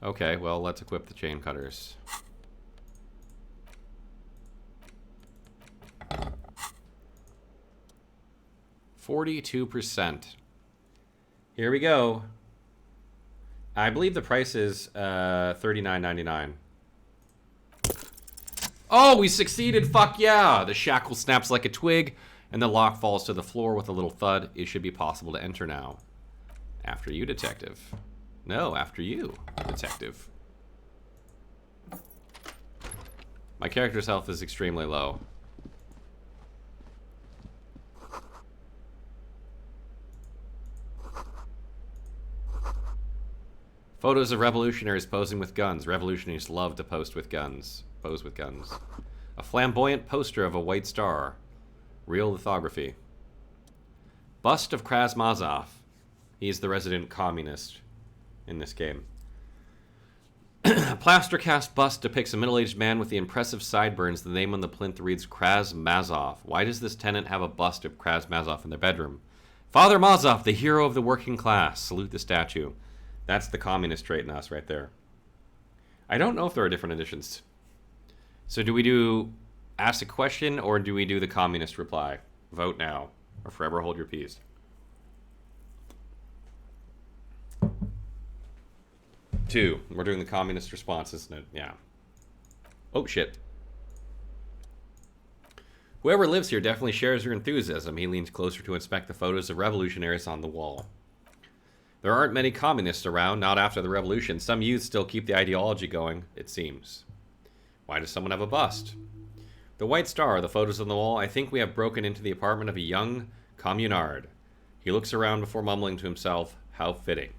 Okay, well, let's equip the chain cutters. $42%. Here we go. I believe the price is $39.99. Oh, we succeeded! Fuck yeah! The shackle snaps like a twig, and the lock falls to the floor with a little thud. It should be possible to enter now. After you, detective. No, after you, detective. My character's health is extremely low. Photos of revolutionaries posing with guns. Revolutionaries love to pose with guns. A flamboyant poster of a white star. Real lithography. Bust of Krasmazov. He is the resident communist in this game. A plaster cast bust depicts a middle-aged man with the impressive sideburns. The name on the plinth reads Krasmazov. Why does this tenant have a bust of Krasmazov in their bedroom? Father Mazov, the hero of the working class. Salute the statue. That's the communist trait in us right there. I don't know if there are different editions. So do we do ask a question or do we do the communist reply? Vote now or forever hold your peace. Two. We're doing the communist response, isn't it? Yeah. Oh, shit. Whoever lives here definitely shares your enthusiasm. He leans closer to inspect the photos of revolutionaries on the wall. There aren't many communists around, not after the revolution. Some youth still keep the ideology going, it seems. Why does someone have a bust? The white star, the photos on the wall. I think we have broken into the apartment of a young communard. He looks around before mumbling to himself, how fitting.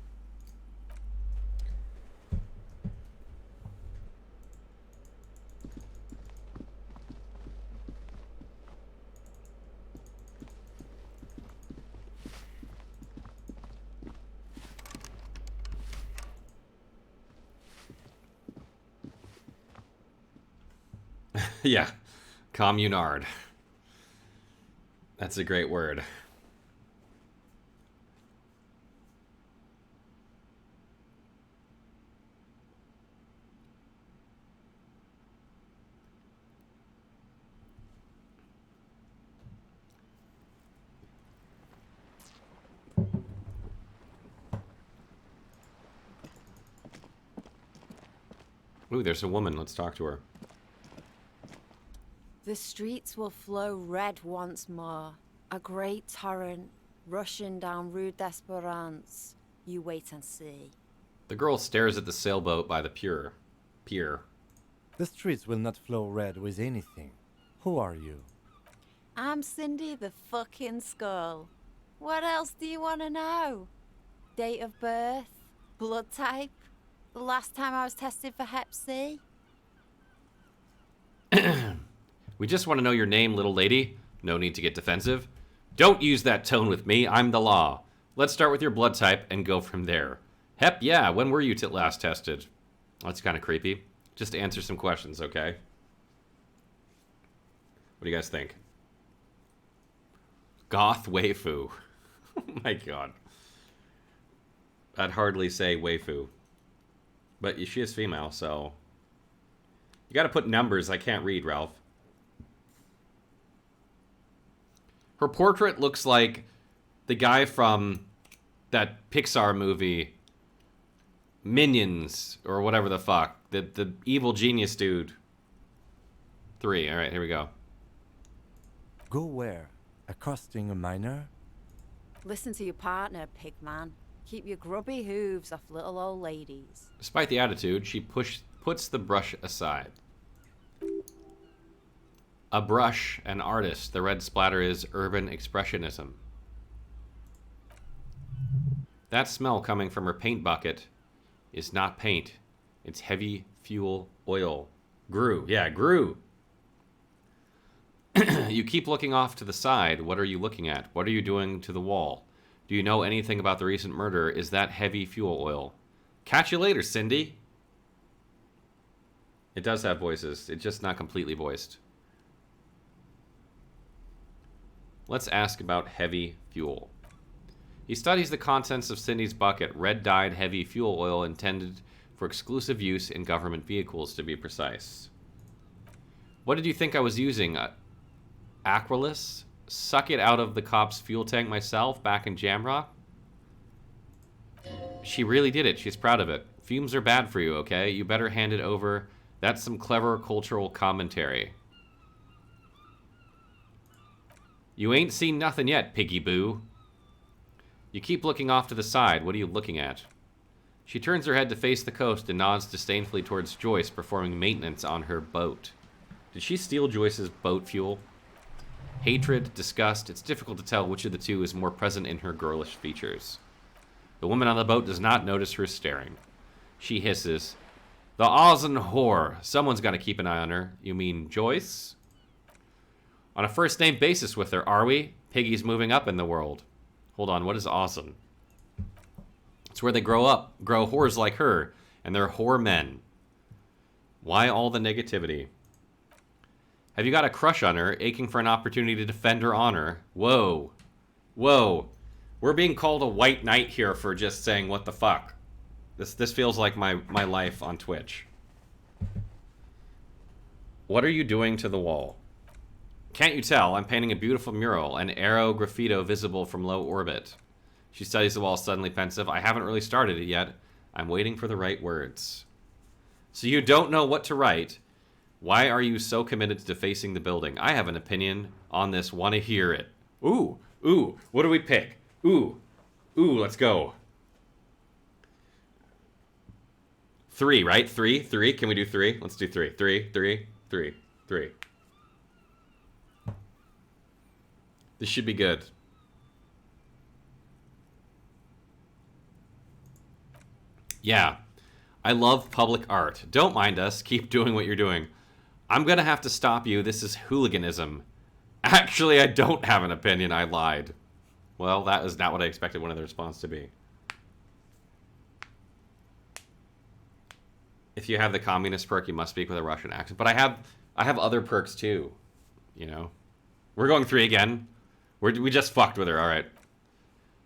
Yeah, communard. That's a great word. Ooh, there's a woman. Let's talk to her. The streets will flow red once more. A great torrent rushing down Rue d'Esperance. You wait and see. The girl stares at the sailboat by the pier. The streets will not flow red with anything. Who are you? I'm Cindy the fucking Skull. What else do you want to know? Date of birth? Blood type? The last time I was tested for Hep C? We just want to know your name, little lady. No need to get defensive. Don't use that tone with me. I'm the law. Let's start with your blood type and go from there. Hep, yeah. When were you last tested? That's kind of creepy. Just answer some questions, okay? What do you guys think? Goth waifu. Oh my god. I'd hardly say waifu. But she is female, so... You gotta put numbers. I can't read, Ralph. Her portrait looks like the guy from that Pixar movie, Minions, or whatever the fuck. The evil genius dude. 3. Alright, here we go. Go where? Accosting a minor? Listen to your partner, pigman. Keep your grubby hooves off little old ladies. Despite the attitude, she puts the brush aside. A brush, an artist. The red splatter is urban expressionism. That smell coming from her paint bucket is not paint. It's heavy fuel oil. Grew. Yeah, grew. You keep looking off to the side. What are you looking at? What are you doing to the wall? Do you know anything about the recent murder? Is that heavy fuel oil? Catch you later, Cindy. It does have voices. It's just not completely voiced. Let's ask about heavy fuel. He studies the contents of Cindy's bucket, red-dyed heavy fuel oil intended for exclusive use in government vehicles, to be precise. What did you think I was using? Aqualus? Suck it out of the cop's fuel tank myself back in Jamrock? She really did it. She's proud of it. Fumes are bad for you, okay? You better hand it over. That's some clever cultural commentary. You ain't seen nothing yet, piggy boo. You keep looking off to the side. What are you looking at? She turns her head to face the coast and nods disdainfully towards Joyce, performing maintenance on her boat. Did she steal Joyce's boat fuel? Hatred, disgust, it's difficult to tell which of the two is more present in her girlish features. The woman on the boat does not notice her staring. She hisses, "The Ozen whore. Someone's got to keep an eye on her." You mean Joyce? On a first-name basis with her, are we? Piggy's moving up in the world. Hold on, what is Ozen? It's where they grow whores like her, and they're whore men. Why all the negativity? Have you got a crush on her, aching for an opportunity to defend her honor? Whoa. Whoa. We're being called a white knight here for just saying what the fuck. This feels like my life on Twitch. What are you doing to the wall? Can't you tell? I'm painting a beautiful mural, an arrow graffito visible from low orbit. She studies the wall, suddenly pensive. I haven't really started it yet. I'm waiting for the right words. So you don't know what to write. Why are you so committed to defacing the building? I have an opinion on this. Want to hear it. Ooh. Ooh. What do we pick? Ooh. Ooh, let's go. 3, right? 3? 3? Can we do 3? Let's do 3. 3, 3, 3, 3. This should be good. Yeah. I love public art. Don't mind us. Keep doing what you're doing. I'm gonna have to stop you. This is hooliganism. Actually, I don't have an opinion. I lied. Well, that is not what I expected one of the response to be. If you have the communist perk, you must speak with a Russian accent. But I have other perks too. You know. We're going 3 again. We just fucked with her. All right.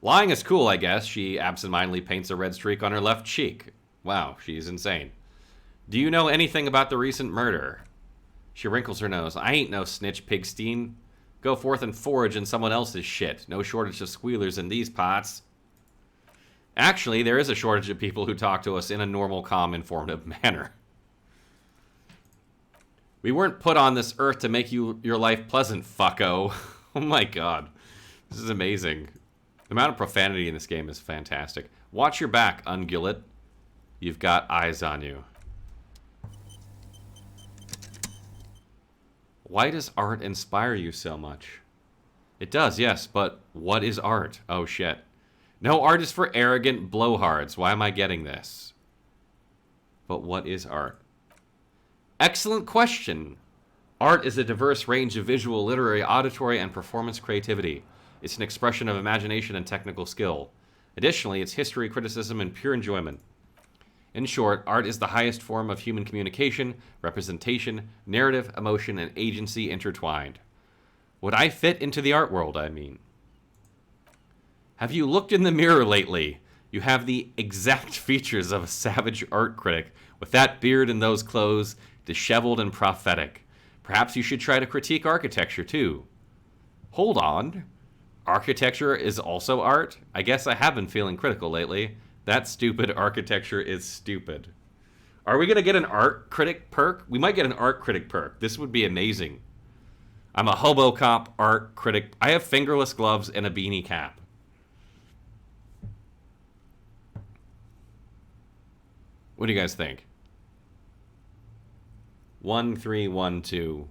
Lying is cool, I guess. She absentmindedly paints a red streak on her left cheek. Wow, she's insane. Do you know anything about the recent murder? She wrinkles her nose. I ain't no snitch, Pigstein. Go forth and forage in someone else's shit. No shortage of squealers in these parts. Actually, there is a shortage of people who talk to us in a normal, calm, informative manner. We weren't put on this earth to make your life pleasant, fucko. Oh my god. This is amazing. The amount of profanity in this game is fantastic. Watch your back, Ungulate. You've got eyes on you. Why does art inspire you so much? It does, yes, but what is art? Oh shit. No, art is for arrogant blowhards. Why am I getting this? But what is art? Excellent question. Art is a diverse range of visual, literary, auditory, and performance creativity. It's an expression of imagination and technical skill. Additionally, it's history, criticism, and pure enjoyment. In short, art is the highest form of human communication, representation, narrative, emotion, and agency intertwined. Would I fit into the art world, I mean? Have you looked in the mirror lately? You have the exact features of a savage art critic, with that beard and those clothes, disheveled and prophetic. Perhaps you should try to critique architecture, too. Hold on. Architecture is also art? I guess I have been feeling critical lately. That stupid architecture is stupid. Are we going to get an art critic perk? We might get an art critic perk. This would be amazing. I'm a hobo cop art critic. I have fingerless gloves and a beanie cap. What do you guys think? 1, 3, 1, 2.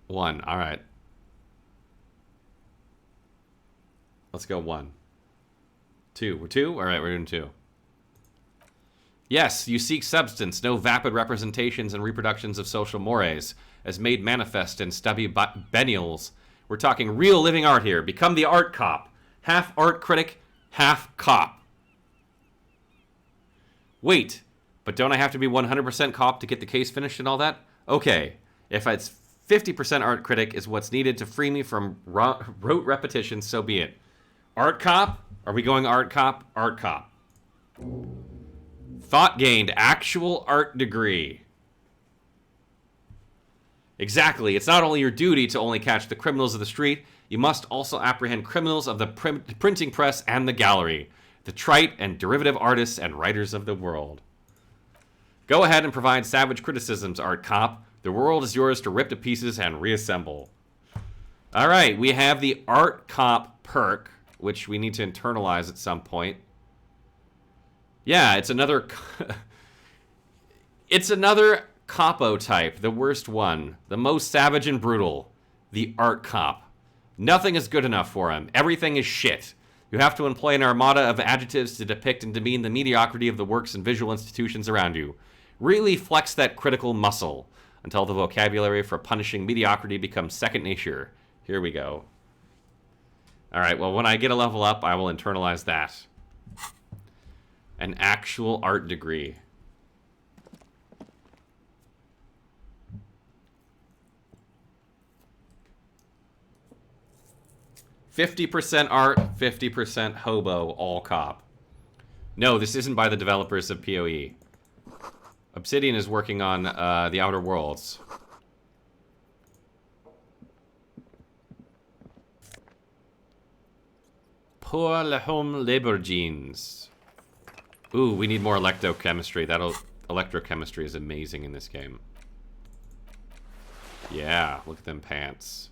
1. All right. Let's go 1. 2. We're 2? All right, we're doing 2. Yes, you seek substance, no vapid representations and reproductions of social mores, as made manifest in stubby biennials. We're talking real living art here. Become the art cop. Half art critic, half cop. Wait, but don't I have to be 100% cop to get the case finished and all that? Okay, if it's 50% art critic is what's needed to free me from rote repetition, so be it. Art cop? Are we going art cop? Art cop. Thought gained. Actual art degree. Exactly. It's not only your duty to only catch the criminals of the street, you must also apprehend criminals of the printing press and the gallery, the trite and derivative artists and writers of the world. Go ahead and provide savage criticisms, art cop. The world is yours to rip to pieces and reassemble. All right, we have the art cop perk, which we need to internalize at some point. Yeah, it's another... it's another capo type, the worst one. The most savage and brutal. The art cop. Nothing is good enough for him. Everything is shit. You have to employ an armada of adjectives to depict and demean the mediocrity of the works and visual institutions around you. Really flex that critical muscle until the vocabulary for punishing mediocrity becomes second nature. Here we go. Alright, well, when I get a level up, I will internalize that. An actual art degree. "50% art, 50% hobo, all cop." No, this isn't by the developers of PoE. Obsidian is working on the Outer Worlds. Pour le homme l'aubergines. Ooh, we need more electrochemistry. Electrochemistry is amazing in this game. Yeah, look at them pants.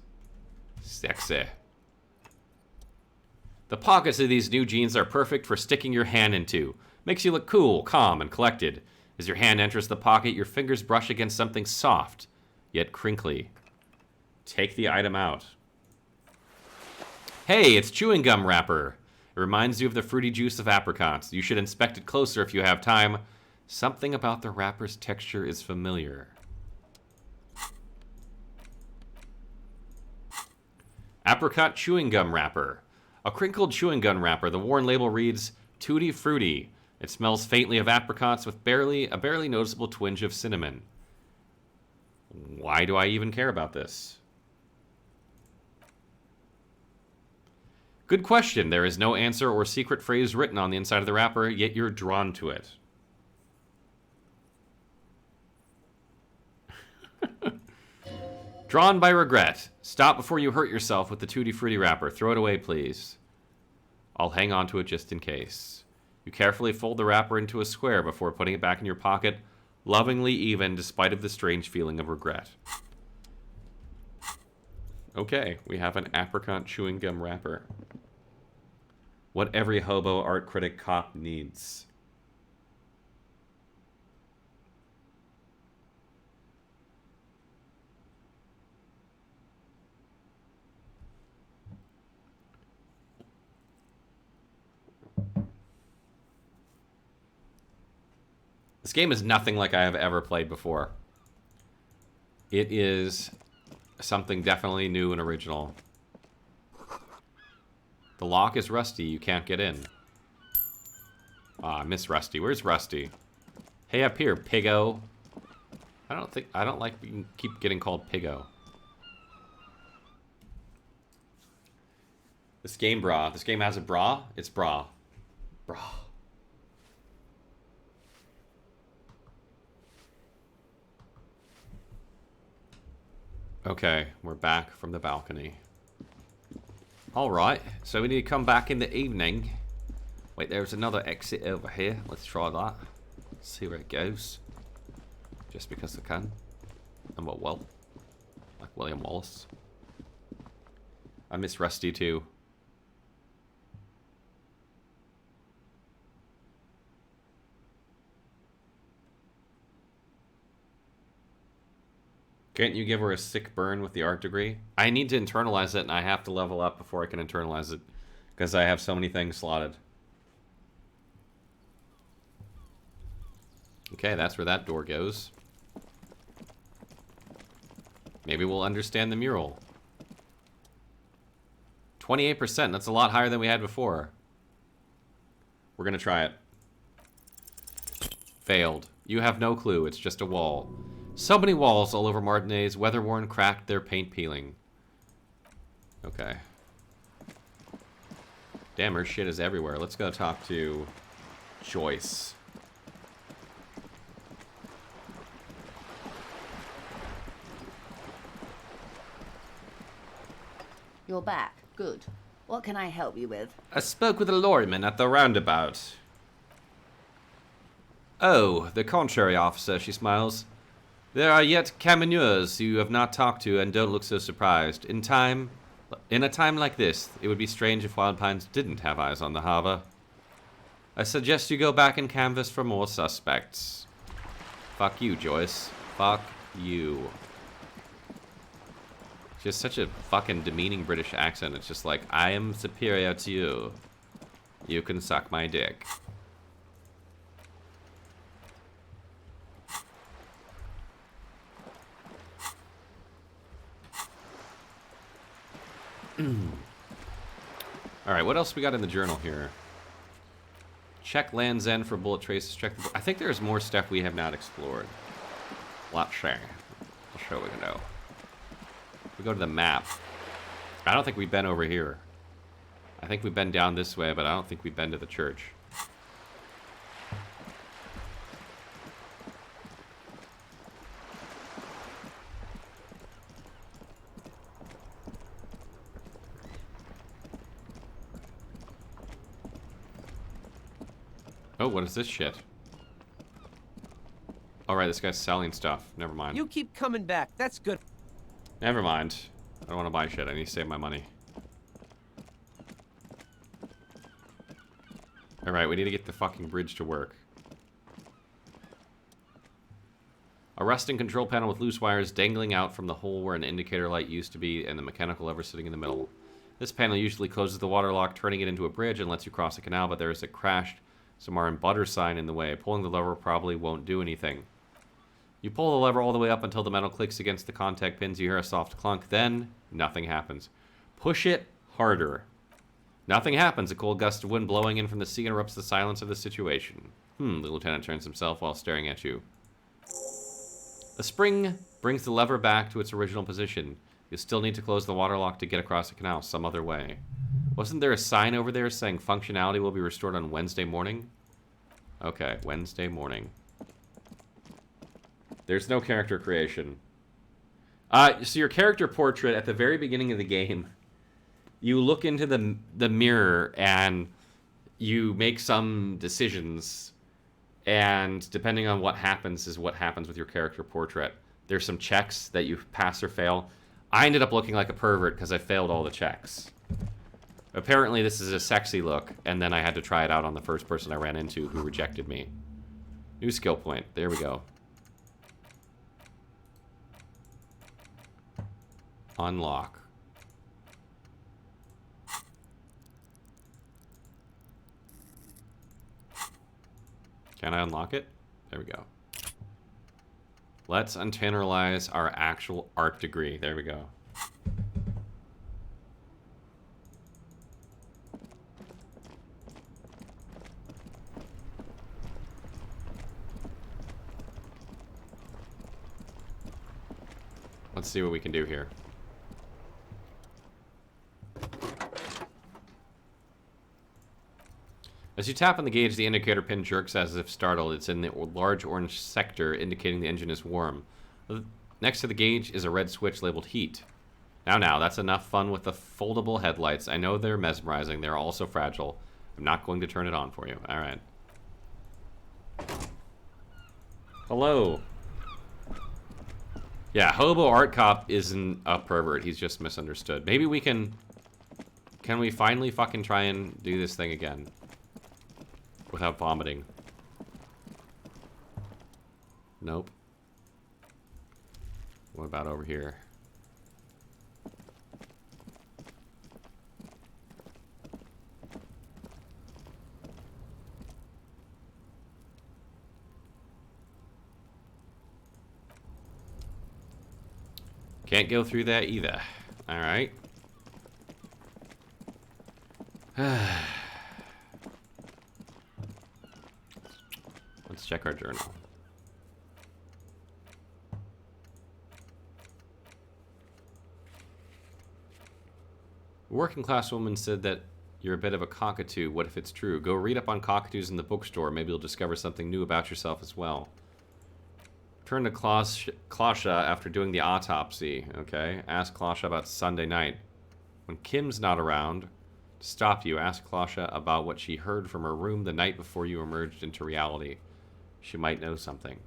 Sexy. The pockets of these new jeans are perfect for sticking your hand into. Makes you look cool, calm, and collected. As your hand enters the pocket, your fingers brush against something soft, yet crinkly. Take the item out. Hey, it's chewing gum wrapper. It reminds you of the fruity juice of apricots. You should inspect it closer if you have time. Something about the wrapper's texture is familiar. Apricot chewing gum wrapper. A crinkled chewing gum wrapper. The worn label reads, "Tutti Frutti." It smells faintly of apricots with a barely noticeable twinge of cinnamon. Why do I even care about this? Good question. There is no answer or secret phrase written on the inside of the wrapper, yet you're drawn to it. Drawn by regret. Stop before you hurt yourself with the Tutti Frutti wrapper. Throw it away, please. I'll hang on to it just in case. You carefully fold the wrapper into a square before putting it back in your pocket, lovingly even despite of the strange feeling of regret. Okay, we have an apricot chewing gum wrapper. What every hobo art critic cop needs. This game is nothing like I have ever played before. It is Something definitely new and original. The lock is rusty. You can't get in. Ah, I miss Rusty. Where's Rusty? Hey, up here, Piggo. I don't like being keep getting called Piggo. This game, brah. This game has a bra. It's bra. Bra. Okay, we're back from the balcony. Alright, so we need to come back in the evening. Wait, there's another exit over here. Let's try that. See where it goes. Just because I can. And what, well, like William Wallace. I miss Rusty too. Can't you give her a sick burn with the art degree? I need to internalize it, and I have to level up before I can internalize it. Because I have so many things slotted. Okay, that's where that door goes. Maybe we'll understand the mural. 28%, that's a lot higher than we had before. We're gonna try it. Failed. You have no clue, it's just a wall. So many walls all over Martinez, weather-worn, cracked, their paint peeling. Okay. Damn, her shit is everywhere. Let's go talk to Joyce. You're back. Good. What can I help you with? I spoke with a lorryman at the roundabout. Oh, the contrary, officer, she smiles. There are yet camionneurs you have not talked to and don't look so surprised. In a time like this, it would be strange if Wild Pines didn't have eyes on the harbor. I suggest you go back and canvass for more suspects. Fuck you, Joyce. Fuck you. She has such a fucking demeaning British accent. It's just like, I am superior to you. You can suck my dick. Alright, what else we got in the journal here? Check Land's End for bullet traces. Check the... I think there's more stuff we have not explored. Let's see. I'll show we go. We go to the map. I don't think we've been over here. I think we've been down this way, but I don't think we've been to the church. Oh, what is this shit? Alright, this guy's selling stuff. Never mind. You keep coming back. That's good. Never mind. I don't want to buy shit. I need to save my money. Alright, we need to get the fucking bridge to work. A rusting control panel with loose wires dangling out from the hole where an indicator light used to be and the mechanical lever sitting in the middle. This panel usually closes the water lock, turning it into a bridge and lets you cross a canal, but there is a crashed Samar and butter sign in the way. Pulling the lever probably won't do anything. You pull the lever all the way up until the metal clicks against the contact pins. You hear a soft clunk. Then, nothing happens. Push it harder. Nothing happens. A cold gust of wind blowing in from the sea interrupts the silence of the situation. The lieutenant turns himself while staring at you. A spring brings the lever back to its original position. You still need to close the water lock to get across the canal some other way. Wasn't there a sign over there saying functionality will be restored on Wednesday morning? Okay, Wednesday morning. There's no character creation. So your character portrait at the very beginning of the game, you look into the mirror and you make some decisions, and depending on what happens is what happens with your character portrait. There's some checks that you pass or fail. I ended up looking like a pervert because I failed all the checks. Apparently this is a sexy look, and then I had to try it out on the first person I ran into who rejected me. New skill point. There we go. Unlock. Can I unlock it? There we go. Let's internalize our actual art degree. There we go. Let's see what we can do here. As you tap on the gauge, the indicator pin jerks as if startled. It's in the large orange sector, indicating the engine is warm. Next to the gauge is a red switch labeled heat. Now, that's enough fun with the foldable headlights. I know they're mesmerizing. They're also fragile. I'm not going to turn it on for you. All right. Hello. Yeah, Hobo Art Cop isn't a pervert. He's just misunderstood. Maybe we can... Can we finally fucking try and do this thing again? Without vomiting. Nope. What about over here? Can't go through that either. Alright. Let's check our journal. A working class woman said that you're a bit of a cockatoo. What if it's true? Go read up on cockatoos in the bookstore. Maybe you'll discover something new about yourself as well. Turn to Clasha after doing the autopsy. Okay. Ask Clasha about Sunday night. When Kim's not around to stop you, ask Clasha about what she heard from her room the night before you emerged into reality. She might know something.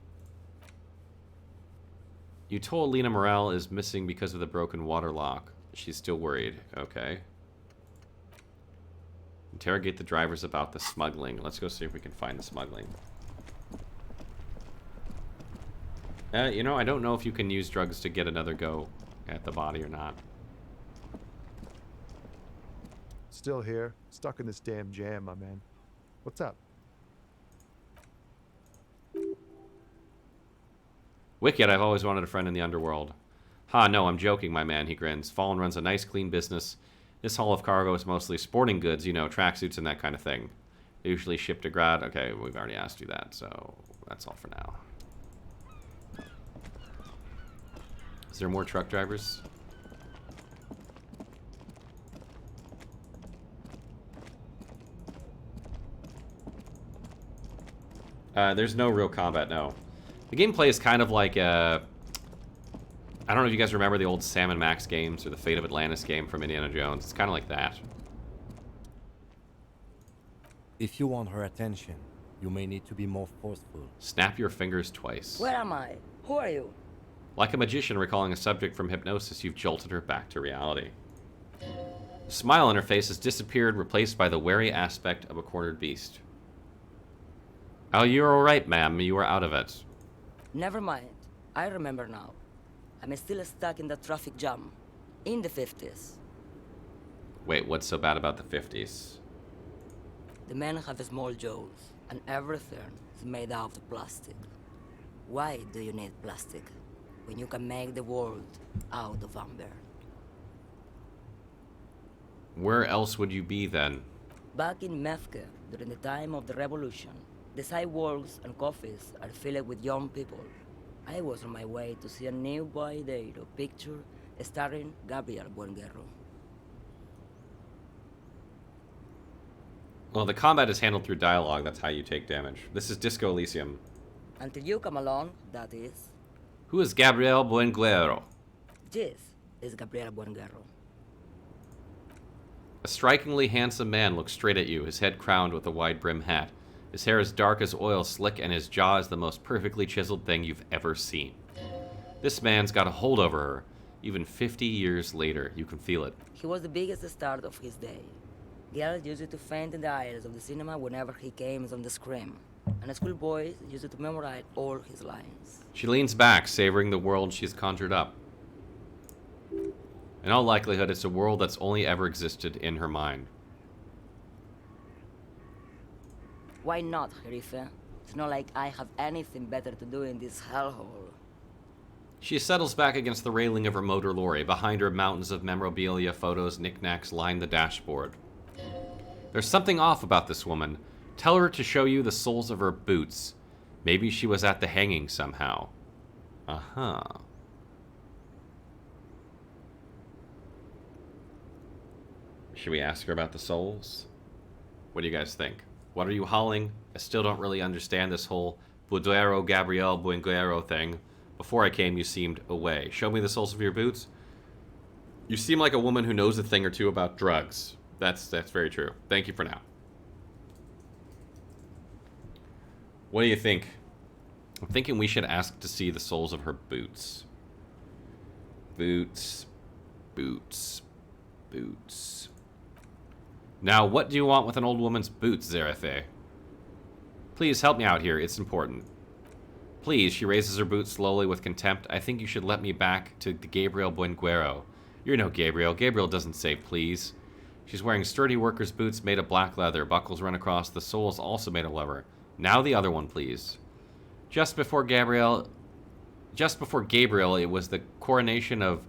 You told Lena Morel is missing because of the broken water lock. She's still worried. Okay. Interrogate the drivers about the smuggling. Let's go see if we can find the smuggling. You know, I don't know if you can use drugs to get another go at the body or not. Still here, stuck in this damn jam, my man. What's up? Wicked, I've always wanted a friend in the underworld. Ha, no, I'm joking, my man, he grins. Fallen runs a nice, clean business. This haul of cargo is mostly sporting goods, you know, tracksuits and that kind of thing. They usually ship to Grad. Okay, we've already asked you that, so that's all for now. Is there more truck drivers? There's no real combat, no. The gameplay is kind of like I don't know if you guys remember the old Sam and Max games or the Fate of Atlantis game from Indiana Jones. It's kind of like that. If you want her attention, you may need to be more forceful. Snap your fingers twice. Where am I? Who are you? Like a magician recalling a subject from hypnosis, you've jolted her back to reality. The smile on her face has disappeared, replaced by the wary aspect of a cornered beast. Oh, you're alright, ma'am. You are out of it. Never mind. I remember now. I'm still stuck in the traffic jam. In the 50s. Wait, what's so bad about the 50s? The men have small jaws, and everything is made out of plastic. Why do you need plastic when you can make the world out of amber? Where else would you be then? Back in Mefke, during the time of the revolution, the sidewalks and coffees are filled with young people. I was on my way to see a new Boydero picture starring Gabriel Buenguerro. Well, the combat is handled through dialogue. That's how you take damage. This is Disco Elysium. Until you come along, that is. Who is Gabriel Buenguerro? This is Gabriel Buenguerro. A strikingly handsome man looks straight at you, his head crowned with a wide brim hat. His hair is dark as oil slick, and his jaw is the most perfectly chiseled thing you've ever seen. This man's got a hold over her. Even 50 years later, you can feel it. He was the biggest star of his day. Girls used to faint in the aisles of the cinema whenever he came on the screen, and schoolboys used to memorize all his lines. She leans back, savoring the world she's conjured up. In all likelihood, it's a world that's only ever existed in her mind. Why not, Herife? It's not like I have anything better to do in this hellhole. She settles back against the railing of her motor lorry. Behind her, mountains of memorabilia, photos, knickknacks line the dashboard. There's something off about this woman. Tell her to show you the soles of her boots. Maybe she was at the hanging somehow. Uh-huh. Should we ask her about the soles? What do you guys think? What are you hauling? I still don't really understand this whole Buduero Gabriel Buenguero thing. Before I came, you seemed away. Show me the soles of your boots. You seem like a woman who knows a thing or two about drugs. That's very true. Thank you for now. What do you think? I'm thinking we should ask to see the soles of her boots. Boots. Boots. Boots. Now, what do you want with an old woman's boots, Zerafe? Please help me out here. It's important. Please, she raises her boots slowly with contempt. I think you should let me back to Gabriel Buenguero. You're no Gabriel. Gabriel doesn't say please. She's wearing sturdy worker's boots made of black leather. Buckles run across. The soles also made of leather. Now the other one, please. Just before Gabriel, it was the coronation of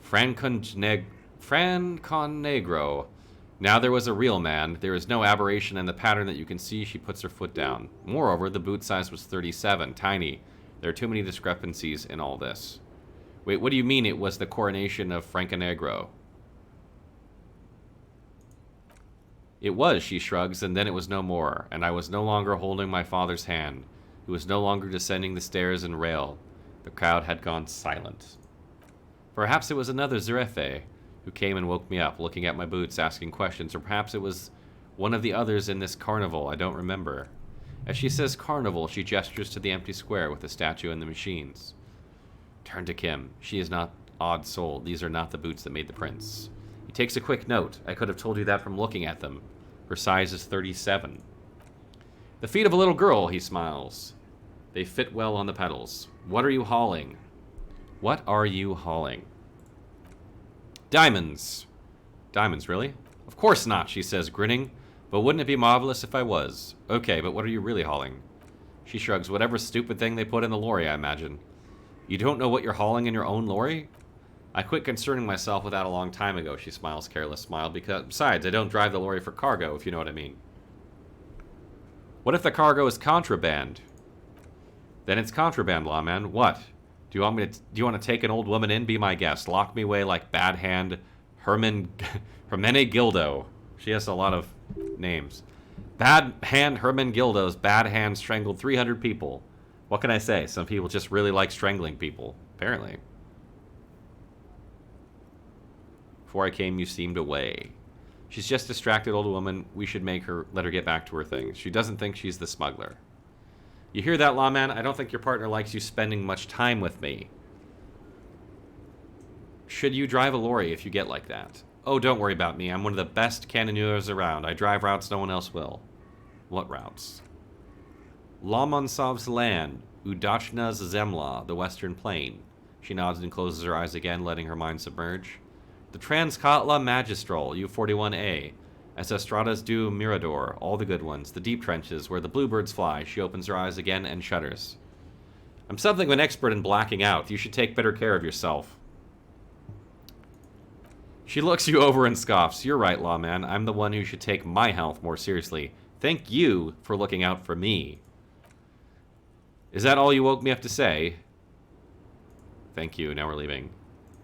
Franconegro. Now there was a real man. There is no aberration in the pattern that you can see. She puts her foot down. Moreover, the boot size was 37, tiny. There are too many discrepancies in all this. Wait, what do you mean it was the coronation of Franconegro? It was, she shrugs, and then it was no more, and I was no longer holding my father's hand. He was no longer descending the stairs and rail. The crowd had gone silent. Perhaps it was another Zerefe who came and woke me up, looking at my boots, asking questions, or perhaps it was one of the others in this carnival. I don't remember. As she says carnival, she gestures to the empty square with the statue and the machines. Turn to Kim. She is not odd soul. These are not the boots that made the prince. He takes a quick note. I could have told you that from looking at them. Her size is 37. The feet of a little girl, he smiles. They fit well on the pedals. What are you hauling? What are you hauling? Diamonds. Diamonds, really? Of course not, she says, grinning. But wouldn't it be marvelous if I was? Okay, but what are you really hauling? She shrugs. Whatever stupid thing they put in the lorry, I imagine. You don't know what you're hauling in your own lorry? I quit concerning myself with that a long time ago, she smiles, careless smile, because besides, I don't drive the lorry for cargo, if you know what I mean. What if the cargo is contraband? Then it's contraband, lawman. What? Do you want to take an old woman in? Be my guest. Lock me away like Bad Hand Hermenegildo. She has a lot of names. Bad Hand Hermenegildo's Bad Hand strangled 300 people. What can I say? Some people just really like strangling people, apparently. Before I came, you seemed away. She's just a distracted old woman. We should let her get back to her things. She doesn't think she's the smuggler. You hear that, lawman? I don't think your partner likes you spending much time with me. Should you drive a lorry if you get like that? Oh, don't worry about me. I'm one of the best cannoniers around. I drive routes no one else will. What routes? Lomonsov's land, Udachna's Zemla, the Western Plain. She nods and closes her eyes again, letting her mind submerge. The Transkatla Magistral, U41A. Estradas du Mirador, all the good ones. The deep trenches, where the bluebirds fly. She opens her eyes again and shudders. I'm something of an expert in blacking out. You should take better care of yourself. She looks you over and scoffs. You're right, lawman. I'm the one who should take my health more seriously. Thank you for looking out for me. Is that all you woke me up to say? Thank you. Now we're leaving.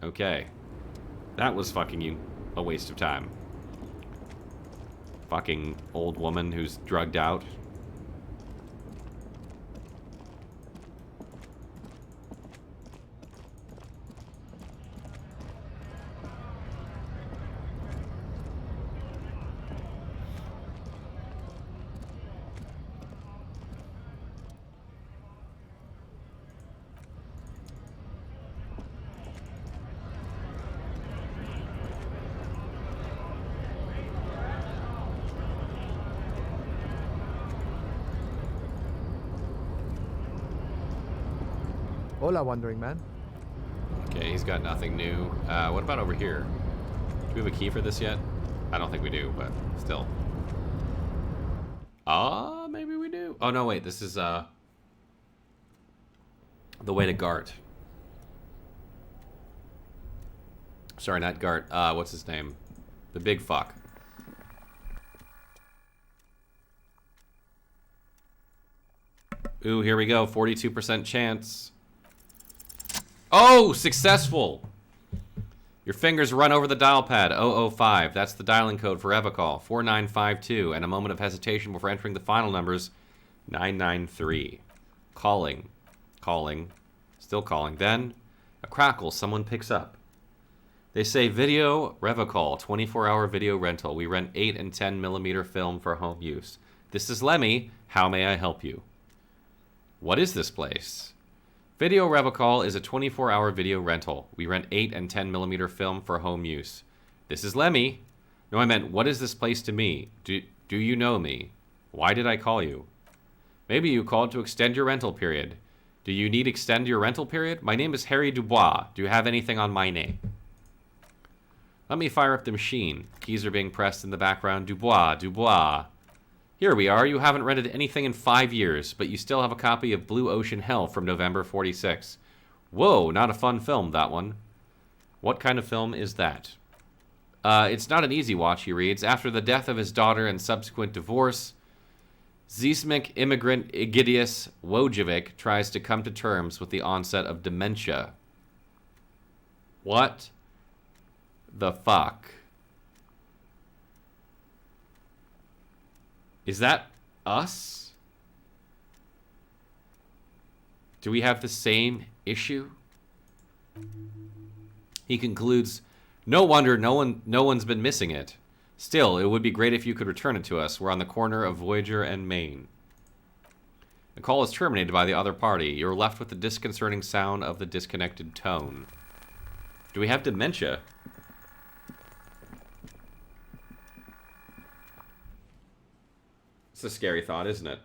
Okay. That was fucking a waste of time. Fucking old woman who's drugged out. Hola, Wandering Man. Okay, he's got nothing new. What about over here? Do we have a key for this yet? I don't think we do, but still. Maybe we do. Oh, no, wait. This is, the way to Gart. Sorry, not Gart. What's his name? The big fuck. Ooh, here we go. 42% chance. Oh, successful! Your fingers run over the dial pad. 005. That's the dialing code for Evacall. 4952. And a moment of hesitation before entering the final numbers. 993. Calling. Calling. Still calling. Then, a crackle. Someone picks up. They say video Revacall. 24-hour video rental. We rent 8 and 10 millimeter film for home use. This is Lemmy. How may I help you? What is this place? Video Revacall is a 24-hour video rental. We rent 8 and 10 millimeter film for home use. This is Lemmy. No, I meant, what is this place to me? Do you know me? Why did I call you? Maybe you called to extend your rental period. Do you need extend your rental period? My name is Harry Dubois. Do you have anything on my name? Let me fire up the machine. Keys are being pressed in the background. Dubois, Dubois. Here we are. You haven't rented anything in 5 years, but you still have a copy of Blue Ocean Hell from November 46. Whoa, not a fun film, that one. What kind of film is that? It's not an easy watch, he reads. After the death of his daughter and subsequent divorce, Zismic immigrant Egidius Wojciech tries to come to terms with the onset of dementia. What the fuck? Is that us? Do we have the same issue? He concludes, no wonder no one's been missing it. Still, it would be great if you could return it to us. We're on the corner of Voyager and Main. The call is terminated by the other party. You're left with the disconcerting sound of the disconnected tone. Do we have dementia? It's a scary thought, isn't it?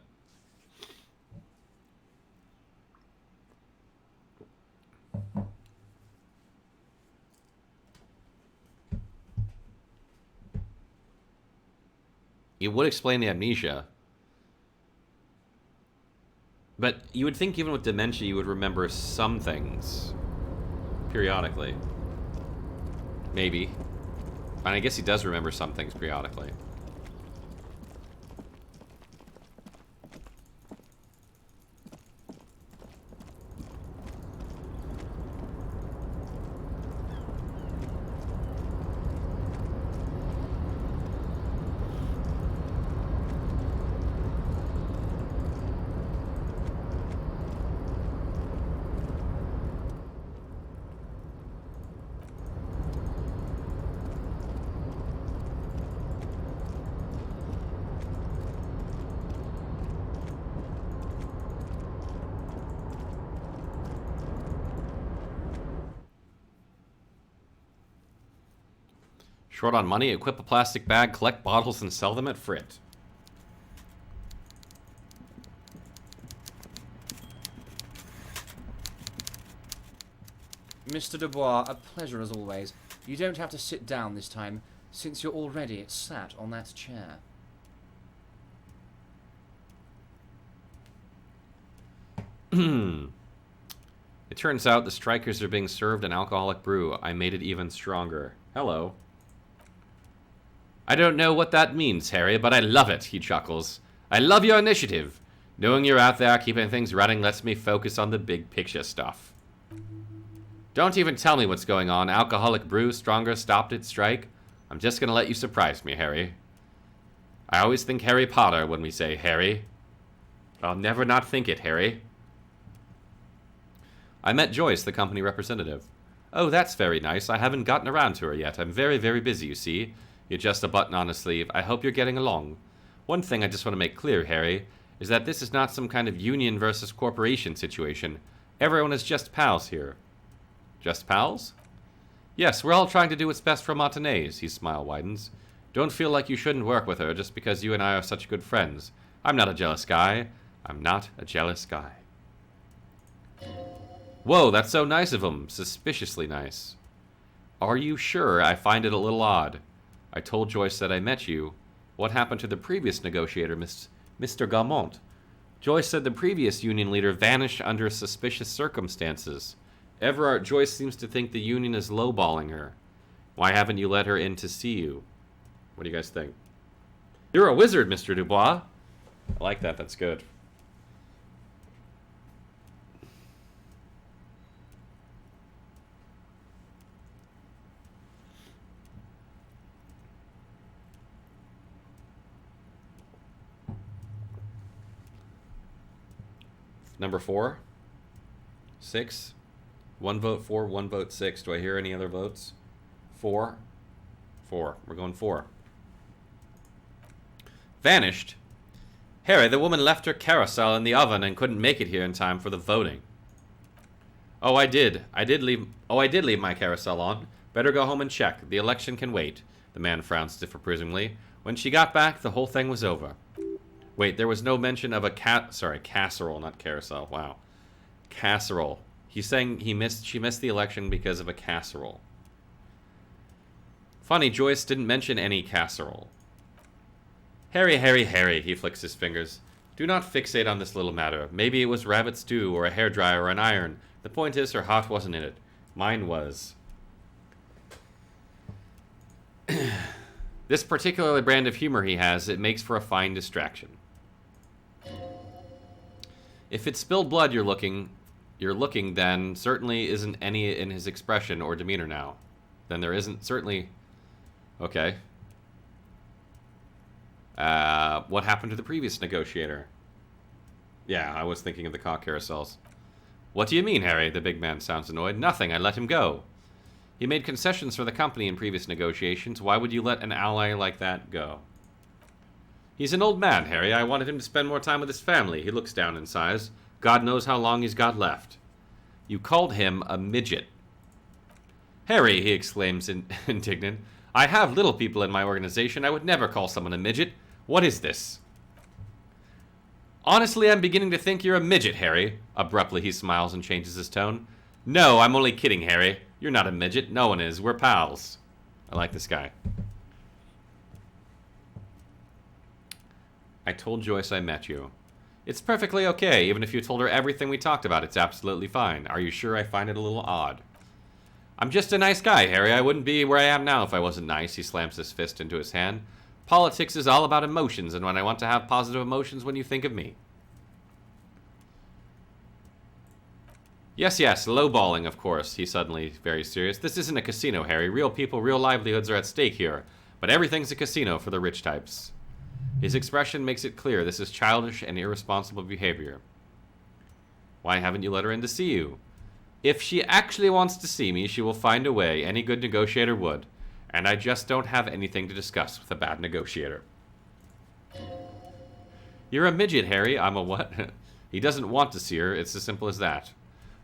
It would explain the amnesia. But you would think even with dementia you would remember some things. Periodically. Maybe. And I guess he does remember some things periodically. Short on money, equip a plastic bag, collect bottles, and sell them at Frit. Mr. Dubois, a pleasure as always. You don't have to sit down this time, since you're already sat on that chair. It turns out the strikers are being served an alcoholic brew. I made it even stronger. Hello. I don't know what that means, Harry, but I love it, he chuckles. I love your initiative. Knowing you're out there keeping things running lets me focus on the big picture stuff. Don't even tell me what's going on. Alcoholic brew, stronger, stopped its strike. I'm just gonna let you surprise me, Harry. I always think Harry Potter when we say Harry. I'll never not think it, Harry. I met Joyce, the company representative. Oh, that's very nice. I haven't gotten around to her yet. I'm very, very busy, you see. You adjust a button on a sleeve. I hope you're getting along. One thing I just want to make clear, Harry, is that this is not some kind of union versus corporation situation. Everyone is just pals here. Just pals? Yes, we're all trying to do what's best for Montanese, his smile widens. Don't feel like you shouldn't work with her just because you and I are such good friends. I'm not a jealous guy. I'm not a jealous guy. Whoa, that's so nice of him. Suspiciously nice. Are you sure? I find it a little odd. I told Joyce that I met you. What happened to the previous negotiator, Mr. Gaumont? Joyce said the previous union leader vanished under suspicious circumstances. Everard, Joyce seems to think the union is lowballing her. Why haven't you let her in to see you? What do you guys think? You're a wizard, Mr. Dubois. I like that. That's good. Number 4. 6. 1 vote 4, 1 vote 6. Do I hear any other votes? 4. 4. We're going 4. Vanished? Harry, the woman left her carousel in the oven and couldn't make it here in time for the voting. Oh, I did leave my carousel on. Better go home and check. The election can wait. The man frowned presumably. When she got back, the whole thing was over. Wait, there was no mention of a casserole, not carousel. Wow. Casserole. He's saying she missed the election because of a casserole. Funny, Joyce didn't mention any casserole. Harry, Harry, Harry, he flicks his fingers. Do not fixate on this little matter. Maybe it was rabbit stew or a hairdryer or an iron. The point is, her heart wasn't in it. Mine was. This particular brand of humor he has, it makes for a fine distraction. If it's spilled blood you're looking, then certainly isn't any in his expression or demeanor now. Then there isn't certainly... Okay. What happened to the previous negotiator? Yeah, I was thinking of the cock carousels. What do you mean, Harry? The big man sounds annoyed. Nothing, I let him go. He made concessions for the company in previous negotiations. Why would you let an ally like that go? He's an old man, Harry. I wanted him to spend more time with his family. He looks down in size. God knows how long he's got left. You called him a midget. Harry, he exclaims indignant. I have little people in my organization. I would never call someone a midget. What is this? Honestly, I'm beginning to think you're a midget, Harry. Abruptly, he smiles and changes his tone. No, I'm only kidding, Harry. You're not a midget. No one is. We're pals. I like this guy. I told Joyce I met you. It's perfectly okay. Even if you told her everything we talked about, it's absolutely fine. Are you sure? I find it a little odd. I'm just a nice guy, Harry. I wouldn't be where I am now if I wasn't nice. He slams his fist into his hand. Politics is all about emotions, and when I want to have positive emotions, when you think of me. Yes, lowballing, of course. He's suddenly very serious. This isn't a casino, Harry. Real people, real livelihoods are at stake here. But everything's a casino for the rich types. His expression makes it clear this is childish and irresponsible behavior. Why haven't you let her in to see you? If she actually wants to see me, she will find a way. Any good negotiator would. And I just don't have anything to discuss with a bad negotiator. You're a midget, Harry. I'm a what? He doesn't want to see her. It's as simple as that.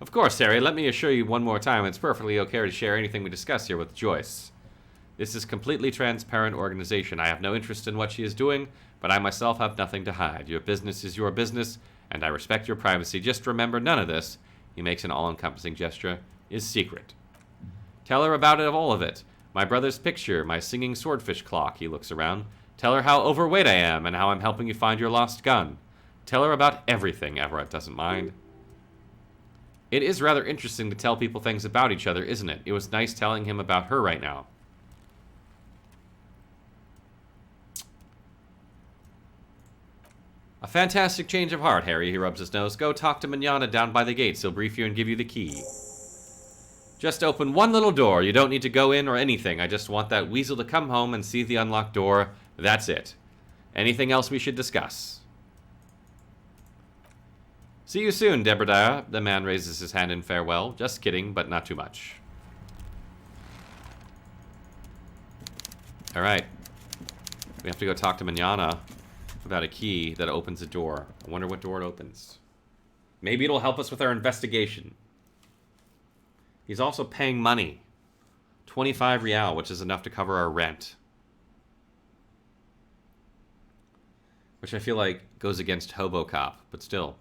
Of course, Harry. Let me assure you one more time, it's perfectly okay to share anything we discuss here with Joyce. This is completely transparent organization. I have no interest in what she is doing, but I myself have nothing to hide. Your business is your business, and I respect your privacy. Just remember, none of this, he makes an all-encompassing gesture, is secret. Tell her about all of it. My brother's picture, my singing swordfish clock, he looks around. Tell her how overweight I am and how I'm helping you find your lost gun. Tell her about everything. Everett doesn't mind. It is rather interesting to tell people things about each other, isn't it? It was nice telling him about her right now. A fantastic change of heart, Harry, he rubs his nose. Go talk to Manana down by the gates. He'll brief you and give you the key. Just open one little door. You don't need to go in or anything. I just want that weasel to come home and see the unlocked door. That's it. Anything else we should discuss? See you soon, Deborah. The man raises his hand in farewell. Just kidding, but not too much. Alright. We have to go talk to Manana about a key that opens a door. I wonder what door it opens. Maybe it'll help us with our investigation. He's also paying money. 25 real, which is enough to cover our rent. Which I feel like goes against Hobo Cop, but still.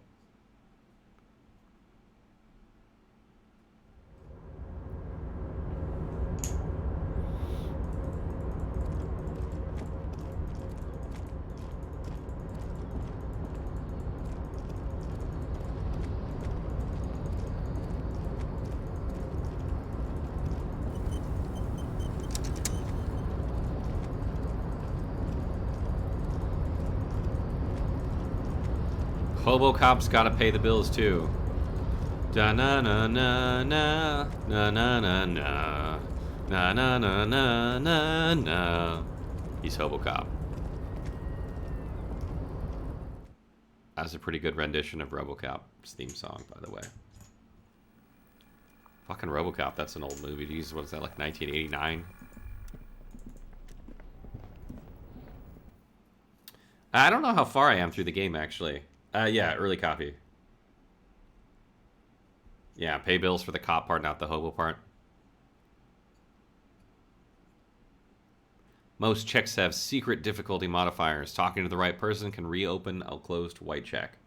Hobo cops gotta pay the bills too. Da na na na na na na na na na na na na na na. He's Hobo Cop. That's a pretty good rendition of RoboCop's theme song, by the way. Fucking RoboCop, that's an old movie. Jesus, what is that, like 1989? I don't know how far I am through the game, actually. Yeah, early copy. Yeah, pay bills for the cop part, not the hobo part. Most checks have secret difficulty modifiers. Talking to the right person can reopen a closed white check.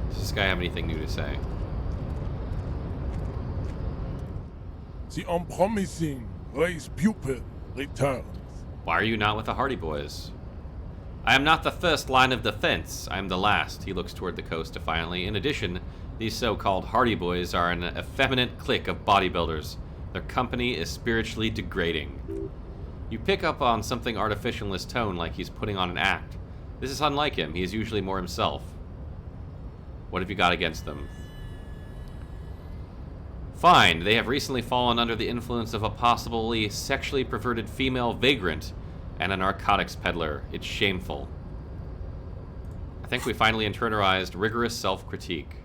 Does this guy have anything new to say? The unpromising race pupil returns. Why are you not with the Hardy Boys? I am not the first line of defense. I am the last. He looks toward the coast defiantly. In addition, these so-called Hardy Boys are an effeminate clique of bodybuilders. Their company is spiritually degrading. You pick up on something artificial in his tone, like he's putting on an act. This is unlike him. He is usually more himself. What have you got against them? Fine. They have recently fallen under the influence of a possibly sexually perverted female vagrant and a narcotics peddler. It's shameful. I think we finally internalized rigorous self-critique.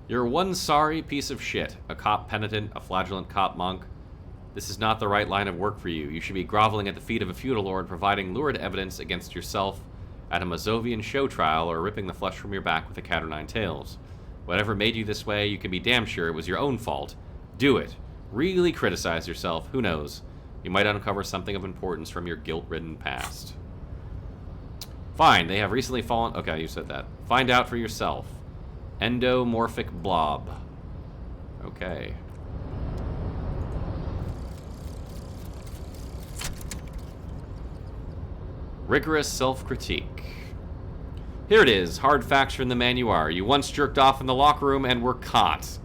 You're one sorry piece of shit. A cop penitent, a flagellant cop monk. This is not the right line of work for you. You should be groveling at the feet of a feudal lord, providing lurid evidence against yourself at a Mazovian show trial, or ripping the flesh from your back with a cat o' nine tails. Whatever made you this way, you can be damn sure it was your own fault. Do it. Really criticize yourself. Who knows? You might uncover something of importance from your guilt-ridden past. Fine, they have recently fallen... Okay, you said that. Find out for yourself. Endomorphic blob. Okay. Rigorous self-critique. Here it is. Hard facts from the man you are. You once jerked off in the locker room and were caught.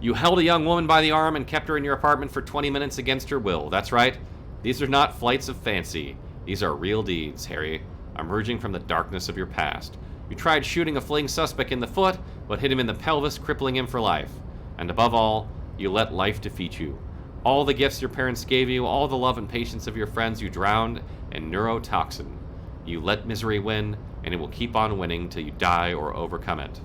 You held a young woman by the arm and kept her in your apartment for 20 minutes against her will. That's right. These are not flights of fancy. These are real deeds, Harry, emerging from the darkness of your past. You tried shooting a fleeing suspect in the foot, but hit him in the pelvis, crippling him for life. And above all, you let life defeat you. All the gifts your parents gave you, all the love and patience of your friends, you drowned in neurotoxin. You let misery win, and it will keep on winning till you die or overcome it.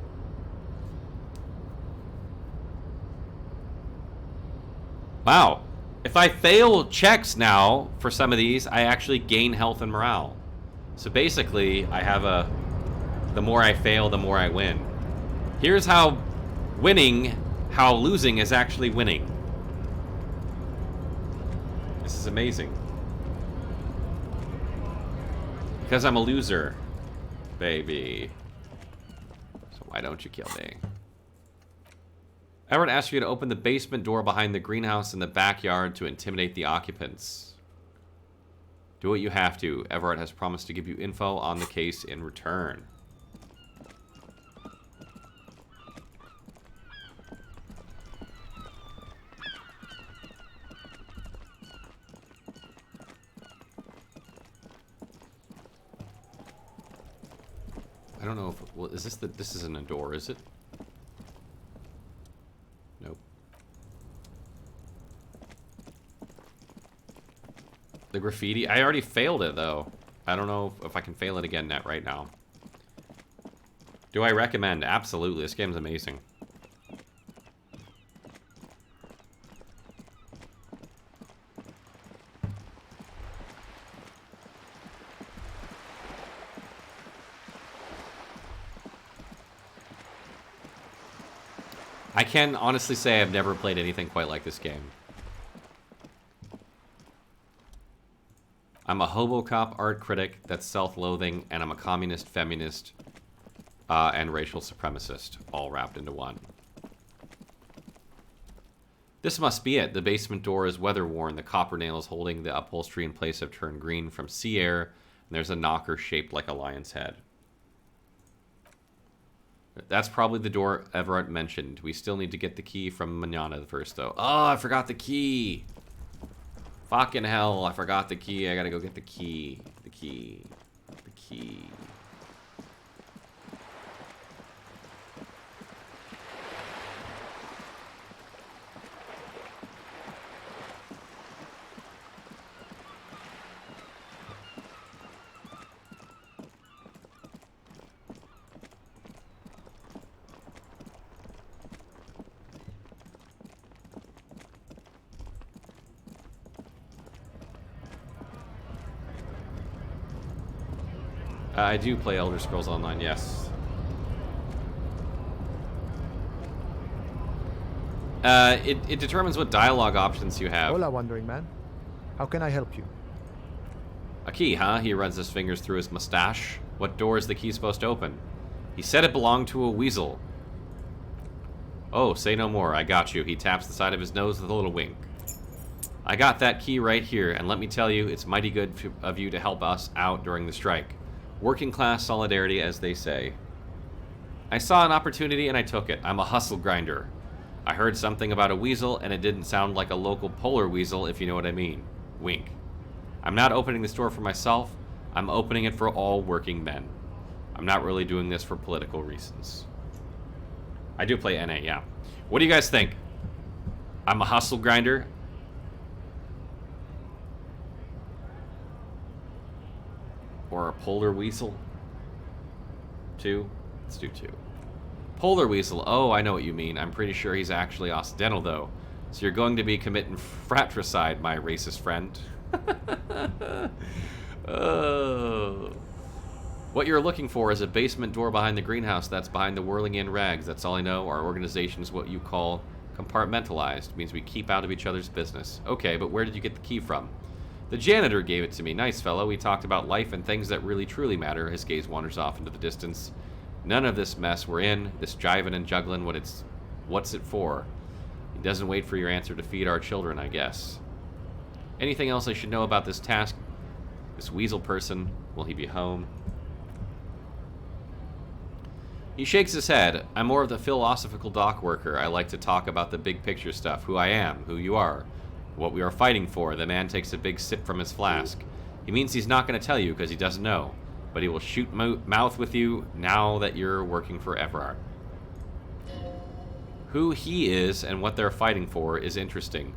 Wow. If I fail checks now for some of these, I actually gain health and morale. So basically, I have a... The more I fail, the more I win. Here's how losing is actually winning. This is amazing. Because I'm a loser, baby. So why don't you kill me? Everett asked you to open the basement door behind the greenhouse in the backyard to intimidate the occupants. Do what you have to. Everett has promised to give you info on the case in return. I don't know if... Well, is this the... This isn't a door, is it? Nope. The graffiti... I already failed it, though. I don't know if I can fail it again right now. Do I recommend? Absolutely. This game's amazing. I can honestly say I've never played anything quite like this game. I'm a HoboCop art critic that's self-loathing, and I'm a communist, feminist, and racial supremacist, all wrapped into one. This must be it. The basement door is weather-worn. The copper nails holding the upholstery in place have turned green from sea air, and there's a knocker shaped like a lion's head. That's probably the door Everett mentioned. We still need to get the key from Manana first, though. Oh, I forgot the key. Fucking hell, I forgot the key. I gotta go get the key. The key. The key. I do play Elder Scrolls Online, yes. It determines what dialogue options you have. Hola, Wandering Man. How can I help you? A key, huh? He runs his fingers through his mustache. What door is the key supposed to open? He said it belonged to a weasel. Oh, say no more. I got you. He taps the side of his nose with a little wink. I got that key right here, and let me tell you, it's mighty good of you to help us out during the strike. Working class solidarity, as they say. I saw an opportunity and I took it. I'm a hustle grinder. I heard something about a weasel, and it didn't sound like a local polar weasel, if you know what I mean. Wink. I'm not opening this door for myself. I'm opening it for all working men. I'm not really doing this for political reasons. I do play NA, yeah. What do you guys think? I'm a hustle grinder. Or a polar weasel? 2? Let's do 2. Polar weasel. Oh, I know what you mean. I'm pretty sure he's actually Occidental, though. So you're going to be committing fratricide, my racist friend. Oh. What you're looking for is a basement door behind the greenhouse that's behind the whirling in rags. That's all I know. Our organization is what you call compartmentalized. It means we keep out of each other's business. Okay, but where did you get the key from? The janitor gave it to me. Nice fellow. We talked about life and things that really truly matter. His gaze wanders off into the distance. None of this mess we're in, this jiving and juggling, what's it for? He doesn't wait for your answer to feed our children, I guess. Anything else I should know about this task? This weasel person, will he be home? He shakes his head. I'm more of the philosophical dock worker. I like to talk about the big picture stuff. Who I am, who you are. What we are fighting for. The man takes a big sip from his flask. He means he's not going to tell you because he doesn't know. But he will shoot mouth with you now that you're working for Everard. Who he is and what they're fighting for is interesting.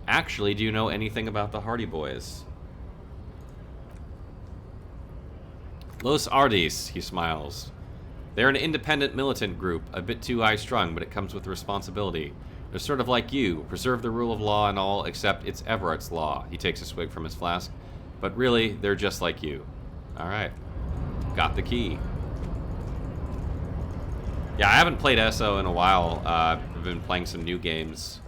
Actually, do you know anything about the Hardy Boys? Los Ardis, he smiles. They're an independent militant group, a bit too high-strung, but it comes with responsibility. They're sort of like you, preserve the rule of law and all, except it's Everett's law. He takes a swig from his flask. But really, they're just like you. Alright. Got the key. Yeah, I haven't played ESO in a while. I've been playing some new games.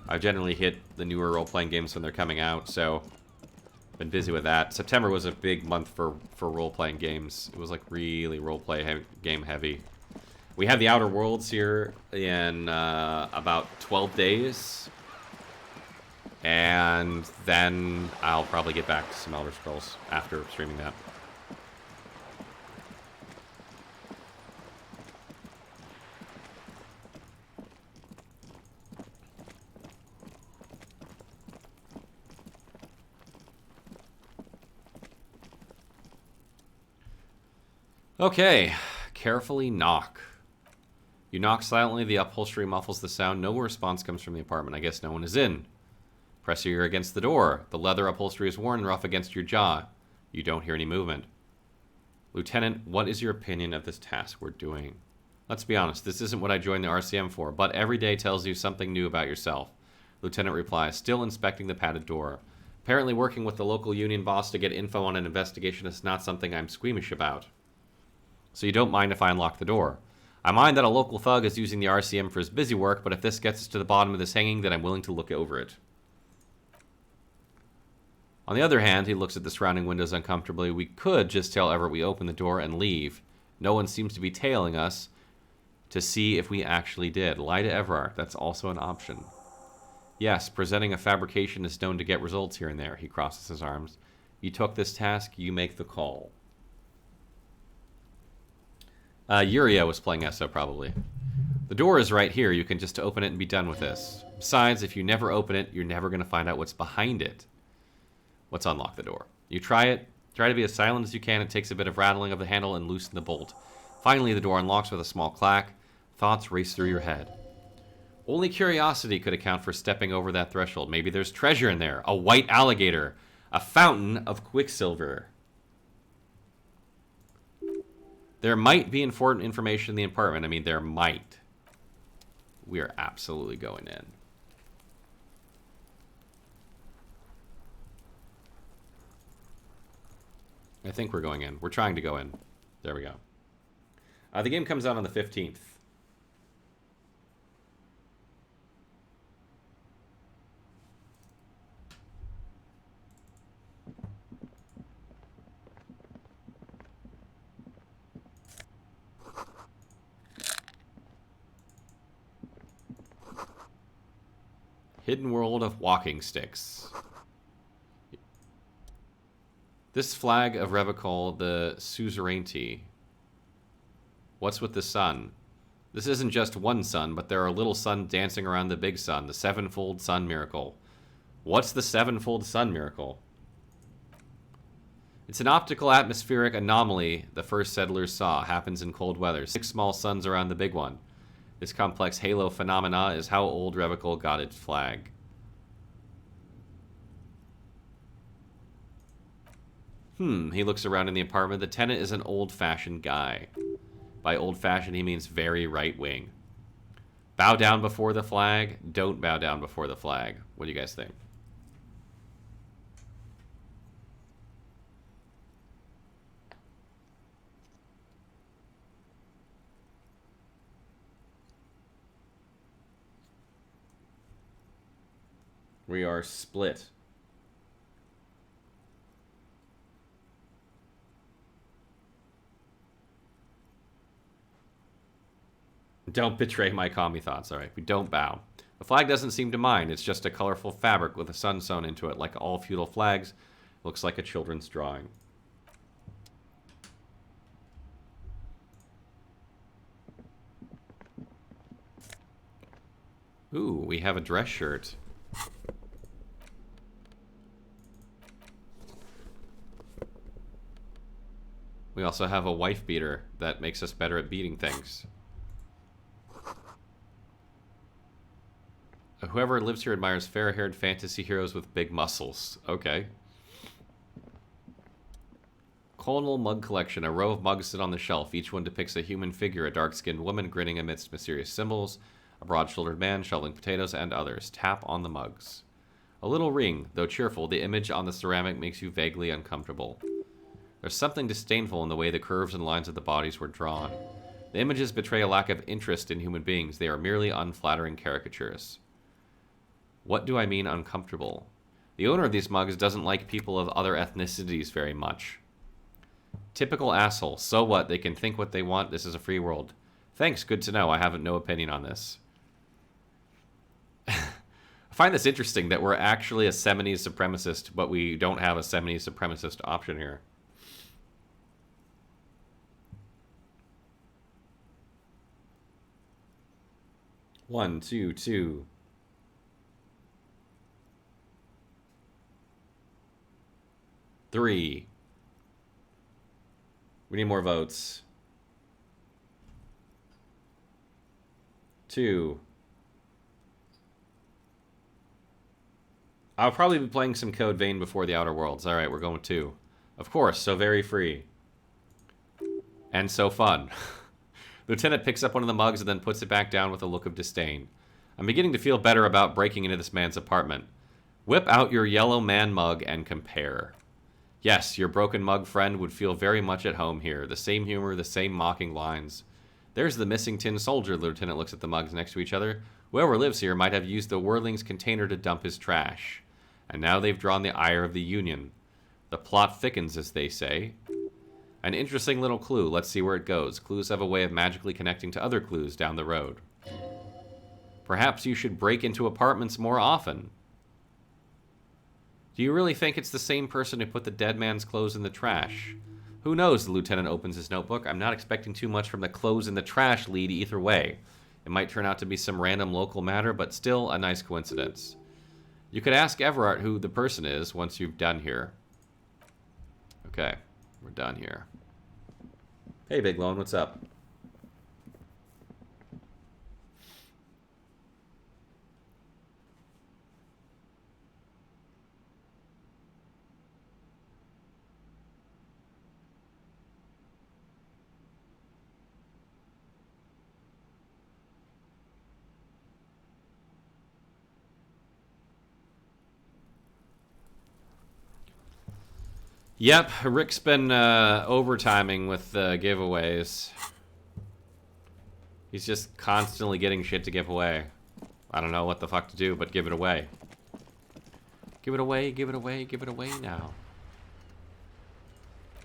I generally hit the newer role-playing games when they're coming out, so been busy with that. September was a big month for role-playing games. It was like really role-play game heavy. We have the Outer Worlds here in about 12 days. And then I'll probably get back to some Elder Scrolls after streaming that. Okay, carefully knock. You knock silently, the upholstery muffles the sound. No response comes from the apartment. I guess no one is in. Press your ear against the door. The leather upholstery is worn and rough against your jaw. You don't hear any movement. Lieutenant, what is your opinion of this task we're doing? Let's be honest, this isn't what I joined the RCM for, but every day tells you something new about yourself. Lieutenant replies, still inspecting the padded door. Apparently working with the local union boss to get info on an investigation is not something I'm squeamish about. So you don't mind if I unlock the door. I mind that a local thug is using the RCM for his busy work, but if this gets us to the bottom of this hanging, then I'm willing to look over it. On the other hand, he looks at the surrounding windows uncomfortably. We could just tell Everett we open the door and leave. No one seems to be tailing us to see if we actually did. Lie to Everard. That's also an option. Yes, presenting a fabrication is known to get results here and there. He crosses his arms. You took this task, you make the call. Yuria was playing Esso, probably. The door is right here. You can just open it and be done with this. Besides, if you never open it, you're never going to find out what's behind it. Let's unlock the door. You try it. Try to be as silent as you can. It takes a bit of rattling of the handle and loosen the bolt. Finally, the door unlocks with a small clack. Thoughts race through your head. Only curiosity could account for stepping over that threshold. Maybe there's treasure in there. A white alligator. A fountain of quicksilver. There might be important information in the apartment. I mean, there might. We are absolutely going in. I think we're going in. We're trying to go in. There we go. The game comes out on the 15th. Hidden world of walking sticks. This flag of Revocol, the suzerainty. What's with the sun? This isn't just one sun, but there are little suns dancing around the big sun, the sevenfold sun miracle. What's the sevenfold sun miracle? It's an optical atmospheric anomaly the first settlers saw. Happens in cold weather. 6 small suns around the big one. This complex halo phenomena is how old Revocol got its flag. He looks around in the apartment. The tenant is an old-fashioned guy. By old-fashioned, he means very right-wing. Bow down before the flag. Don't bow down before the flag. What do you guys think? We are split. Don't betray my commie thoughts. All right, we don't bow. The flag doesn't seem to mind. It's just a colorful fabric with a sun sewn into it. Like all feudal flags, looks like a children's drawing. Ooh, we have a dress shirt. We also have a wife beater that makes us better at beating things. Whoever lives here admires fair-haired fantasy heroes with big muscles. Okay. Colonial mug collection. A row of mugs sit on the shelf. Each one depicts a human figure, a dark-skinned woman grinning amidst mysterious symbols, a broad-shouldered man shoveling potatoes, and others. Tap on the mugs. A little ring, though cheerful, the image on the ceramic makes you vaguely uncomfortable. There's something disdainful in the way the curves and lines of the bodies were drawn. The images betray a lack of interest in human beings. They are merely unflattering caricatures. What do I mean uncomfortable? The owner of these mugs doesn't like people of other ethnicities very much. Typical asshole. So what? They can think what they want. This is a free world. Thanks, good to know. I have no opinion on this. I find this interesting that we're actually a Semines supremacist, but we don't have a Semines supremacist option here. One, two. Three. We need more votes. 2. I'll probably be playing some Code Vein before the Outer Worlds. Alright, we're going with 2. Of course, so very free. And so fun. Lieutenant picks up one of the mugs and then puts it back down with a look of disdain. I'm beginning to feel better about breaking into this man's apartment. Whip out your yellow man mug and compare. Yes, your broken mug friend would feel very much at home here. The same humor, the same mocking lines. There's the missing tin soldier. The lieutenant looks at the mugs next to each other. Whoever lives here might have used the Whirling's container to dump his trash. And now they've drawn the ire of the Union. The plot thickens, as they say. An interesting little clue. Let's see where it goes. Clues have a way of magically connecting to other clues down the road. Perhaps you should break into apartments more often. Do you really think it's the same person who put the dead man's clothes in the trash? Who knows? The lieutenant opens his notebook. I'm not expecting too much from the clothes in the trash lead either way. It might turn out to be some random local matter, but still a nice coincidence. You could ask Everard who the person is once you've done here. Okay, we're done here. Hey, Big Lone, what's up? Yep, Rick's been overtiming with giveaways. He's just constantly getting shit to give away. I don't know what the fuck to do, but give it away. Give it away, give it away, give it away now.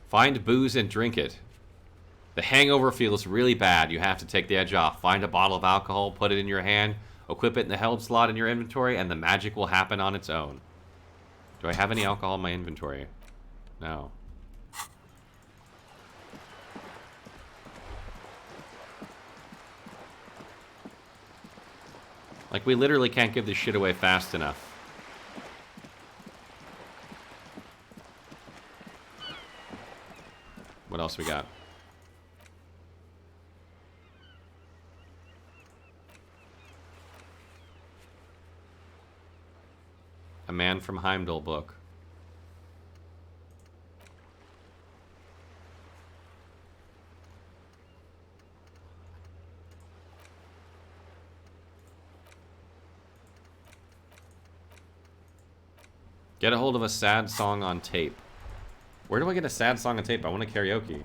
Find booze and drink it. The hangover feels really bad. You have to take the edge off. Find a bottle of alcohol, put it in your hand, equip it in the held slot in your inventory, and the magic will happen on its own. Do I have any alcohol in my inventory? No. Like, we literally can't give this shit away fast enough. What else we got? A Man from Heimdall book. Get a hold of a sad song on tape. Where do I get a sad song on tape? I want a karaoke.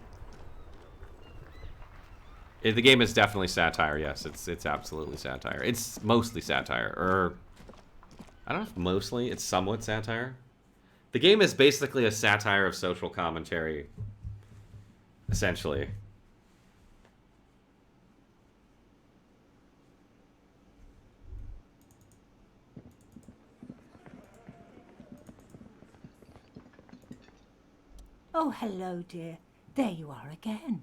The game is definitely satire, yes. It's absolutely satire. It's mostly satire. Or, I don't know if mostly. It's somewhat satire. The game is basically a satire of social commentary. Essentially. Oh, hello, dear. There you are again.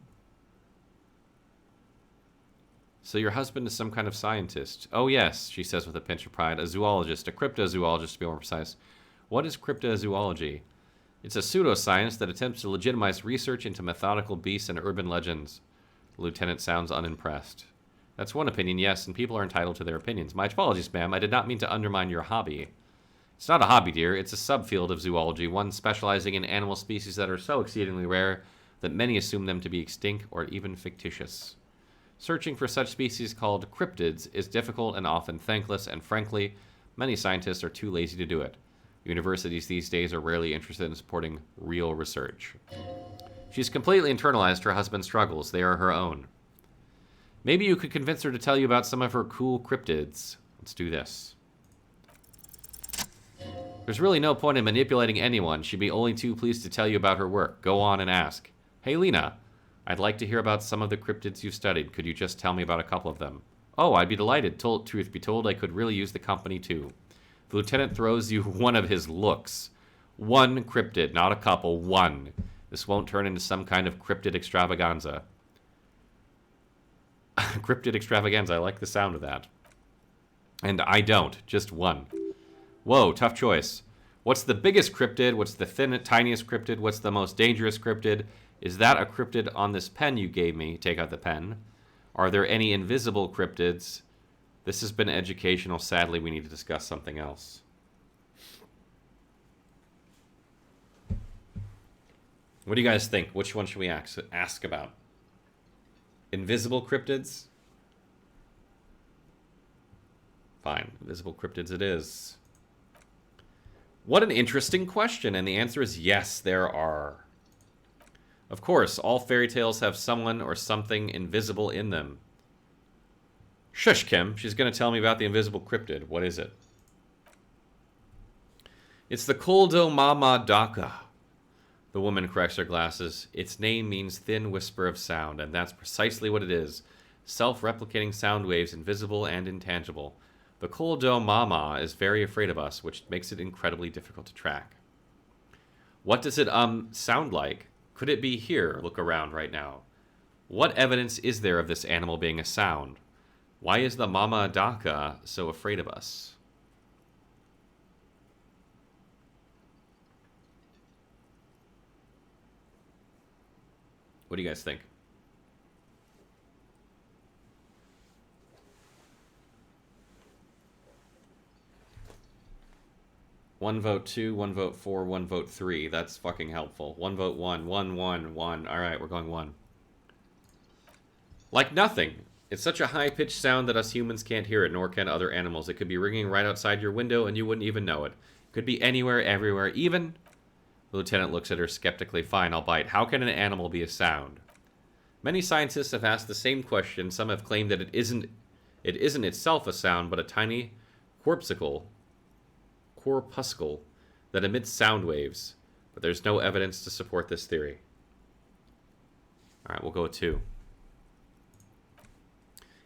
So your husband is some kind of scientist. Oh yes, she says with a pinch of pride. A zoologist, a cryptozoologist to be more precise. What is cryptozoology? It's a pseudoscience that attempts to legitimize research into mythological beasts and urban legends. The lieutenant sounds unimpressed. That's one opinion, yes, and people are entitled to their opinions. My apologies, ma'am. I did not mean to undermine your hobby. It's not a hobby, dear. It's a subfield of zoology, one specializing in animal species that are so exceedingly rare that many assume them to be extinct or even fictitious. Searching for such species called cryptids is difficult and often thankless, and frankly, many scientists are too lazy to do it. Universities these days are rarely interested in supporting real research. She's completely internalized her husband's struggles. They are her own. Maybe you could convince her to tell you about some of her cool cryptids. Let's do this. There's really no point in manipulating anyone. She'd be only too pleased to tell you about her work. Go on and ask. Hey, Lena, I'd like to hear about some of the cryptids you've studied. Could you just tell me about a couple of them? Oh, I'd be delighted. Truth be told, I could really use the company too. The lieutenant throws you one of his looks. One cryptid, not a couple, one. This won't turn into some kind of cryptid extravaganza. Cryptid extravaganza, I like the sound of that. And I don't, just one. Whoa, tough choice. What's the biggest cryptid? What's the tiniest cryptid? What's the most dangerous cryptid? Is that a cryptid on this pen you gave me? Take out the pen. Are there any invisible cryptids? This has been educational. Sadly, we need to discuss something else. What do you guys think? Which one should we ask about? Invisible cryptids? Fine. Invisible cryptids it is. What an interesting question, and the answer is yes, there are. Of course, all fairy tales have someone or something invisible in them. Shush, Kim. She's going to tell me about the invisible cryptid. What is it? It's the Koldo Mama Daka. The woman corrects her glasses. Its name means thin whisper of sound, and that's precisely what it is. self-replicating sound waves, invisible and intangible. The Koldo Mama is very afraid of us, which makes it incredibly difficult to track. What does it sound like? Could it be here? Look around right now. What evidence is there of this animal being a sound? Why is the Mama Daka so afraid of us? What do you guys think? One vote 2, 1 vote 4, 1 vote 3. That's fucking helpful. 1 vote 1, 1, 1, 1. Alright, we're going 1. Like nothing. It's such a high-pitched sound that us humans can't hear it, nor can other animals. It could be ringing right outside your window and you wouldn't even know it. Could be anywhere, everywhere, even... The lieutenant looks at her skeptically. Fine, I'll bite. How can an animal be a sound? Many scientists have asked the same question. Some have claimed that it isn't itself a sound, but a tiny corpuscle that emits sound waves. But there's no evidence to support this theory. Alright, we'll go with 2.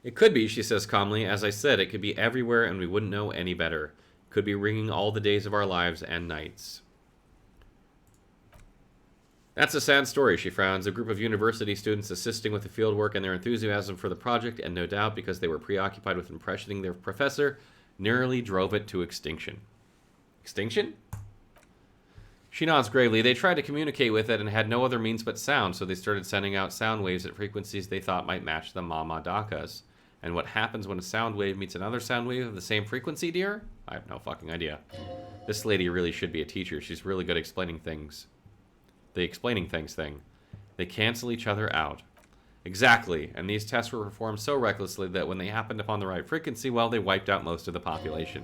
It could be, she says calmly. As I said, it could be everywhere and we wouldn't know any better. It could be ringing all the days of our lives and nights. That's a sad story, she frowns. A group of university students assisting with the fieldwork and their enthusiasm for the project, and no doubt because they were preoccupied with impressioning their professor, nearly drove it to extinction. Extinction? She nods gravely. They tried to communicate with it and had no other means but sound, so they started sending out sound waves at frequencies they thought might match the Mama Dakas. And what happens when a sound wave meets another sound wave of the same frequency, dear? I have no fucking idea. This lady really should be a teacher. She's really good at explaining things. The explaining things thing. They cancel each other out. Exactly, and these tests were performed so recklessly that when they happened upon the right frequency, well, they wiped out most of the population.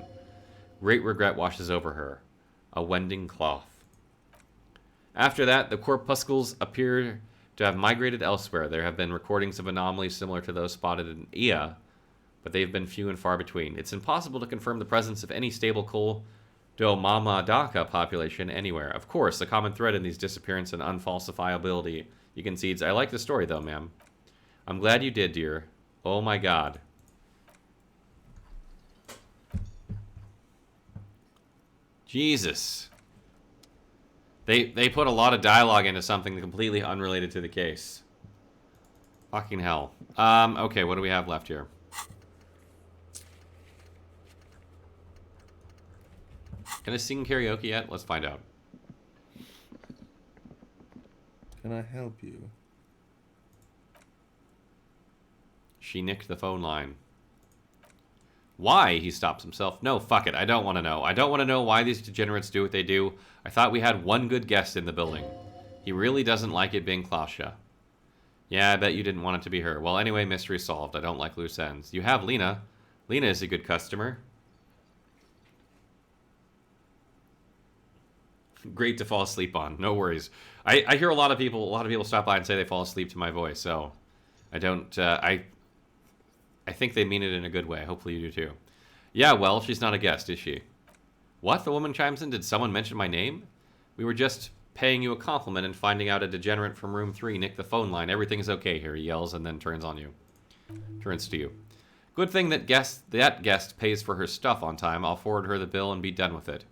Great regret washes over her. A wending cloth. After that, the corpuscles appear to have migrated elsewhere. There have been recordings of anomalies similar to those spotted in Ia, but they've been few and far between. It's impossible to confirm the presence of any stable Mama Daka population anywhere. Of course, the common thread in these disappearance and unfalsifiability you concedes. I like the story, though, ma'am. I'm glad you did, dear. Oh, my God. Jesus. They put a lot of dialogue into something completely unrelated to the case. Fucking hell. Okay, what do we have left here? Can I sing karaoke yet? Let's find out. Can I help you? She nicked the phone line. Why? He stops himself. No, fuck it. I don't want to know. I don't want to know why these degenerates do what they do. I thought we had one good guest in the building. He really doesn't like it being Clasha. Yeah, I bet you didn't want it to be her. Well, anyway, mystery solved. I don't like loose ends. You have Lena. Lena is a good customer. Great to fall asleep on. No worries. I hear a lot of people stop by and say they fall asleep to my voice, so I don't I think they mean it in a good way. Hopefully you do too. Yeah, well, she's not a guest, is she? What? The woman chimes in. Did someone mention my name? We were just paying you a compliment and finding out a degenerate from room 3 nicked the phone line. Everything is okay here, he yells and then turns to you. Good thing that guest pays for her stuff on time. I'll forward her the bill and be done with it.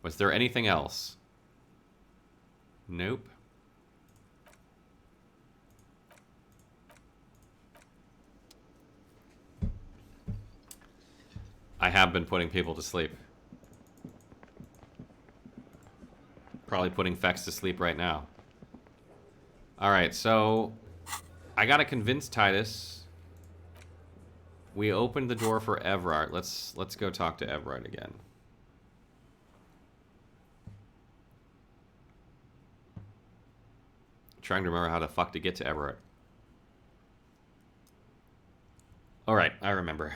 Was there anything else? Nope. I have been putting people to sleep. Probably putting Fex to sleep right now. Alright, so I gotta convince Titus. We opened the door for Everard. Let's go talk to Everard again. Trying to remember how the fuck to get to Everett. Alright, I remember.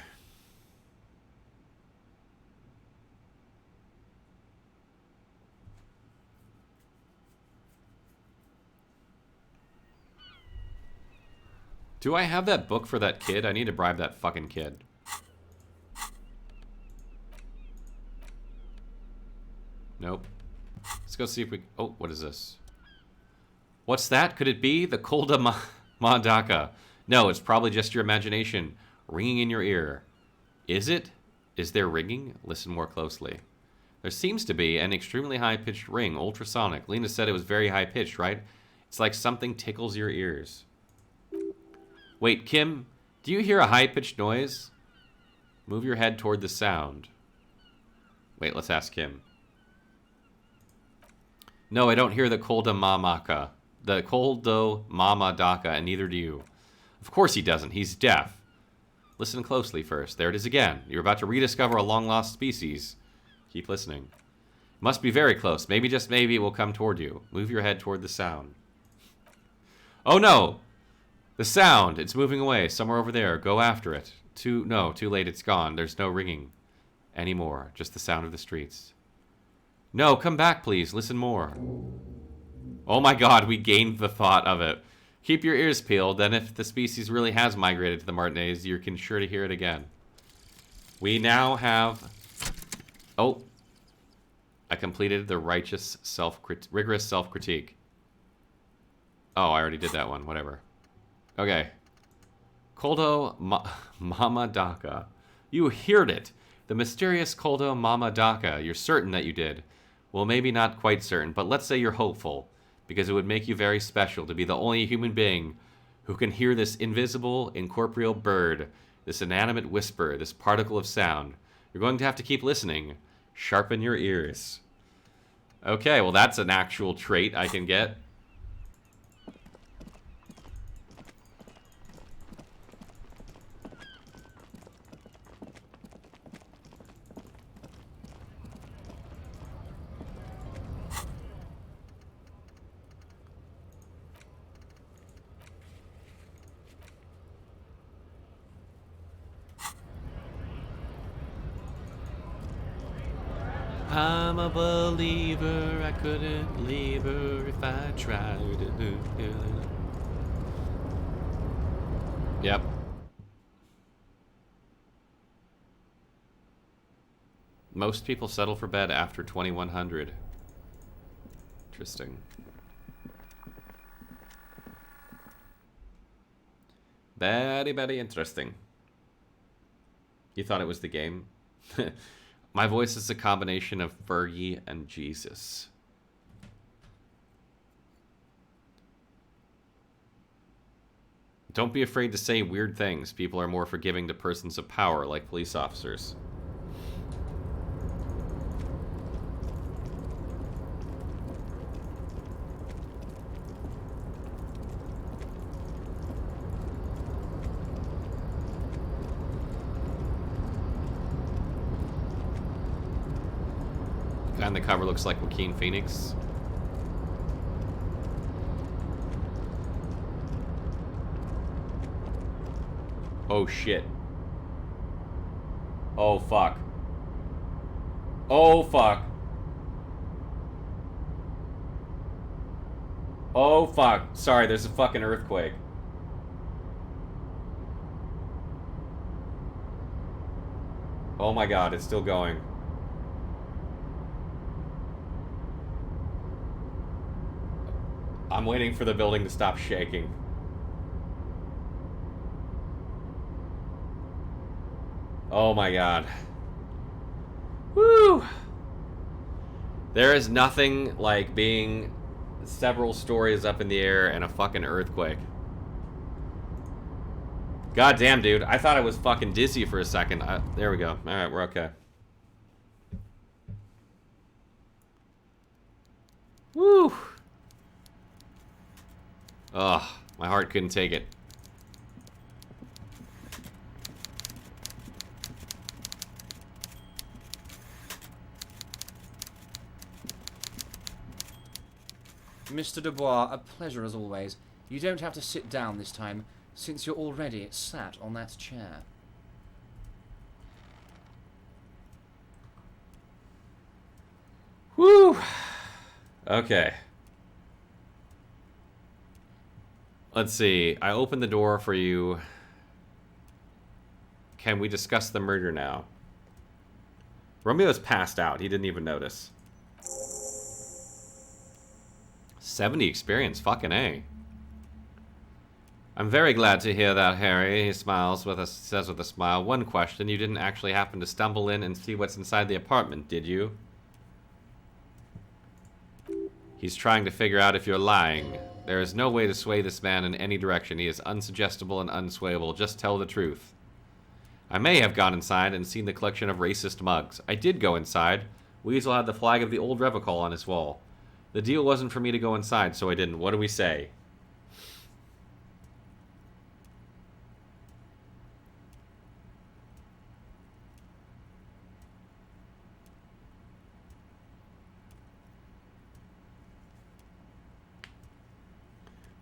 Do I have that book for that kid? I need to bribe that fucking kid. Nope. Let's go see if we... Oh, what is this? What's that? Could it be the Kolda Madaka? No, it's probably just your imagination ringing in your ear. Is it? Is there ringing? Listen more closely. There seems to be an extremely high-pitched ring, ultrasonic. Lena said it was very high-pitched, right? It's like something tickles your ears. Wait, Kim, do you hear a high-pitched noise? Move your head toward the sound. Wait, let's ask Kim. No, I don't hear the kolda mamaka. The koldo mama daka, and neither do you. Of course he doesn't. He's deaf. Listen closely first. There it is again. You're about to rediscover a long-lost species. Keep listening. Must be very close. Maybe, just maybe, it will come toward you. Move your head toward the sound. Oh no! The sound! It's moving away. Somewhere over there. Go after it. Too late. It's gone. There's no ringing anymore. Just the sound of the streets. No, come back, please. Listen more. Oh my god, we gained the thought of it. Keep your ears peeled, then if the species really has migrated to the Martinez, you're sure to hear it again. We now have... Oh. I completed the rigorous self-critique. Oh, I already did that one. Whatever. Okay. Koldo Mama Daka. You heard it. The mysterious Koldo Mama Daka. You're certain that you did. Well, maybe not quite certain, but let's say you're hopeful. Because it would make you very special to be the only human being who can hear this invisible, incorporeal bird, this inanimate whisper, this particle of sound. You're going to have to keep listening. Sharpen your ears. Okay, well that's an actual trait I can get. I'm a believer, I couldn't leave her if I tried. Yep. Most people settle for bed after 2100. Interesting. Very, very interesting. You thought it was the game? My voice is a combination of Fergie and Jesus. Don't be afraid to say weird things. People are more forgiving to persons of power, like police officers. And the cover looks like Joaquin Phoenix. Oh shit. Oh fuck. Oh fuck. Oh fuck. Sorry, there's a fucking earthquake. Oh my god, it's still going. I'm waiting for the building to stop shaking. Oh my god. Woo! There is nothing like being several stories up in the air and a fucking earthquake. God damn, dude. I thought I was fucking dizzy for a second. There we go. Alright, we're okay. Woo! Ugh, my heart couldn't take it. Mr. Dubois, a pleasure as always. You don't have to sit down this time, since you're already sat on that chair. Woo! Okay. Let's see. I opened the door for you. Can we discuss the murder now? Romeo's passed out. He didn't even notice. 70 experience. Fucking A. I'm very glad to hear that, Harry. He says with a smile. One question, you didn't actually happen to stumble in and see what's inside the apartment, did you? He's trying to figure out if you're lying. There is no way to sway this man in any direction. He is unsuggestible and unswayable. Just tell the truth. I may have gone inside and seen the collection of racist mugs. I did go inside. Weasel had the flag of the old Revocol on his wall. The deal wasn't for me to go inside, so I didn't. What do we say?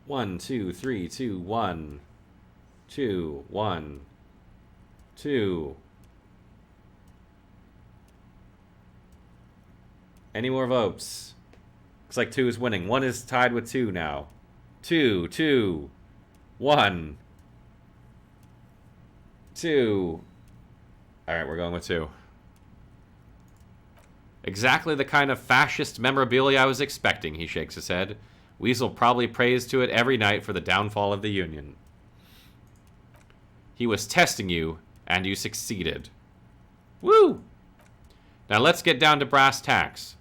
One, two, three, two, one. 2, 1, 2. Any more votes? Looks like 2 is winning. 1 is tied with 2 now. 2, 2, 1, 2. Alright, we're going with 2. Exactly the kind of fascist memorabilia I was expecting, he shakes his head. Weasel probably prays to it every night for the downfall of the Union. He was testing you, and you succeeded. Woo! Now let's get down to brass tacks.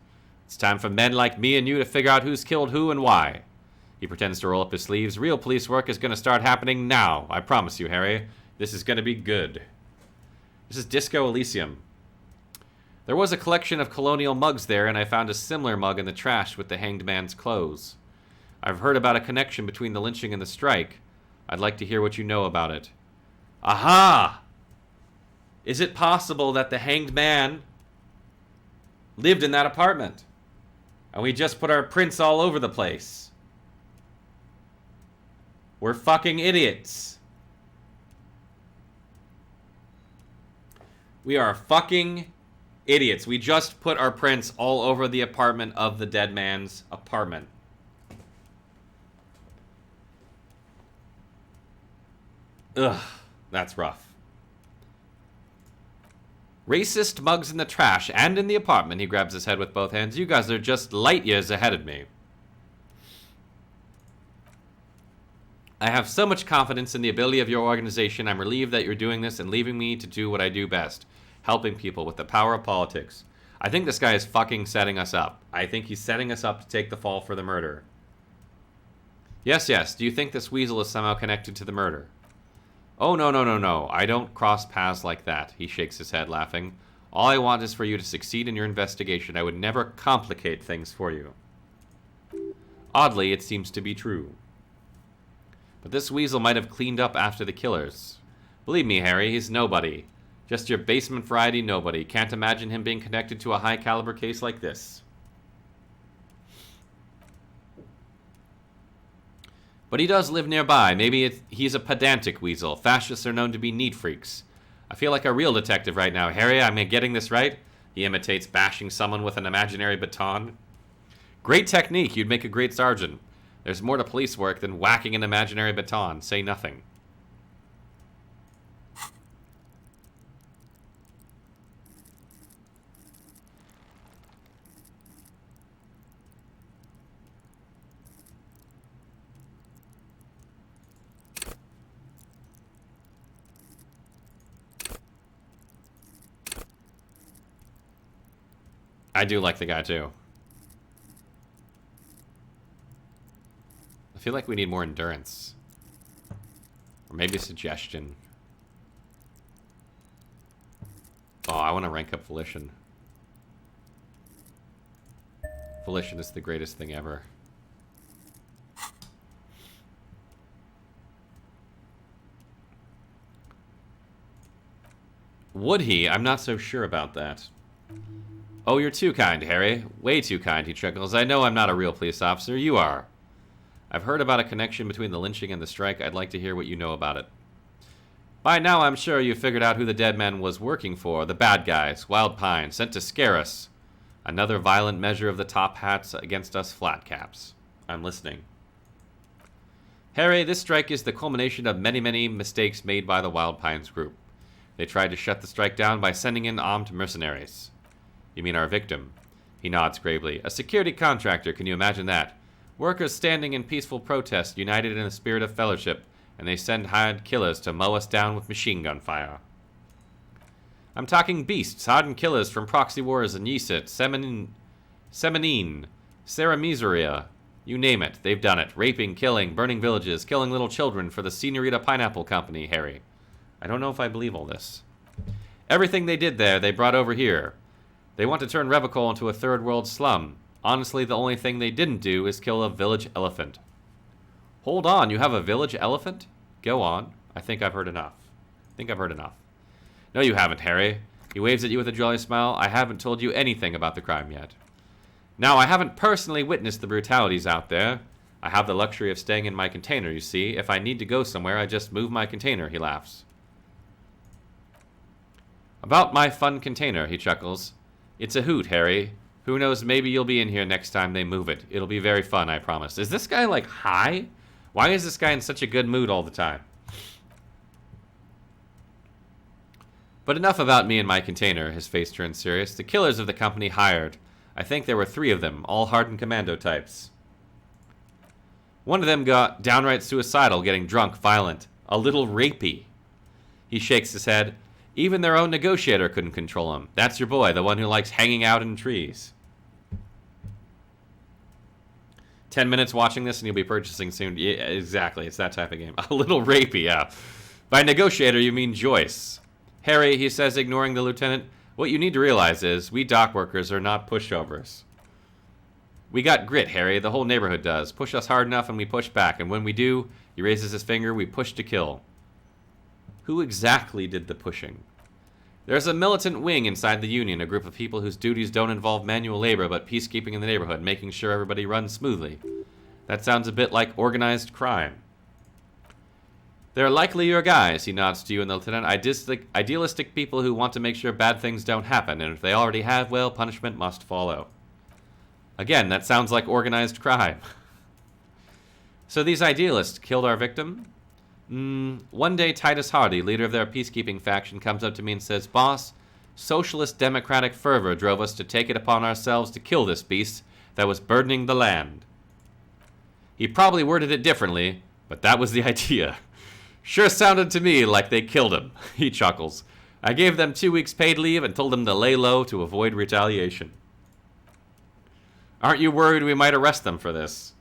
It's time for men like me and you to figure out who's killed who and why. He pretends to roll up his sleeves. Real police work is going to start happening now. I promise you, Harry. This is going to be good. This is Disco Elysium. There was a collection of colonial mugs there, and I found a similar mug in the trash with the hanged man's clothes. I've heard about a connection between the lynching and the strike. I'd like to hear what you know about it. Aha! Is it possible that the hanged man lived in that apartment? And we just put our prints all over the place? We're fucking idiots. We are fucking idiots. We just put our prints all over the apartment of the dead man's apartment. Ugh. That's rough. Racist mugs in the trash and in the apartment. He grabs his head with both hands. You guys are just light years ahead of me. I have so much confidence in the ability of your organization. I'm relieved that you're doing this and leaving me to do what I do best. Helping people with the power of politics. I think this guy is fucking setting us up. I think he's setting us up to take the fall for the murder. Yes, yes. Do you think this weasel is somehow connected to the murder? Oh, no, no, no, no. I don't cross paths like that. He shakes his head, laughing. All I want is for you to succeed in your investigation. I would never complicate things for you. Oddly, it seems to be true. But this weasel might have cleaned up after the killers. Believe me, Harry, he's nobody. Just your basement variety nobody. Can't imagine him being connected to a high-caliber case like this. But he does live nearby. Maybe he's a pedantic weasel. Fascists are known to be neat freaks. I feel like a real detective right now. Harry, am I getting this right? He imitates bashing someone with an imaginary baton. Great technique. You'd make a great sergeant. There's more to police work than whacking an imaginary baton. Say nothing. I do like the guy, too. I feel like we need more endurance. Or maybe a suggestion. Oh, I want to rank up Volition. Volition is the greatest thing ever. Would he? I'm not so sure about that. Oh, you're too kind, Harry. Way too kind, he chuckles. I know I'm not a real police officer. You are. I've heard about a connection between the lynching and the strike. I'd like to hear what you know about it. By now, I'm sure you figured out who the dead man was working for. The bad guys. Wild Pine. Sent to scare us. Another violent measure of the top hats against us flat caps. I'm listening. Harry, this strike is the culmination of many, many mistakes made by the Wild Pines group. They tried to shut the strike down by sending in armed mercenaries. You mean our victim? He nods gravely. A security contractor, can you imagine that? Workers standing in peaceful protest, united in a spirit of fellowship, and they send hired killers to mow us down with machine gun fire. I'm talking beasts, hardened killers from proxy wars in Yisit, Semenine, Saramiseria. You name it, they've done it. Raping, killing, burning villages, killing little children for the Senorita Pineapple Company, Harry. I don't know if I believe all this. Everything they did there, they brought over here. They want to turn Revocol into a third world slum. Honestly, the only thing they didn't do is kill a village elephant. Hold on, you have a village elephant? Go on. I think I've heard enough. No, you haven't, Harry. He waves at you with a jolly smile. I haven't told you anything about the crime yet. Now, I haven't personally witnessed the brutalities out there. I have the luxury of staying in my container, you see. If I need to go somewhere, I just move my container, he laughs. About my fun container, he chuckles. It's a hoot, Harry. Who knows, maybe you'll be in here next time they move it. It'll be very fun, I promise. Is this guy, like, high? Why is this guy in such a good mood all the time? But enough about me and my container. His face turns serious. The killers of the company hired. I think there were 3 of them, all hardened commando types. One of them got downright suicidal, getting drunk, violent, a little rapey. He shakes his head. Even their own negotiator couldn't control him. That's your boy, the one who likes hanging out in trees. 10 minutes watching this and you'll be purchasing soon. Yeah, exactly, it's that type of game. A little rapey, yeah. By negotiator, you mean Joyce. Harry, he says, ignoring the lieutenant, what you need to realize is we dock workers are not pushovers. We got grit, Harry. The whole neighborhood does. Push us hard enough and we push back. And when we do, he raises his finger, we push to kill. Who exactly did the pushing? There's a militant wing inside the Union, a group of people whose duties don't involve manual labor but peacekeeping in the neighborhood, making sure everybody runs smoothly. That sounds a bit like organized crime. They're likely your guys, he nods to you and the lieutenant. Idealistic people who want to make sure bad things don't happen, and if they already have, well, punishment must follow. Again, that sounds like organized crime. So these idealists killed our victim? One day Titus Hardy, leader of their peacekeeping faction, comes up to me and says, Boss, socialist democratic fervor drove us to take it upon ourselves to kill this beast that was burdening the land. He probably worded it differently, but that was the idea. Sure sounded to me like they killed him, he chuckles. I gave them 2 weeks paid leave and told them to lay low to avoid retaliation. Aren't you worried we might arrest them for this?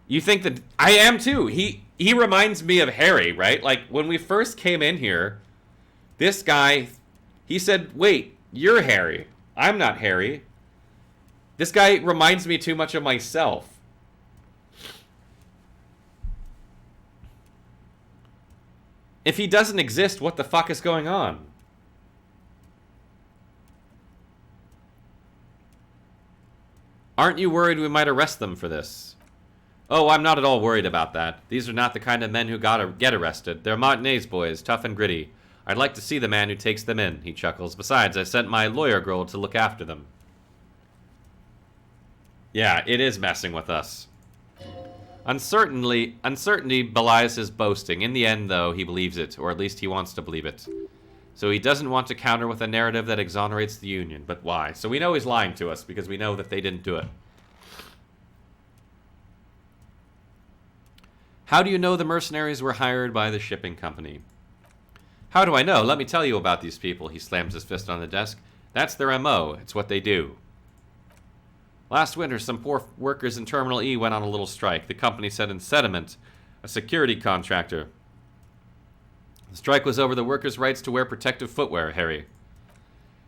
You think that... I am too. He reminds me of Harry, right? Like, when we first came in here, this guy, he said, wait, you're Harry. I'm not Harry. This guy reminds me too much of myself. If he doesn't exist, what the fuck is going on? Aren't you worried we might arrest them for this? Oh, I'm not at all worried about that. These are not the kind of men who get arrested. They're Martinez boys, tough and gritty. I'd like to see the man who takes them in, he chuckles. Besides, I sent my lawyer girl to look after them. Yeah, it is messing with us. Uncertainty belies his boasting. In the end, though, he believes it, or at least he wants to believe it. So he doesn't want to counter with a narrative that exonerates the Union. But why? So we know he's lying to us, because we know that they didn't do it. How do you know the mercenaries were hired by the shipping company? How do I know? Let me tell you about these people. He slams his fist on the desk. That's their MO. It's what they do. Last winter, some poor workers in Terminal E went on a little strike. The company sent in Sediment, a security contractor. The strike was over the workers' rights to wear protective footwear, Harry.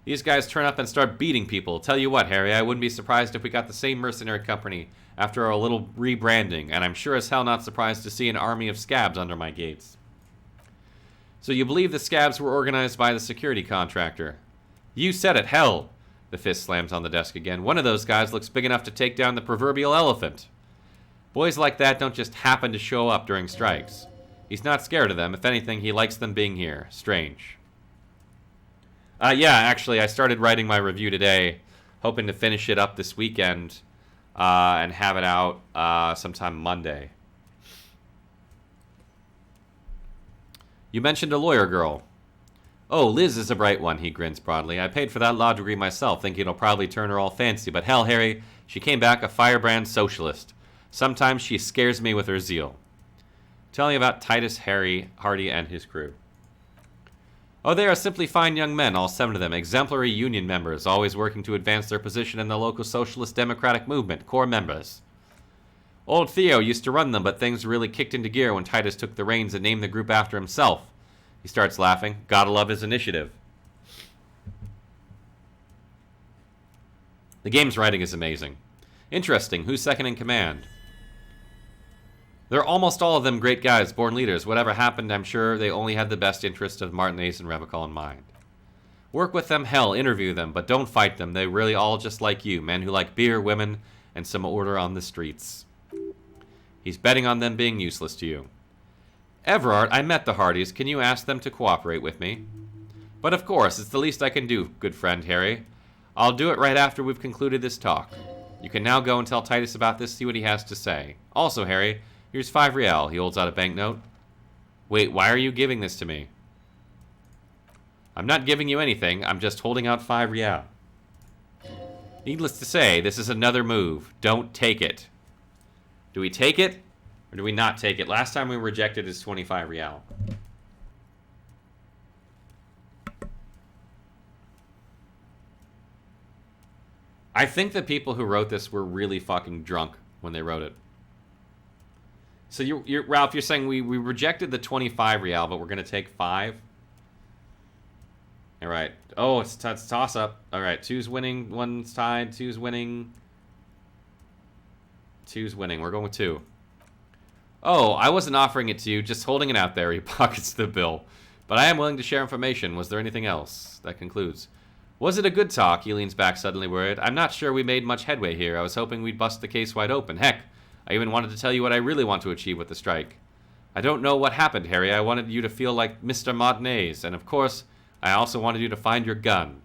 These guys turn up and start beating people. Tell you what, Harry, I wouldn't be surprised if we got the same mercenary company after a little rebranding, and I'm sure as hell not surprised to see an army of scabs under my gates. So you believe the scabs were organized by the security contractor? You said it, hell! The fist slams on the desk again. One of those guys looks big enough to take down the proverbial elephant. Boys like that don't just happen to show up during strikes. He's not scared of them. If anything, he likes them being here. Strange. Yeah, actually, I started writing my review today, hoping to finish it up this weekend and have it out sometime Monday. You mentioned a lawyer girl. Oh, Liz is a bright one, he grins broadly. I paid for that law degree myself, thinking it'll probably turn her all fancy. But hell, Harry, she came back a firebrand socialist. Sometimes she scares me with her zeal. telling about Titus, Hardy, and his crew. Oh, they are simply fine young men, all 7 of them, exemplary union members, always working to advance their position in the local socialist democratic movement, core members. Old Theo used to run them, but things really kicked into gear when Titus took the reins and named the group after himself. He starts laughing. Gotta love his initiative. The game's writing is amazing. Interesting. Who's second in command? They're almost all of them great guys, born leaders. Whatever happened, I'm sure they only had the best interest of Martinez and Revachol in mind. Work with them, hell, interview them, but don't fight them. They're really all just like you, men who like beer, women, and some order on the streets. He's betting on them being useless to you. Everard, I met the Hardys. Can you ask them to cooperate with me? But of course, it's the least I can do, good friend Harry. I'll do it right after we've concluded this talk. You can now go and tell Titus about this, see what he has to say. Also, Harry, here's 5 rial. He holds out a banknote. Wait, why are you giving this to me? I'm not giving you anything. I'm just holding out 5 rial. Needless to say, this is another move. Don't take it. Do we take it, or do we not take it? Last time we rejected is 25 rial. I think the people who wrote this were really fucking drunk when they wrote it. So you're Ralph, you're saying we rejected the 25 rial, but we're going to take 5? All right. Oh, it's toss up. All right, 2's winning, 1's tied, 2's winning. 2's winning. We're going with 2. Oh, I wasn't offering it to you, just holding it out there. He pockets the bill. But I am willing to share information. Was there anything else? That concludes. Was it a good talk? He leans back, suddenly worried. I'm not sure we made much headway here. I was hoping we'd bust the case wide open. Heck, I even wanted to tell you what I really want to achieve with the strike. I don't know what happened, Harry. I wanted you to feel like Mr. Martinez. And of course, I also wanted you to find your gun.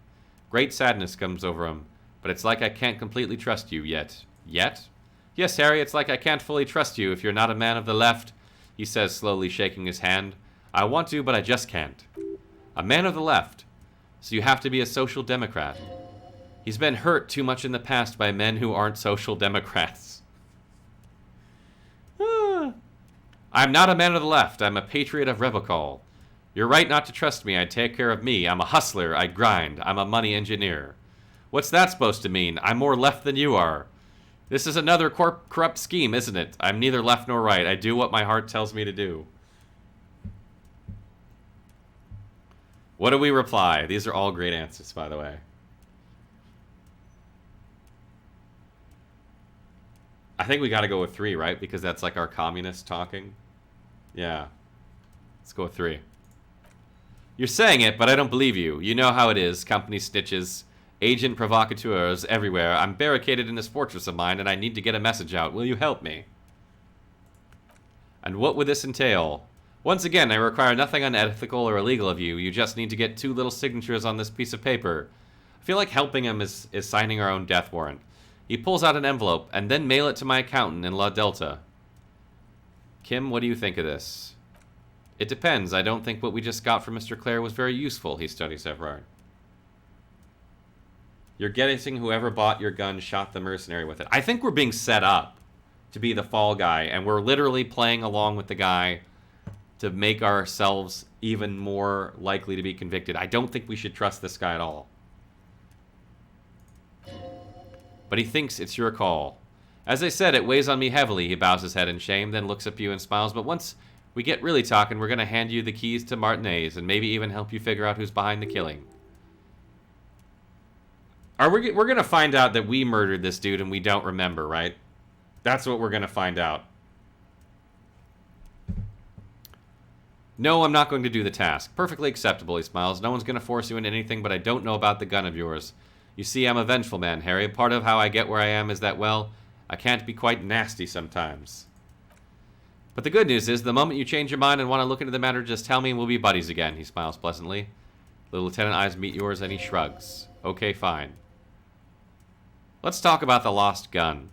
Great sadness comes over him. But it's like I can't completely trust you yet. Yet? Yes, Harry, it's like I can't fully trust you if you're not a man of the left, he says, slowly shaking his hand. I want to, but I just can't. A man of the left. So you have to be a social democrat. He's been hurt too much in the past by men who aren't social democrats. I'm not a man of the left. I'm a patriot of Revachol. You're right not to trust me. I take care of me. I'm a hustler. I grind. I'm a money engineer. What's that supposed to mean? I'm more left than you are. This is another corrupt scheme, isn't it? I'm neither left nor right. I do what my heart tells me to do. What do we reply? These are all great answers, by the way. I think we got to go with 3, right? Because that's like our communist talking. Yeah. Let's go with 3. You're saying it, but I don't believe you. You know how it is. Company snitches. Agent provocateurs everywhere. I'm barricaded in this fortress of mine, and I need to get a message out. Will you help me? And what would this entail? Once again, I require nothing unethical or illegal of you. You just need to get 2 little signatures on this piece of paper. I feel like helping him is signing our own death warrant. He pulls out an envelope, and then mail it to my accountant in La Delta. Kim, what do you think of this? It depends. I don't think what we just got from Mr. Clare was very useful, he studies Everard. You're guessing whoever bought your gun shot the mercenary with it. I think we're being set up to be the fall guy, and we're literally playing along with the guy to make ourselves even more likely to be convicted. I don't think we should trust this guy at all. But he thinks it's your call. As I said, it weighs on me heavily. He bows his head in shame, then looks at you and smiles. But once we get really talking, we're going to hand you the keys to Martinez and maybe even help you figure out who's behind the killing. We're going to find out that we murdered this dude and we don't remember, right? That's what we're going to find out. No, I'm not going to do the task. Perfectly acceptable, he smiles. No one's going to force you into anything, but I don't know about the gun of yours. You see, I'm a vengeful man, Harry. Part of how I get where I am is that, well, I can't be quite nasty sometimes. But the good news is, the moment you change your mind and want to look into the matter, just tell me and we'll be buddies again, he smiles pleasantly. The lieutenant eyes meet yours and he shrugs. Okay, fine. Let's talk about the lost gun.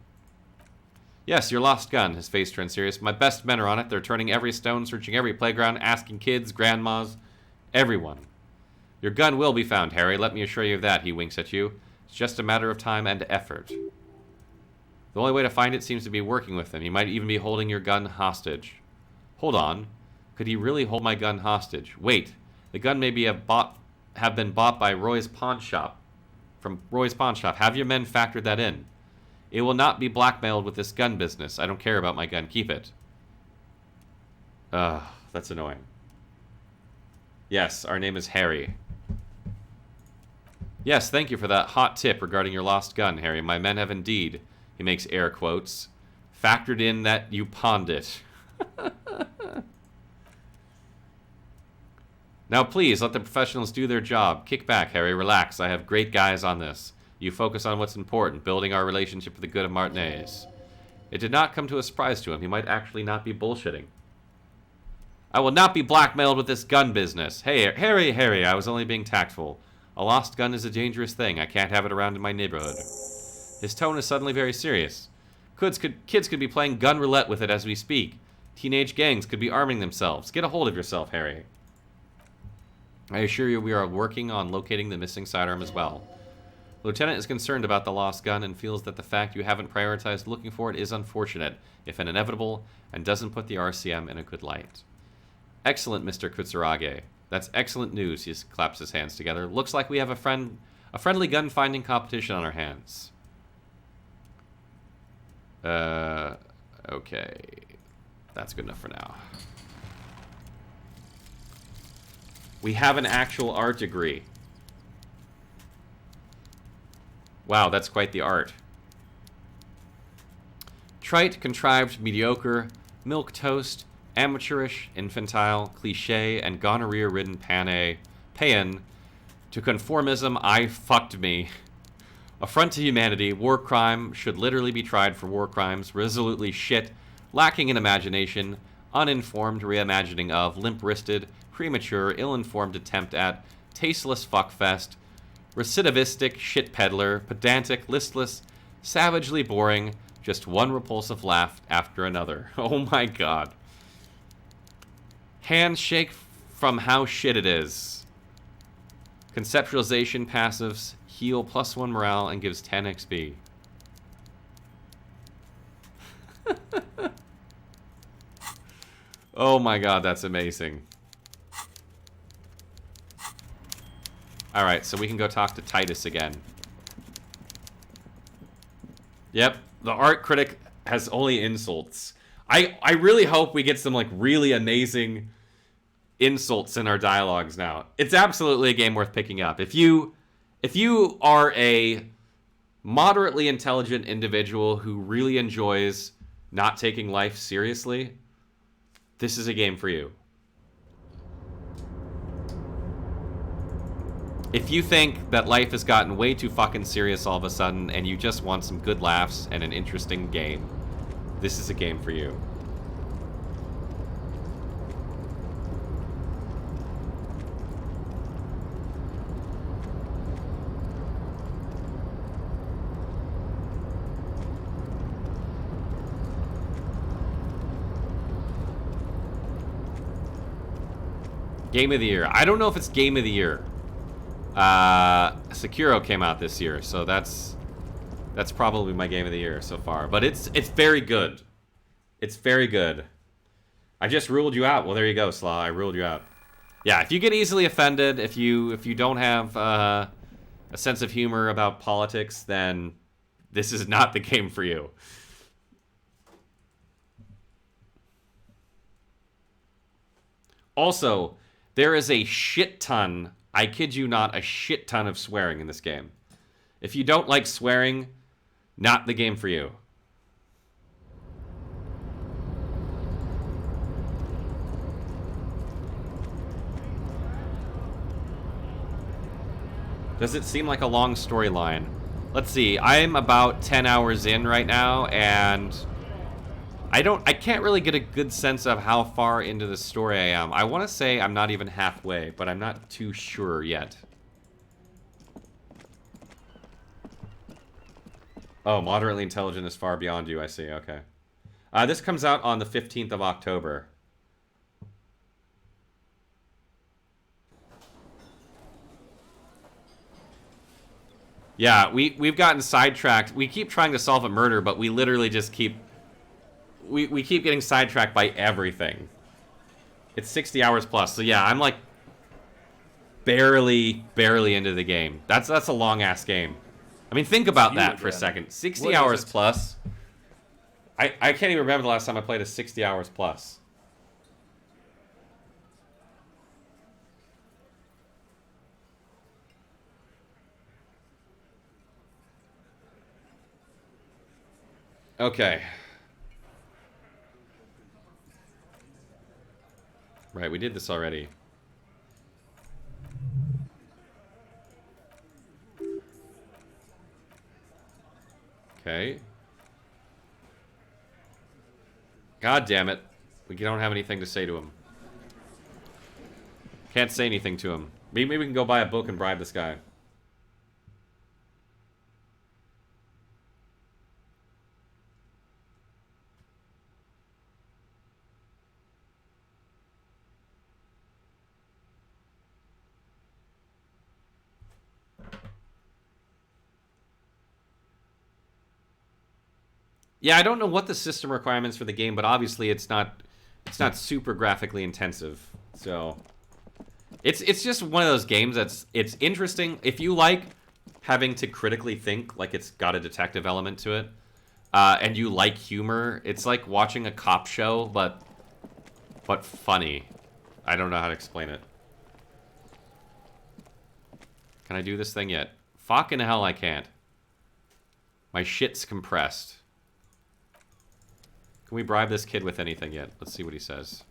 Yes, your lost gun. His face turns serious. My best men are on it. They're turning every stone, searching every playground, asking kids, grandmas, everyone. Your gun will be found, Harry. Let me assure you of that, he winks at you. It's just a matter of time and effort. The only way to find it seems to be working with them. He might even be holding your gun hostage. Hold on. Could he really hold my gun hostage? Wait. The gun may be have been bought by Roy's pawn shop. From Roy's pawn shop. Have your men factored that in. It will not be blackmailed with this gun business. I don't care about my gun. Keep it. Ugh, that's annoying. Yes, our name is Harry. Yes, thank you for that hot tip regarding your lost gun, Harry. My men have indeed, he makes air quotes, factored in that you pawned it. Now please, let the professionals do their job. Kick back, Harry. Relax. I have great guys on this. You focus on what's important, building our relationship for the good of Martinez. It did not come to a surprise to him. He might actually not be bullshitting. I will not be blackmailed with this gun business. Hey, Harry, I was only being tactful. A lost gun is a dangerous thing. I can't have it around in my neighborhood. His tone is suddenly very serious. Kids could be playing gun roulette with it as we speak. Teenage gangs could be arming themselves. Get a hold of yourself, Harry. I assure you we are working on locating the missing sidearm as well. The lieutenant is concerned about the lost gun and feels that the fact you haven't prioritized looking for it is unfortunate, if inevitable, and doesn't put the RCM in a good light. Excellent, Mr. Kutsurage. That's excellent news. He claps his hands together. Looks like we have a friendly gun-finding competition on our hands. Okay. That's good enough for now. We have an actual art degree. Wow, that's quite the art. Trite, contrived, mediocre, milquetoast, amateurish, infantile, cliché, and gonorrhea-ridden paean to conformism, I fucked me. Affront to humanity, war crime, should literally be tried for war crimes, resolutely shit, lacking in imagination, uninformed reimagining of, limp-wristed, premature, ill-informed attempt at, tasteless fuckfest, recidivistic shit peddler, pedantic, listless, savagely boring, just one repulsive laugh after another. Oh my god. Handshake from how shit it is. Conceptualization passives, heal +1 morale, and gives 10 XP. Oh my god, that's amazing. Alright, so we can go talk to Titus again. Yep, the art critic has only insults. I really hope we get some, like, really amazing insults in our dialogues now. It's absolutely a game worth picking up. If you are a moderately intelligent individual who really enjoys not taking life seriously, this is a game for you. If you think that life has gotten way too fucking serious all of a sudden and you just want some good laughs and an interesting game, this is a game for you. Game of the year. I don't know if it's game of the year. Sekiro came out this year, so that's probably my game of the year so far. But it's very good. It's very good. I just ruled you out. Well, there you go, Slaw. I ruled you out. Yeah, if you get easily offended, if you don't have a sense of humor about politics, then this is not the game for you. Also, there is a shit ton, I kid you not, a shit ton of swearing in this game. If you don't like swearing, not the game for you. Does it seem like a long storyline? Let's see, I'm about 10 hours in right now, and I can't really get a good sense of how far into the story I am. I want to say I'm not even halfway, but I'm not too sure yet. Oh, moderately intelligent is far beyond you, I see, okay. This comes out on the 15th of October. Yeah, we've gotten sidetracked. We keep trying to solve a murder, but we literally just keep... We keep getting sidetracked by everything. It's 60 hours plus. So yeah, I'm like barely into the game. That's a long ass game. I mean, think about that for a second. 60 hours plus. I can't even remember the last time I played a 60 hours plus. Okay. Right, we did this already. Okay. God damn it. We don't have anything to say to him. Can't say anything to him. Maybe we can go buy a book and bribe this guy. Yeah, I don't know what the system requirements for the game, but obviously it's not super graphically intensive. So it's just one of those games it's interesting. If you like having to critically think, like it's got a detective element to it, and you like humor, it's like watching a cop show, but funny. I don't know how to explain it. Can I do this thing yet? Fucking hell, I can't. My shit's compressed. Can we bribe this kid with anything yet? Let's see what he says.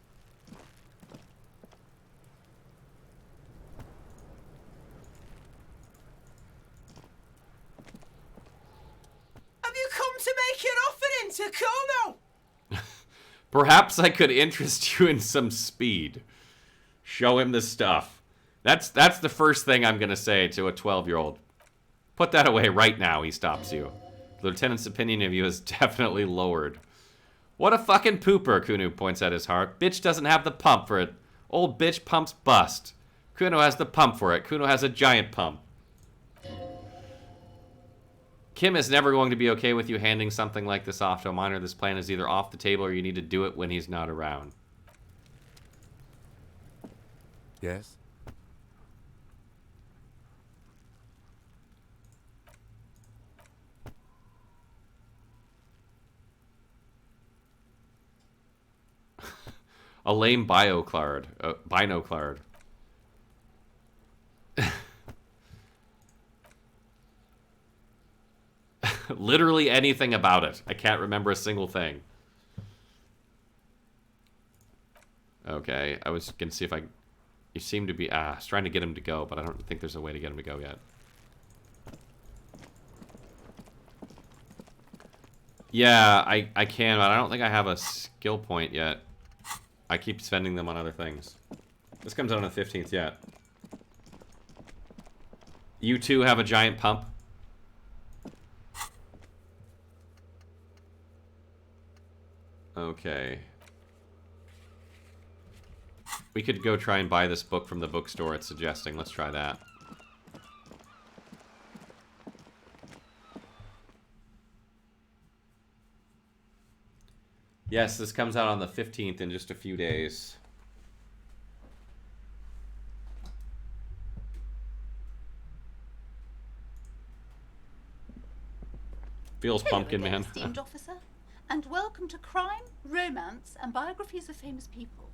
Have you come to make an offering to Kono? Perhaps I could interest you in some speed. Show him the stuff. That's the first thing I'm gonna say to a 12-year-old. Put that away right now, he stops you. The lieutenant's opinion of you is definitely lowered. What a fucking pooper, Kuno points at his heart. Bitch doesn't have the pump for it. Old bitch pumps bust. Kuno has the pump for it. Kuno has a giant pump. Kim is never going to be okay with you handing something like this off to a minor. This plan is either off the table or you need to do it when he's not around. Yes? A lame binoclard. Literally anything about it. I can't remember a single thing. Okay, I was gonna see if you seem to be... I was trying to get him to go, but I don't think there's a way to get him to go yet. Yeah, I can, but I don't think I have a skill point yet. I keep spending them on other things. This comes out on the 15th yet. You too have a giant pump? Okay. We could go try and buy this book from the bookstore it's suggesting. Let's try that. Yes, this comes out on the 15th in just a few days. Feels pumpkin, man. Esteemed officer, and welcome to Crime, Romance, and Biographies of Famous People.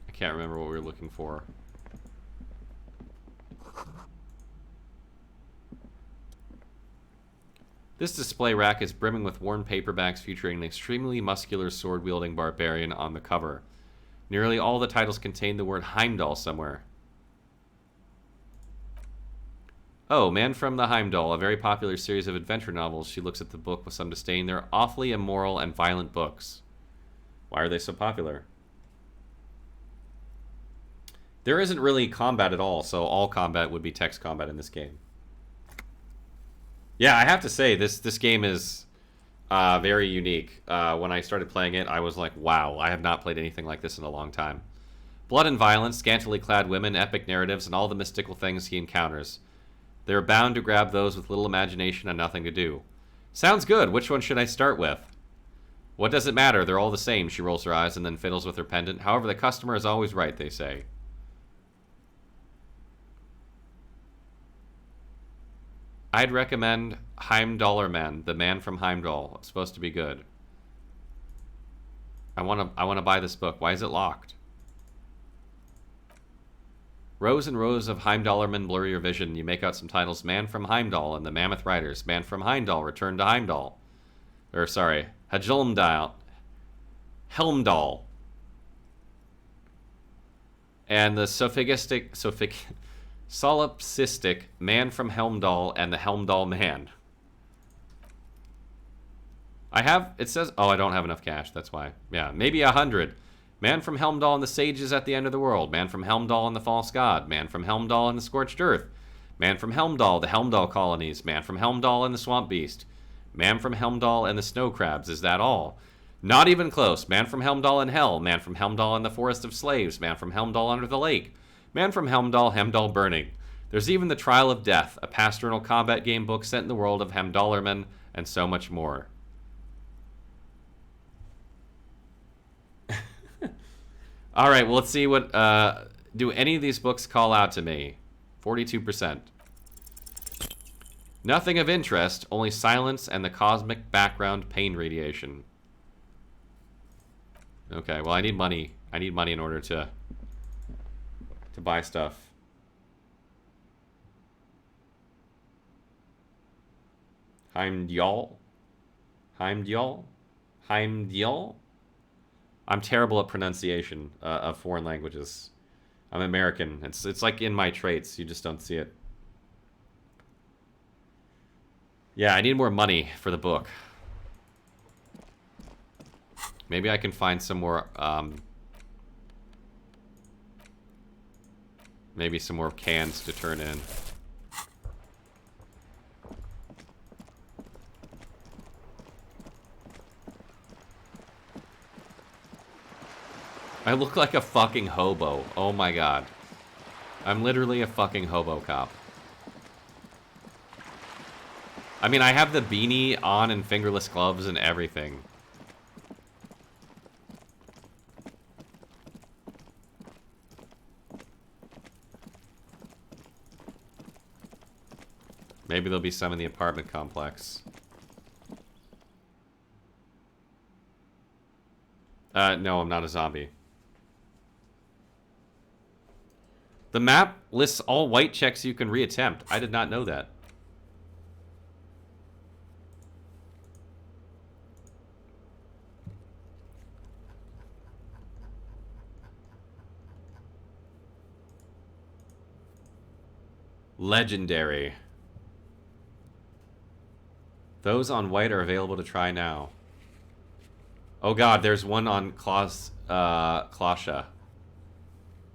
I can't remember what we were looking for. This display rack is brimming with worn paperbacks featuring an extremely muscular sword-wielding barbarian on the cover. Nearly all the titles contain the word Heimdall somewhere. Oh, Man from the Heimdall, a very popular series of adventure novels. She looks at the book with some disdain. They're awfully immoral and violent books. Why are they so popular? There isn't really combat at all, so all combat would be text combat in this game. Yeah, I have to say, this game is very unique. When I started playing it, I was like, wow, I have not played anything like this in a long time. Blood and violence, scantily clad women, epic narratives, and all the mystical things he encounters. They are bound to grab those with little imagination and nothing to do. Sounds good. Which one should I start with? What does it matter? They're all the same. She rolls her eyes and then fiddles with her pendant. However, the customer is always right, they say. I'd recommend Heimdaller Man, the man from Heimdall. It's supposed to be good. I wanna buy this book. Why is it locked? Rows and rows of Heimdallermen blur your vision. You make out some titles. Man from Heimdall and the Mammoth Riders. Man from Heimdall, Return to Heimdall. Or, sorry, Helmdall. And the solipsistic Man from Helmdall and the Helmdall Man. It says, oh, I don't have enough cash, that's why. Yeah, maybe 100. Man from Helmdall and the Sages at the End of the World. Man from Helmdall and the False God. Man from Helmdall and the Scorched Earth. Man from Helmdall, the Helmdall Colonies. Man from Helmdall and the Swamp Beast. Man from Helmdall and the Snow Crabs. Is that all? Not even close. Man from Helmdall and Hell. Man from Helmdall and the Forest of Slaves. Man from Helmdall under the lake. Man from Helmdall, Hemdall burning. There's even the Trial of Death, a pastoral combat game book set in the world of Hemdallermen, and so much more. All right, well, let's see what... do any of these books call out to me? 42%. Nothing of interest, only silence and the cosmic background pain radiation. Okay, well, I need money. I need money in order to buy stuff. Heimdall? Heimdall? Heimdall? I'm terrible at pronunciation of foreign languages. I'm American. It's like in my traits. You just don't see it. Yeah, I need more money for the book. Maybe I can find some more, maybe some more cans to turn in. I look like a fucking hobo. Oh my god. I'm literally a fucking hobo cop. I mean, I have the beanie on and fingerless gloves and everything. Maybe there'll be some in the apartment complex. No, I'm not a zombie. The map lists all white checks you can reattempt. I did not know that. Legendary. Those on white are available to try now. Oh god, there's one on Clasha.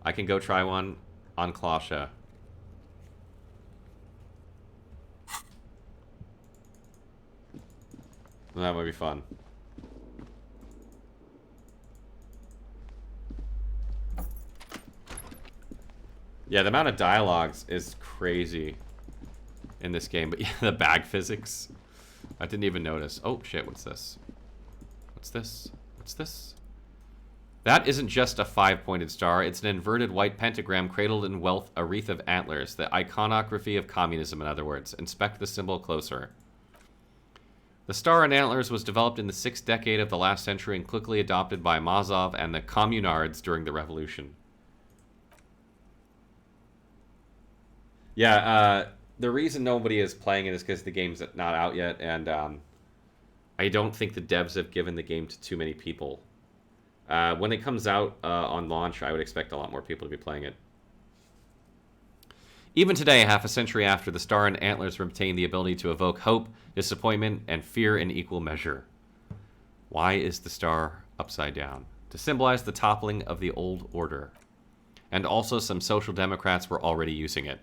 I can go try one on Clasha. That might be fun. Yeah, the amount of dialogues is crazy in this game. But yeah, the bag physics. I didn't even notice. Oh, shit, what's this? What's this? What's this? That isn't just a 5-pointed star. It's an inverted white pentagram cradled in wealth, a wreath of antlers. The iconography of communism, in other words. Inspect the symbol closer. The star and antlers was developed in the 6th decade of the last century and quickly adopted by Mazov and the communards during the revolution. Yeah, the reason nobody is playing it is because the game's not out yet, and I don't think the devs have given the game to too many people. When it comes out on launch, I would expect a lot more people to be playing it. Even today, half a century after, the star and antlers retain the ability to evoke hope, disappointment, and fear in equal measure. Why is the star upside down? To symbolize the toppling of the old order. And also some social democrats were already using it.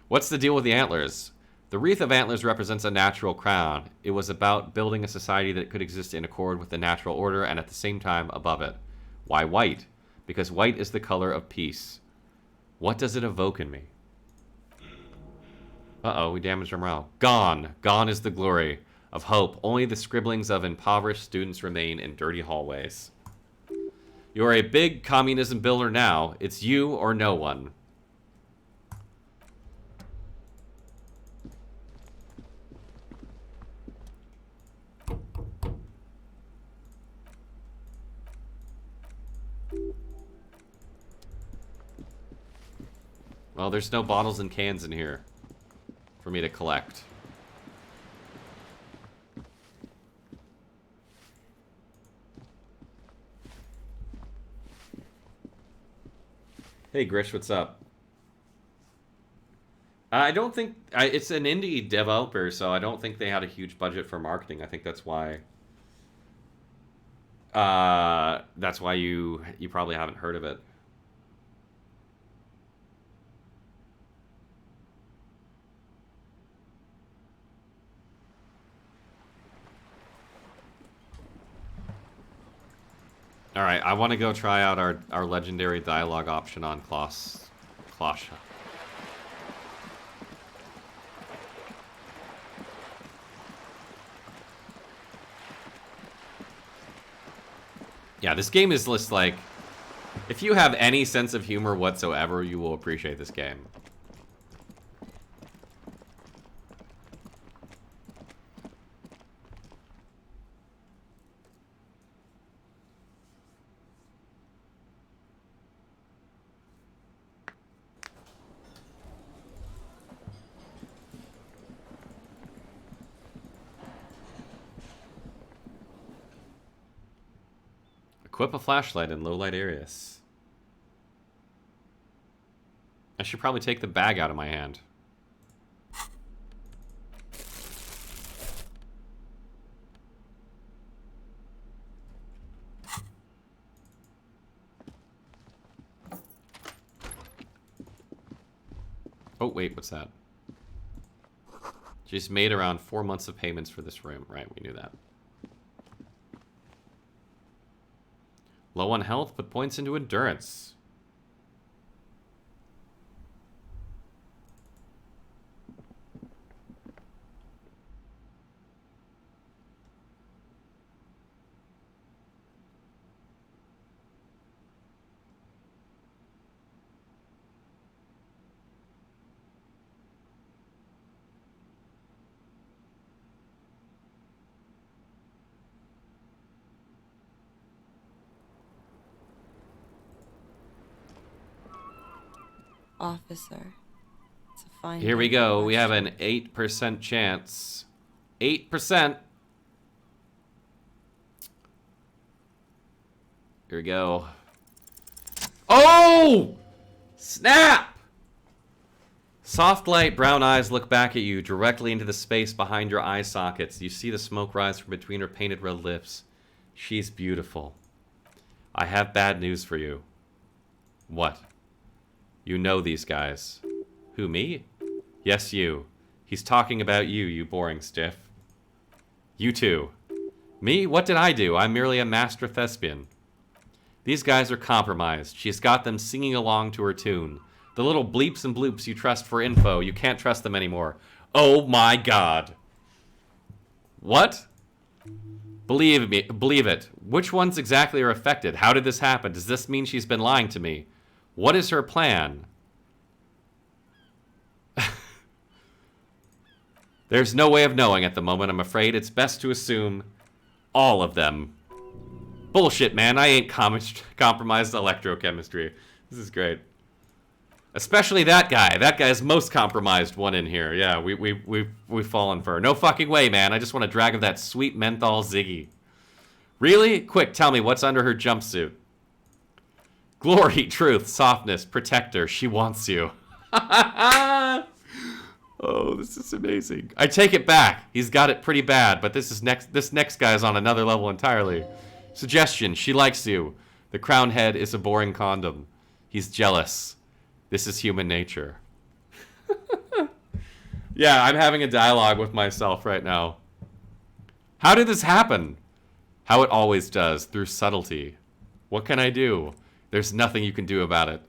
What's the deal with the antlers? The wreath of antlers represents a natural crown. It was about building a society that could exist in accord with the natural order and at the same time above it. Why white? Because white is the color of peace. What does it evoke in me? Uh-oh, we damaged our morale. Gone. Gone is the glory of hope. Only the scribblings of impoverished students remain in dirty hallways. You are a big communism builder now. It's you or no one. Well, there's no bottles and cans in here for me to collect. Hey, Grish, what's up? I don't think... it's an indie developer, so I don't think they had a huge budget for marketing. I think that's why... that's why you probably haven't heard of it. Alright, I want to go try out our legendary dialogue option on Clasha. Yeah, this game is just like... if you have any sense of humor whatsoever, you will appreciate this game. Equip a flashlight in low-light areas. I should probably take the bag out of my hand. Oh, wait, what's that? She's made around 4 months of payments for this room. Right, we knew that. Low on health, put points into endurance. Officer. It's a fine Here we day go. for We have an questions. 8% chance. 8%. Here we go. Oh! Snap! Soft light, brown eyes look back at you, directly into the space behind your eye sockets. You see the smoke rise from between her painted red lips. She's beautiful. I have bad news for you. What? You know these guys. Who, me? Yes, you. He's talking about you, you boring stiff. You too. Me? What did I do? I'm merely a master thespian. These guys are compromised. She's got them singing along to her tune. The little bleeps and bloops you trust for info, you can't trust them anymore. Oh my god. What? Believe me, believe it. Which ones exactly are affected? How did this happen? Does this mean she's been lying to me? What is her plan? There's no way of knowing at the moment, I'm afraid. It's best to assume all of them. Bullshit, man. I ain't compromised electrochemistry. This is great. Especially that guy. That guy's most compromised one in here. Yeah, we've fallen for her. No fucking way, man. I just want to drag of that sweet menthol Ziggy. Really? Quick, tell me, what's under her jumpsuit? Glory, truth, softness, protector. She wants you. Oh, this is amazing. I take it back. He's got it pretty bad, but this next guy is on another level entirely. Suggestion, she likes you. The crown head is a boring condom. He's jealous. This is human nature. Yeah, I'm having a dialogue with myself right now. How did this happen? How it always does, through subtlety. What can I do? There's nothing you can do about it.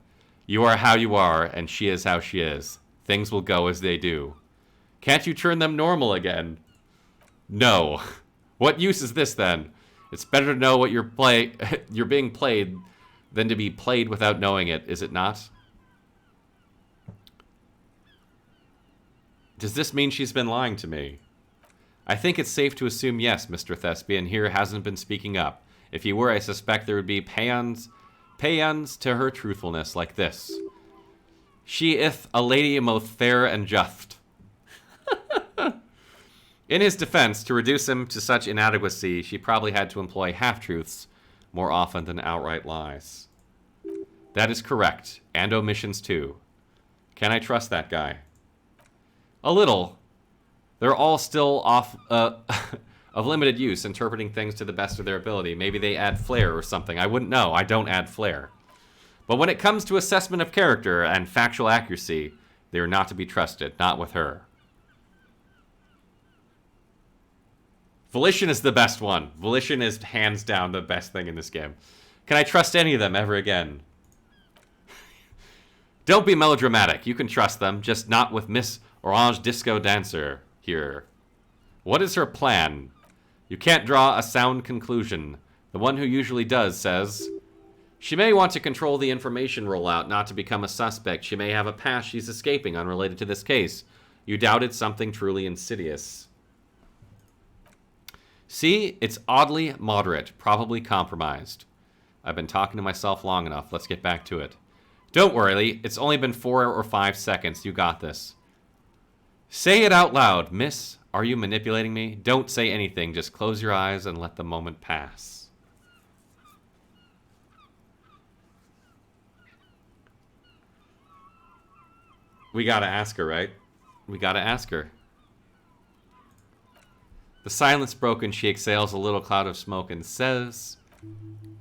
You are how you are, and she is how she is. Things will go as they do. Can't you turn them normal again? No. What use is this then? It's better to know what you're being played than to be played without knowing it, is it not? Does this mean she's been lying to me? I think it's safe to assume yes, Mr. Thespian here hasn't been speaking up. If he were, I suspect there would be paeans to her truthfulness like this. She ith a lady most fair and just. In his defense, to reduce him to such inadequacy, she probably had to employ half-truths more often than outright lies. That is correct, and omissions too. Can I trust that guy? A little. They're all still off of limited use, interpreting things to the best of their ability. Maybe they add flair or something. I wouldn't know. I don't add flair. But when it comes to assessment of character and factual accuracy, they are not to be trusted. Not with her. Volition is the best one. Volition is hands down the best thing in this game. Can I trust any of them ever again? Don't be melodramatic. You can trust them, just not with Miss Orange Disco Dancer here. What is her plan? You can't draw a sound conclusion. The one who usually does says, she may want to control the information rollout, not to become a suspect. She may have a past she's escaping unrelated to this case. You doubted something truly insidious. See, it's oddly moderate, probably compromised. I've been talking to myself long enough. Let's get back to it. Don't worry, it's only been 4 or 5 seconds. You got this. Say it out loud. Miss, are you manipulating me? Don't say anything. Just close your eyes and let the moment pass. We gotta ask her, right? We gotta ask her. The silence broken, she exhales a little cloud of smoke and says,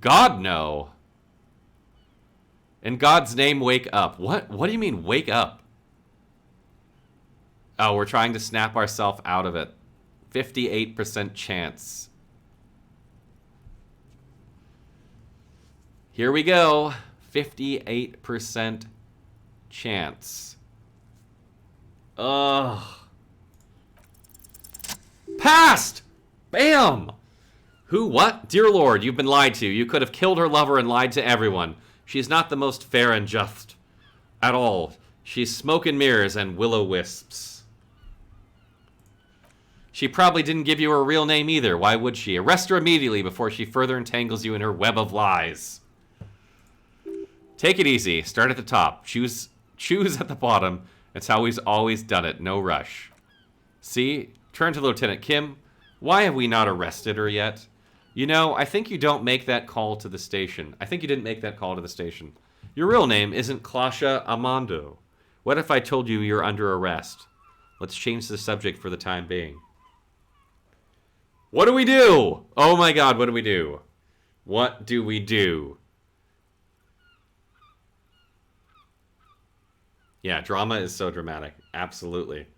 God, no. In God's name, wake up. What do you mean, wake up? Oh, we're trying to snap ourselves out of it. 58% chance. Here we go. 58% chance. Ugh. Passed! Bam! Who, what? Dear Lord, you've been lied to. You could have killed her lover and lied to everyone. She's not the most fair and just. At all. She's smoke and mirrors and will-o-wisps. She probably didn't give you her real name either. Why would she? Arrest her immediately before she further entangles you in her web of lies. Take it easy. Start at the top. Choose at the bottom. It's how he's always done it. No rush. See? Turn to Lieutenant Kim. Why have we not arrested her yet? You know, I think you don't make that call to the station. I think you didn't make that call to the station. Your real name isn't Clasha Amando. What if I told you you're under arrest? Let's change the subject for the time being. What do we do? Oh my god, what do we do? What do we do? Yeah, drama is so dramatic. Absolutely.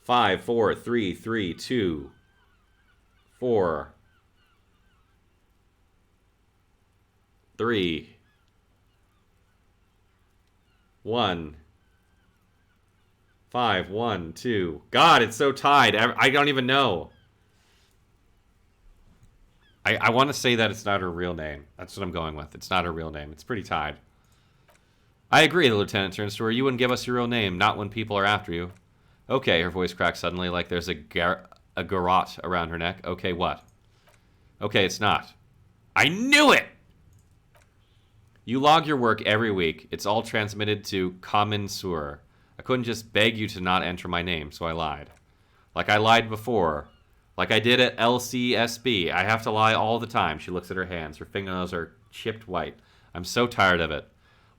5, 4, 3, 3, 2, 4, 3, 1, 5, 1, 2. God, it's so tied. I don't even know. I want to say that it's not her real name. That's what I'm going with. It's not her real name. It's pretty tied. I agree, the lieutenant turns to her. You wouldn't give us your real name, not when people are after you. Okay, her voice cracks suddenly like there's a garrote around her neck. Okay, what? Okay, it's not. I knew it! You log your work every week. It's all transmitted to Common Sewer. I couldn't just beg you to not enter my name, so I lied. Like I lied before. Like I did at LCSB. I have to lie all the time. She looks at her hands. Her fingernails are chipped white. I'm so tired of it.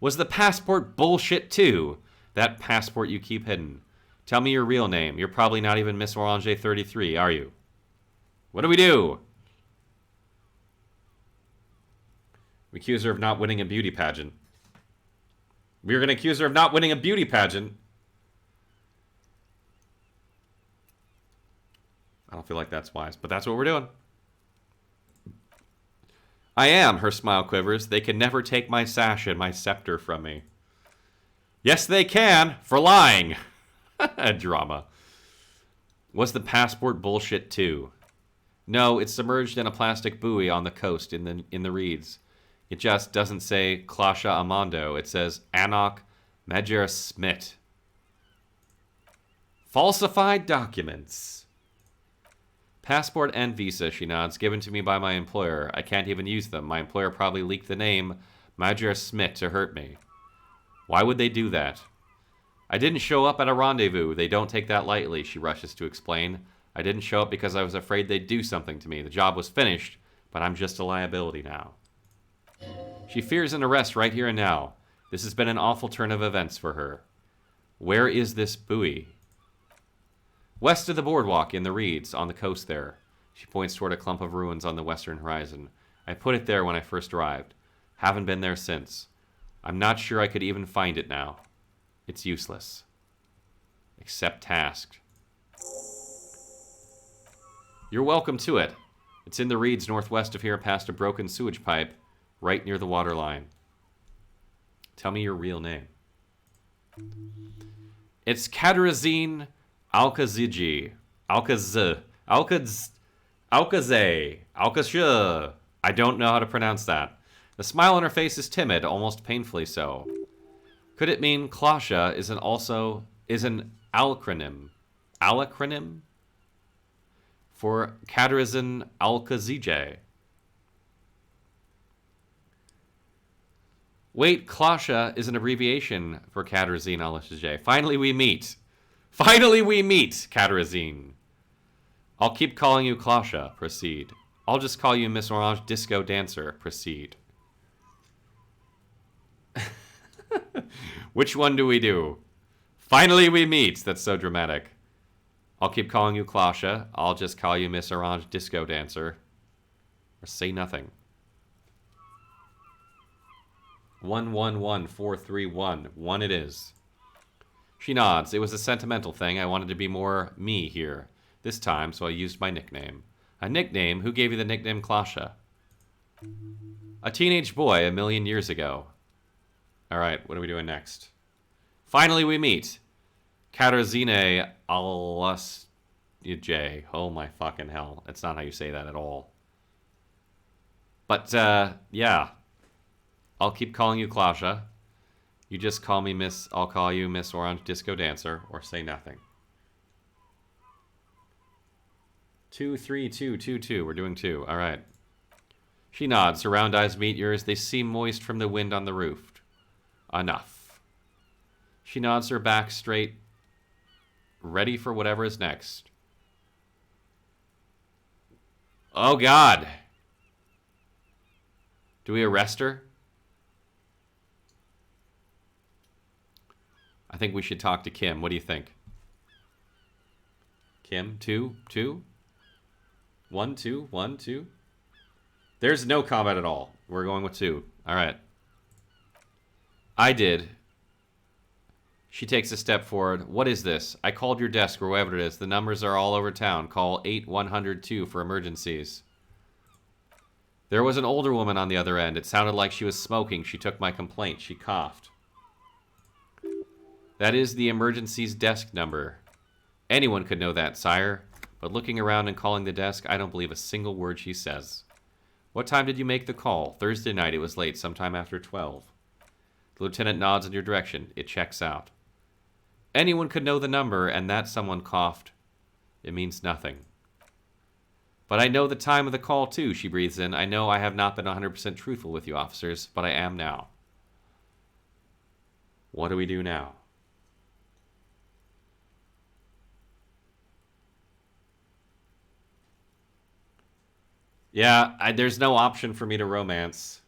Was the passport bullshit too? That passport you keep hidden. Tell me your real name. You're probably not even Miss Orange 33, are you? What do we do? We accuse her of not winning a beauty pageant. We were going to accuse her of not winning a beauty pageant. I don't feel like that's wise, but that's what we're doing. I am, her smile quivers. They can never take my sash and my scepter from me. Yes, they can, for lying. Drama. Was the passport bullshit too? No, it's submerged in a plastic buoy on the coast in the reeds. It just doesn't say Clasha Amando. It says Anok Major Smith. Falsified documents. Passport and visa, she nods, given to me by my employer. I can't even use them. My employer probably leaked the name Major Smith to hurt me. Why would they do that? I didn't show up at a rendezvous. They don't take that lightly, she rushes to explain. I didn't show up because I was afraid they'd do something to me. The job was finished, but I'm just a liability now. She fears an arrest right here and now. This has been an awful turn of events for her. Where is this buoy? West of the boardwalk in the reeds, on the coast there. She points toward a clump of ruins on the western horizon. I put it there when I first arrived. Haven't been there since. I'm not sure I could even find it now. It's useless. Accept task. You're welcome to it. It's in the reeds northwest of here past a broken sewage pipe, right near the water line. Tell me your real name. It's Katerazine Alkaziji. Alkaze. I don't know how to pronounce that. The smile on her face is timid, almost painfully so. Could it mean Clasha is an acronym? Alacronym? For Katerazine Alkazije. Wait, Clasha is an abbreviation for Katerazine Alkazije. Finally we meet. Finally we meet, Katerazine. I'll keep calling you Clasha. Proceed. I'll just call you Miss Orange Disco Dancer. Proceed. Which one do we do? Finally we meet. That's so dramatic. I'll keep calling you Clasha. I'll just call you Miss Orange Disco Dancer. Or say nothing. 111431. One it is. She nods. It was a sentimental thing. I wanted to be more me here. This time, so I used my nickname. A nickname? Who gave you the nickname Clasha? A teenage boy 1,000,000 years ago. Alright, what are we doing next? Finally we meet. Katerzine Alasj. Oh my fucking hell. That's not how you say that at all. But, yeah. I'll keep calling you Clasha. You just call me Miss... I'll call you Miss Orange Disco Dancer, or say nothing. 23222. We're doing 2. Alright. She nods. Her round eyes meet yours. They seem moist from the wind on the roof. Enough. She nods her back straight, ready for whatever is next. Oh, God. Do we arrest her? I think we should talk to Kim. What do you think? Kim, 2, 2? 1, 2, 1, 2? There's no combat at all. We're going with 2. All right. I did. She takes a step forward. What is this? I called your desk or wherever it is. The numbers are all over town. Call 8102 for emergencies. There was an older woman on the other end. It sounded like she was smoking. She took my complaint. She coughed. That is the emergencies desk number. Anyone could know that, sire. But looking around and calling the desk, I don't believe a single word she says. What time did you make the call? Thursday night. It was late, sometime after 12. The lieutenant nods in your direction. It checks out. Anyone could know the number, and that someone coughed. It means nothing. But I know the time of the call, too, she breathes in. I know I have not been 100% truthful with you, officers, but I am now. What do we do now? Yeah, there's no option for me to romance.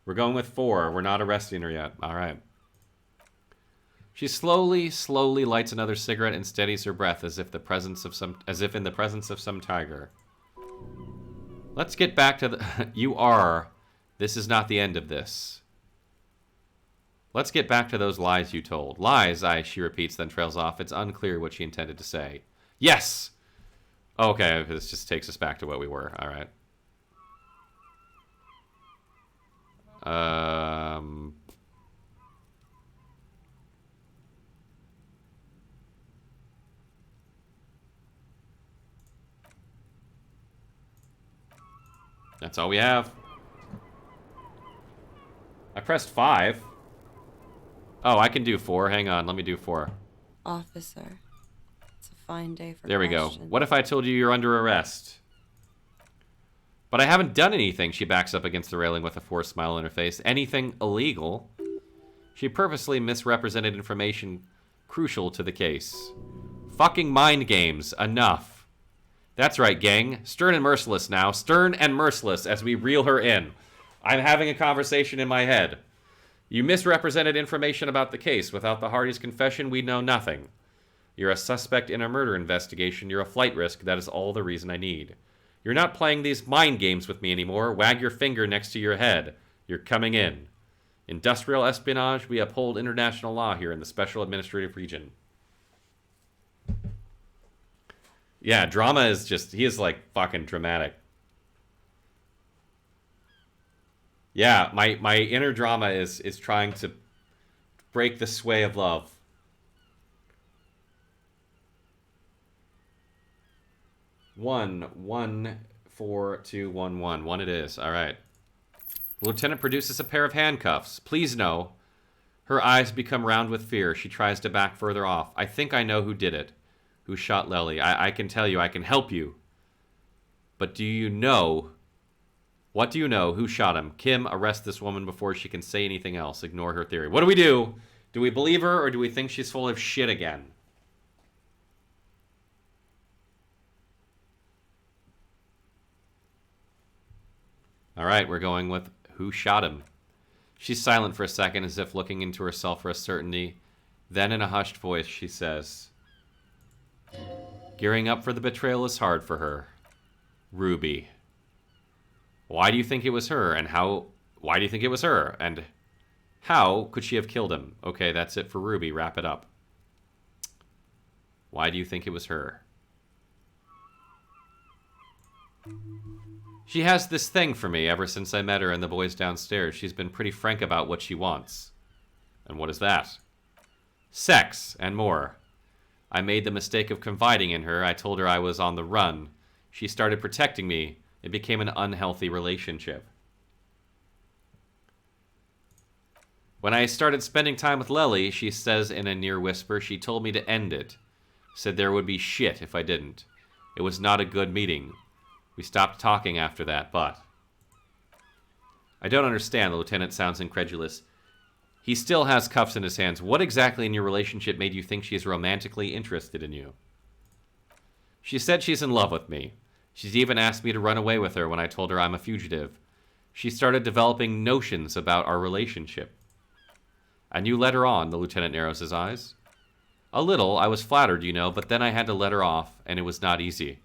We're going with 4. We're not arresting her yet. All right. She slowly lights another cigarette and steadies her breath as if in the presence of some tiger. Let's get back to the... You are. This is not the end of this. Let's get back to those lies you told. Lies, she repeats, then trails off. It's unclear what she intended to say. Yes! Okay, this just takes us back to what we were. All right. That's all we have. I pressed 5. Oh, I can do 4. Hang on, let me do 4. Officer, it's a fine day for There we go. questions. What if I told you you're under arrest? But I haven't done anything. She backs up against the railing with a forced smile on her face. Anything illegal? She purposely misrepresented information crucial to the case. Fucking mind games. Enough. That's right, gang. Stern and merciless now. Stern and merciless as we reel her in. I'm having a conversation in my head. You misrepresented information about the case. Without the Hardy's confession, we'd know nothing. You're a suspect in a murder investigation. You're a flight risk. That is all the reason I need. You're not playing these mind games with me anymore. Wag your finger next to your head. You're coming in. Industrial espionage, we uphold international law here in the Special Administrative Region. Yeah, drama is just, he is like fucking dramatic. Yeah, my inner drama is trying to break the sway of love. One, 4, 2, 1, 1. 1 it is. All right. The lieutenant produces a pair of handcuffs. Please no. Her eyes become round with fear. She tries to back further off. I think I know who did it. Who shot Lely. I can tell you. I can help you. But do you know... What do you know? Who shot him? Kim, arrest this woman before she can say anything else. Ignore her theory. What do we do? Do we believe her or do we think she's full of shit again? All right, we're going with who shot him. She's silent for a second as if looking into herself for a certainty. Then in a hushed voice, she says, gearing up for the betrayal is hard for her. Ruby. Why do you think it was her? And how... Why do you think it was her? And how could she have killed him? Okay, that's it for Ruby. Wrap it up. Why do you think it was her? She has this thing for me ever since I met her and the boys downstairs. She's been pretty frank about what she wants. And what is that? Sex and more. I made the mistake of confiding in her. I told her I was on the run. She started protecting me. It became an unhealthy relationship. When I started spending time with Lely, she says in a near whisper, she told me to end it. Said there would be shit if I didn't. It was not a good meeting. We stopped talking after that, but... I don't understand, the lieutenant sounds incredulous. He still has cuffs in his hands. What exactly in your relationship made you think she is romantically interested in you? She said she's in love with me. She's even asked me to run away with her when I told her I'm a fugitive. She started developing notions about our relationship. And you let her on, the lieutenant narrows his eyes. A little, I was flattered, you know, but then I had to let her off, and it was not easy.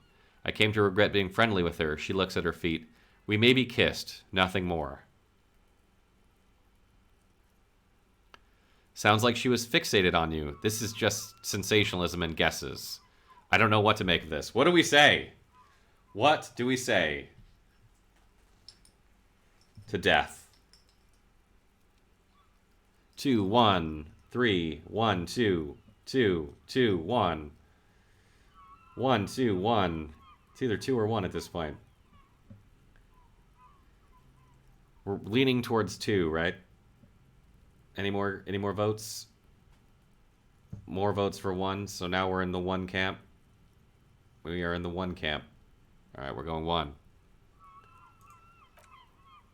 I came to regret being friendly with her. She looks at her feet. We maybe kissed, nothing more. Sounds like she was fixated on you. This is just sensationalism and guesses. I don't know what to make of this. What do we say? What do we say? To death. 2, 1, 3, 1, 2, 2, 2, 1. 1, 2, 1. It's either 2 or 1 at this point. We're leaning towards 2, right? Any more votes? More votes for 1, so now we're in the 1 camp. We are in the 1 camp. Alright, we're going 1.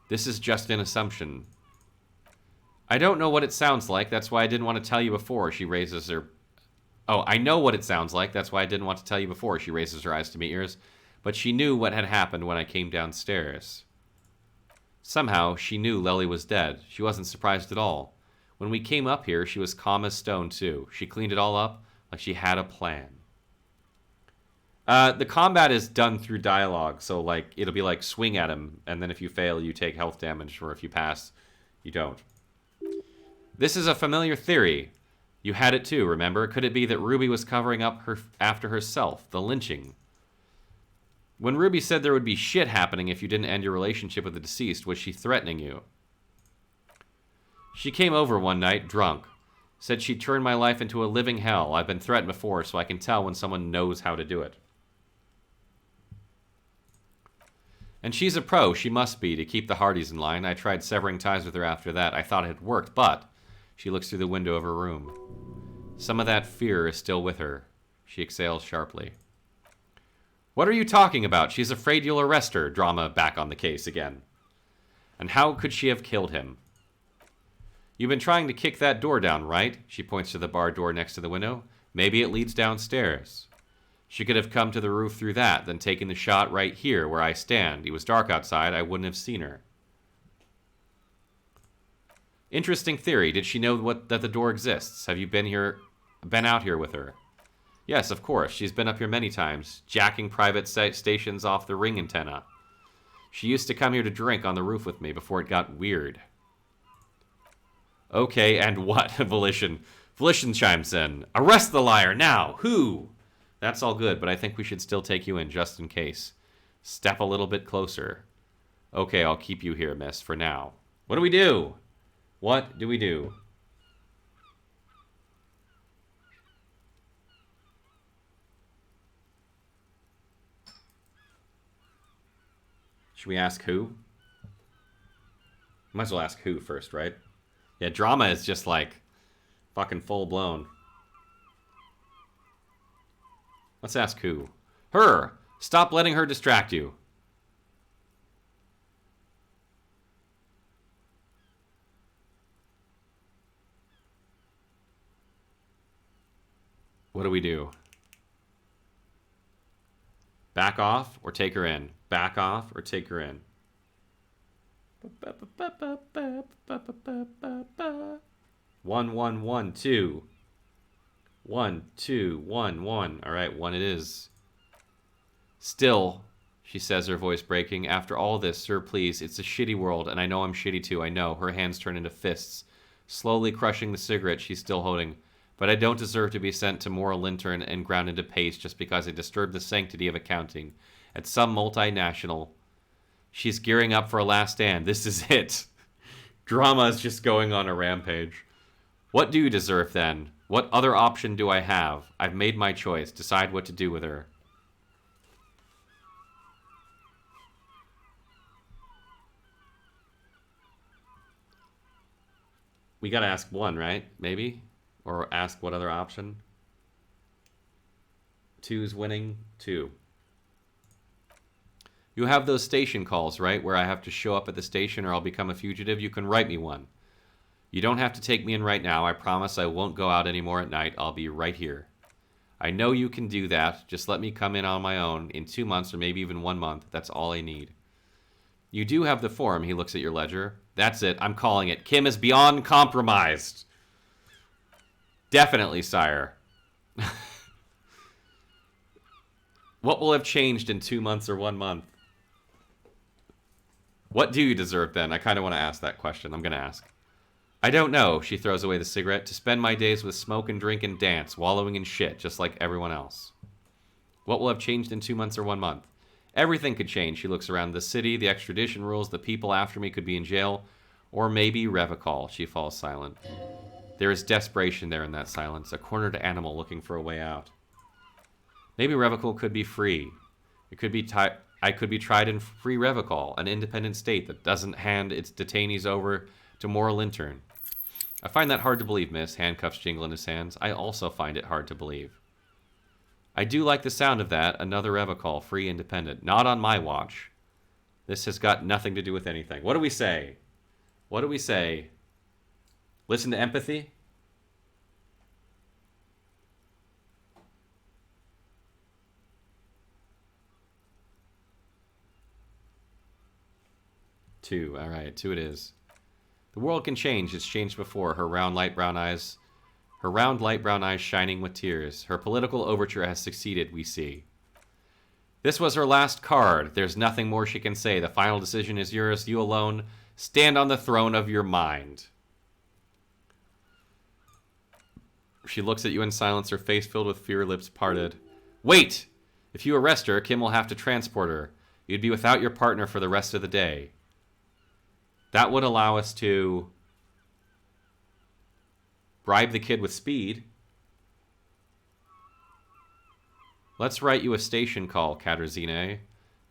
This is just an assumption. I don't know what it sounds like, that's why I didn't want to tell you before. She raises her... Oh, I know what it sounds like, that's why I didn't want to tell you before. She raises her eyes to meet yours. But she knew what had happened when I came downstairs. Somehow, she knew Lely was dead. She wasn't surprised at all. When we came up here, she was calm as stone, too. She cleaned it all up like she had a plan. The combat is done through dialogue, so like it'll be like swing at him, and then if you fail, you take health damage, or if you pass, you don't. This is a familiar theory. You had it too, remember? Could it be that Ruby was covering up after herself, the lynching? When Ruby said there would be shit happening if you didn't end your relationship with the deceased, was she threatening you? She came over one night, drunk. Said she'd turn my life into a living hell. I've been threatened before, so I can tell when someone knows how to do it. And she's a pro, she must be, to keep the Hardys in line. I tried severing ties with her after that. I thought it had worked, but she looks through the window of her room. Some of that fear is still with her. She exhales sharply. What are you talking about? She's afraid you'll arrest her. Drama back on the case again. And how could she have killed him? You've been trying to kick that door down, right? She points to the bar door next to the window. Maybe it leads downstairs. She could have come to the roof through that, then taken the shot right here where I stand. It was dark outside. I wouldn't have seen her. Interesting theory. Did she know that the door exists? Have you been out here with her? Yes, of course. She's been up here many times, jacking private stations off the ring antenna. She used to come here to drink on the roof with me before it got weird. Okay, and what? Volition. Volition chimes in. Arrest the liar now! Who? That's all good, but I think we should still take you in just in case. Step a little bit closer. Okay, I'll keep you here, miss, for now. What do we do? What do we do? Should we ask who? Might as well ask who first, right? Yeah, drama is just like fucking full blown. Let's ask who. Her! Stop letting her distract you. What do we do? Back off or take her in? Back off or take her in? 1 1 1 2 1 2 1 1. All right, 1 it is. Still, she says, her voice breaking. After all this, sir, please, it's a shitty world, and I know I'm shitty too. I know. Her hands turn into fists, slowly crushing the cigarette she's still holding. But I don't deserve to be sent to moral lintern and ground into paste just because I disturbed the sanctity of accounting at some multinational. She's gearing up for a last stand. This is it. Drama is just going on a rampage. What do you deserve then? What other option do I have? I've made my choice. Decide what to do with her. We gotta ask one, right? Maybe? Or ask what other option? 2's winning. 2. You have those station calls, right? Where I have to show up at the station or I'll become a fugitive. You can write me one. You don't have to take me in right now. I promise I won't go out anymore at night. I'll be right here. I know you can do that. Just let me come in on my own in 2 months or maybe even 1 month. That's all I need. You do have the form. He looks at your ledger. That's it. I'm calling it. Kim is beyond compromised. Definitely, sire. What will have changed in 2 months or 1 month? What do you deserve then? I kind of want to ask that question. I'm going to ask. I don't know. She throws away the cigarette. To spend my days with smoke and drink and dance, wallowing in shit, just like everyone else. What will have changed in 2 months or 1 month? Everything could change. She looks around the city, the extradition rules, the people after me could be in jail, or maybe Revicol. She falls silent. There is desperation there in that silence, a cornered animal looking for a way out. Maybe Revicol could be free. It could be I could be tried in free Revicol, an independent state that doesn't hand its detainees over to moral intern. I find that hard to believe, miss. Handcuffs jingle in his hands. I also find it hard to believe. I do like the sound of that. Another Revicol, free, independent. Not on my watch. This has got nothing to do with anything. What do we say? What do we say? Listen to empathy? Two. All right, 2 it is. The world can change. It's changed before. Her round, light brown eyes shining with tears. Her political overture has succeeded, we see. This was her last card. There's nothing more she can say. The final decision is yours. You alone stand on the throne of your mind. She looks at you in silence, her face filled with fear, lips parted. Wait! If you arrest her, Kim will have to transport her. You'd be without your partner for the rest of the day. That would allow us to Bribe the kid with speed. Let's write you a station call, Katerzine.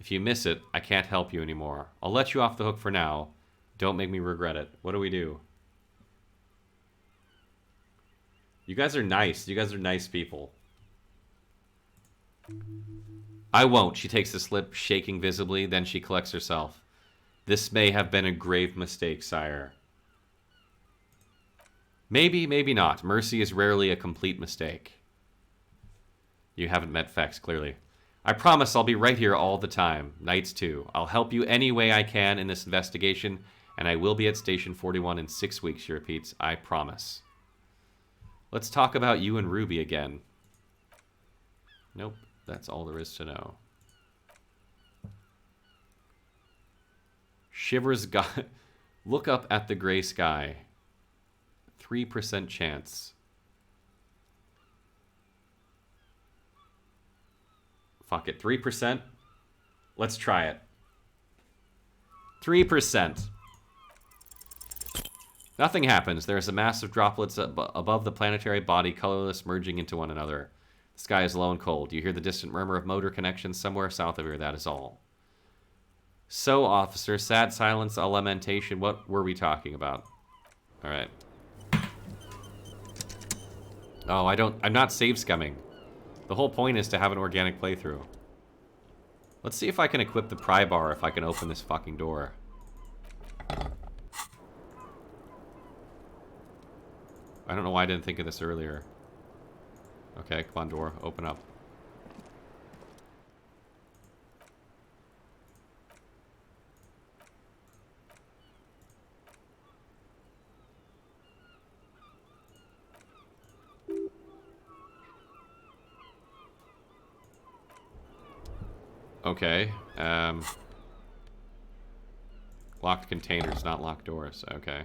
If you miss it, I can't help you anymore. I'll let you off the hook for now. Don't make me regret it. What do we do? You guys are nice. You guys are nice people. I won't. She takes the slip, shaking visibly. Then she collects herself. This may have been a grave mistake, sire. Maybe, maybe not. Mercy is rarely a complete mistake. You haven't met Fex, clearly. I promise I'll be right here all the time. Nights too. I'll help you any way I can in this investigation, and I will be at Station 41 in 6 weeks, she repeats. I promise. Let's talk about you and Ruby again. Nope. That's all there is to know. Shivers got... Look up at the gray sky. 3% chance. Fuck it. 3%? Let's try it. 3%. Nothing happens. There is a mass of droplets above the planetary body, colorless, merging into one another. The sky is low and cold. You hear the distant murmur of motor connections somewhere south of here. That is all. So, officer, sad silence, a lamentation. What were we talking about? All right. Oh, I'm not save scumming. The whole point is to have an organic playthrough. Let's see if I can equip the pry bar if I can open this fucking door. I don't know why I didn't think of this earlier. Okay, come on, door. Open up. Okay. Locked containers, not locked doors. Okay.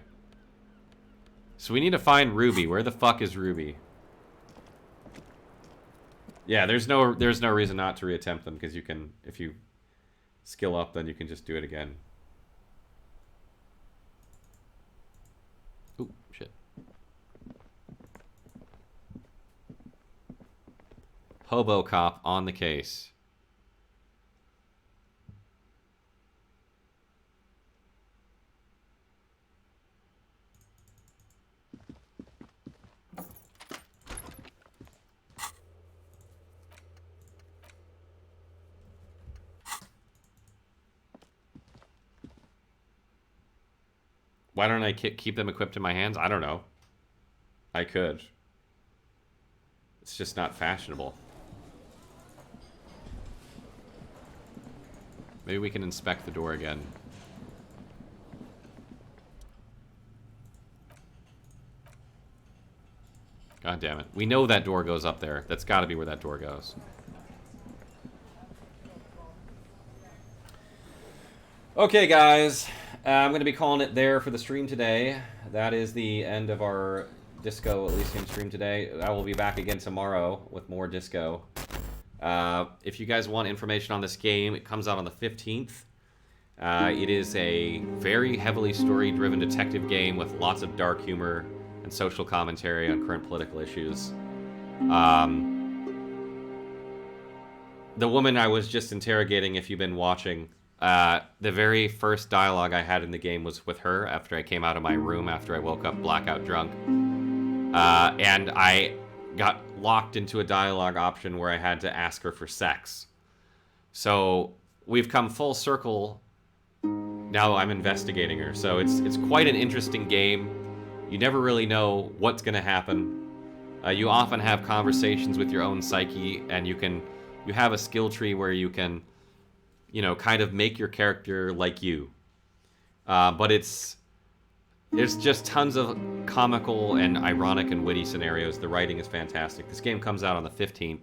So we need to find Ruby. Where the fuck is Ruby? Yeah, there's no reason not to reattempt them, because you can, if you skill up, then you can just do it again. Ooh, shit. Hobo cop on the case. Why don't I keep them equipped in my hands? I don't know. I could. It's just not fashionable. Maybe we can inspect the door again. God damn it. We know that door goes up there. That's got to be where that door goes. Okay, guys. I'm going to be calling it there for the stream today. That is the end of our Disco Elysium stream today. I will be back again tomorrow with more Disco. If you guys want information on this game, it comes out on the 15th. It is a very heavily story-driven detective game with lots of dark humor and social commentary on current political issues. The woman I was just interrogating, if you've been watching, the very first dialogue I had in the game was with her after I came out of my room after I woke up blackout drunk. And I got locked into a dialogue option where I had to ask her for sex. So we've come full circle. Now I'm investigating her. So it's quite an interesting game. You never really know what's going to happen. You often have conversations with your own psyche, and you have a skill tree where you can, you know, kind of make your character like you. But there's just tons of comical and ironic and witty scenarios. The writing is fantastic. This game comes out on the 15th.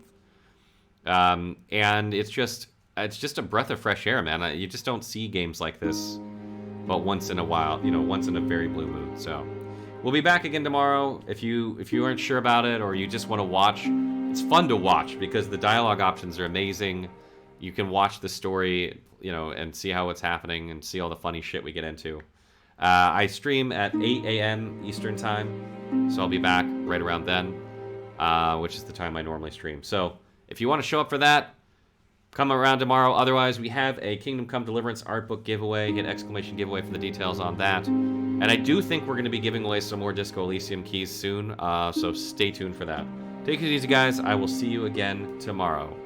And it's just a breath of fresh air, man. You just don't see games like this but once in a while, you know, once in a very blue moon. So we'll be back again tomorrow. If you aren't sure about it, or you just want to watch, it's fun to watch because the dialogue options are amazing. You can watch the story, you know, and see how it's happening and see all the funny shit we get into. I stream at 8 a.m. Eastern time, so I'll be back right around then, which is the time I normally stream. So if you want to show up for that, come around tomorrow. Otherwise, we have a Kingdom Come Deliverance art book giveaway. Get exclamation giveaway for the details on that. And I do think we're going to be giving away some more Disco Elysium keys soon, so stay tuned for that. Take it easy, guys. I will see you again tomorrow.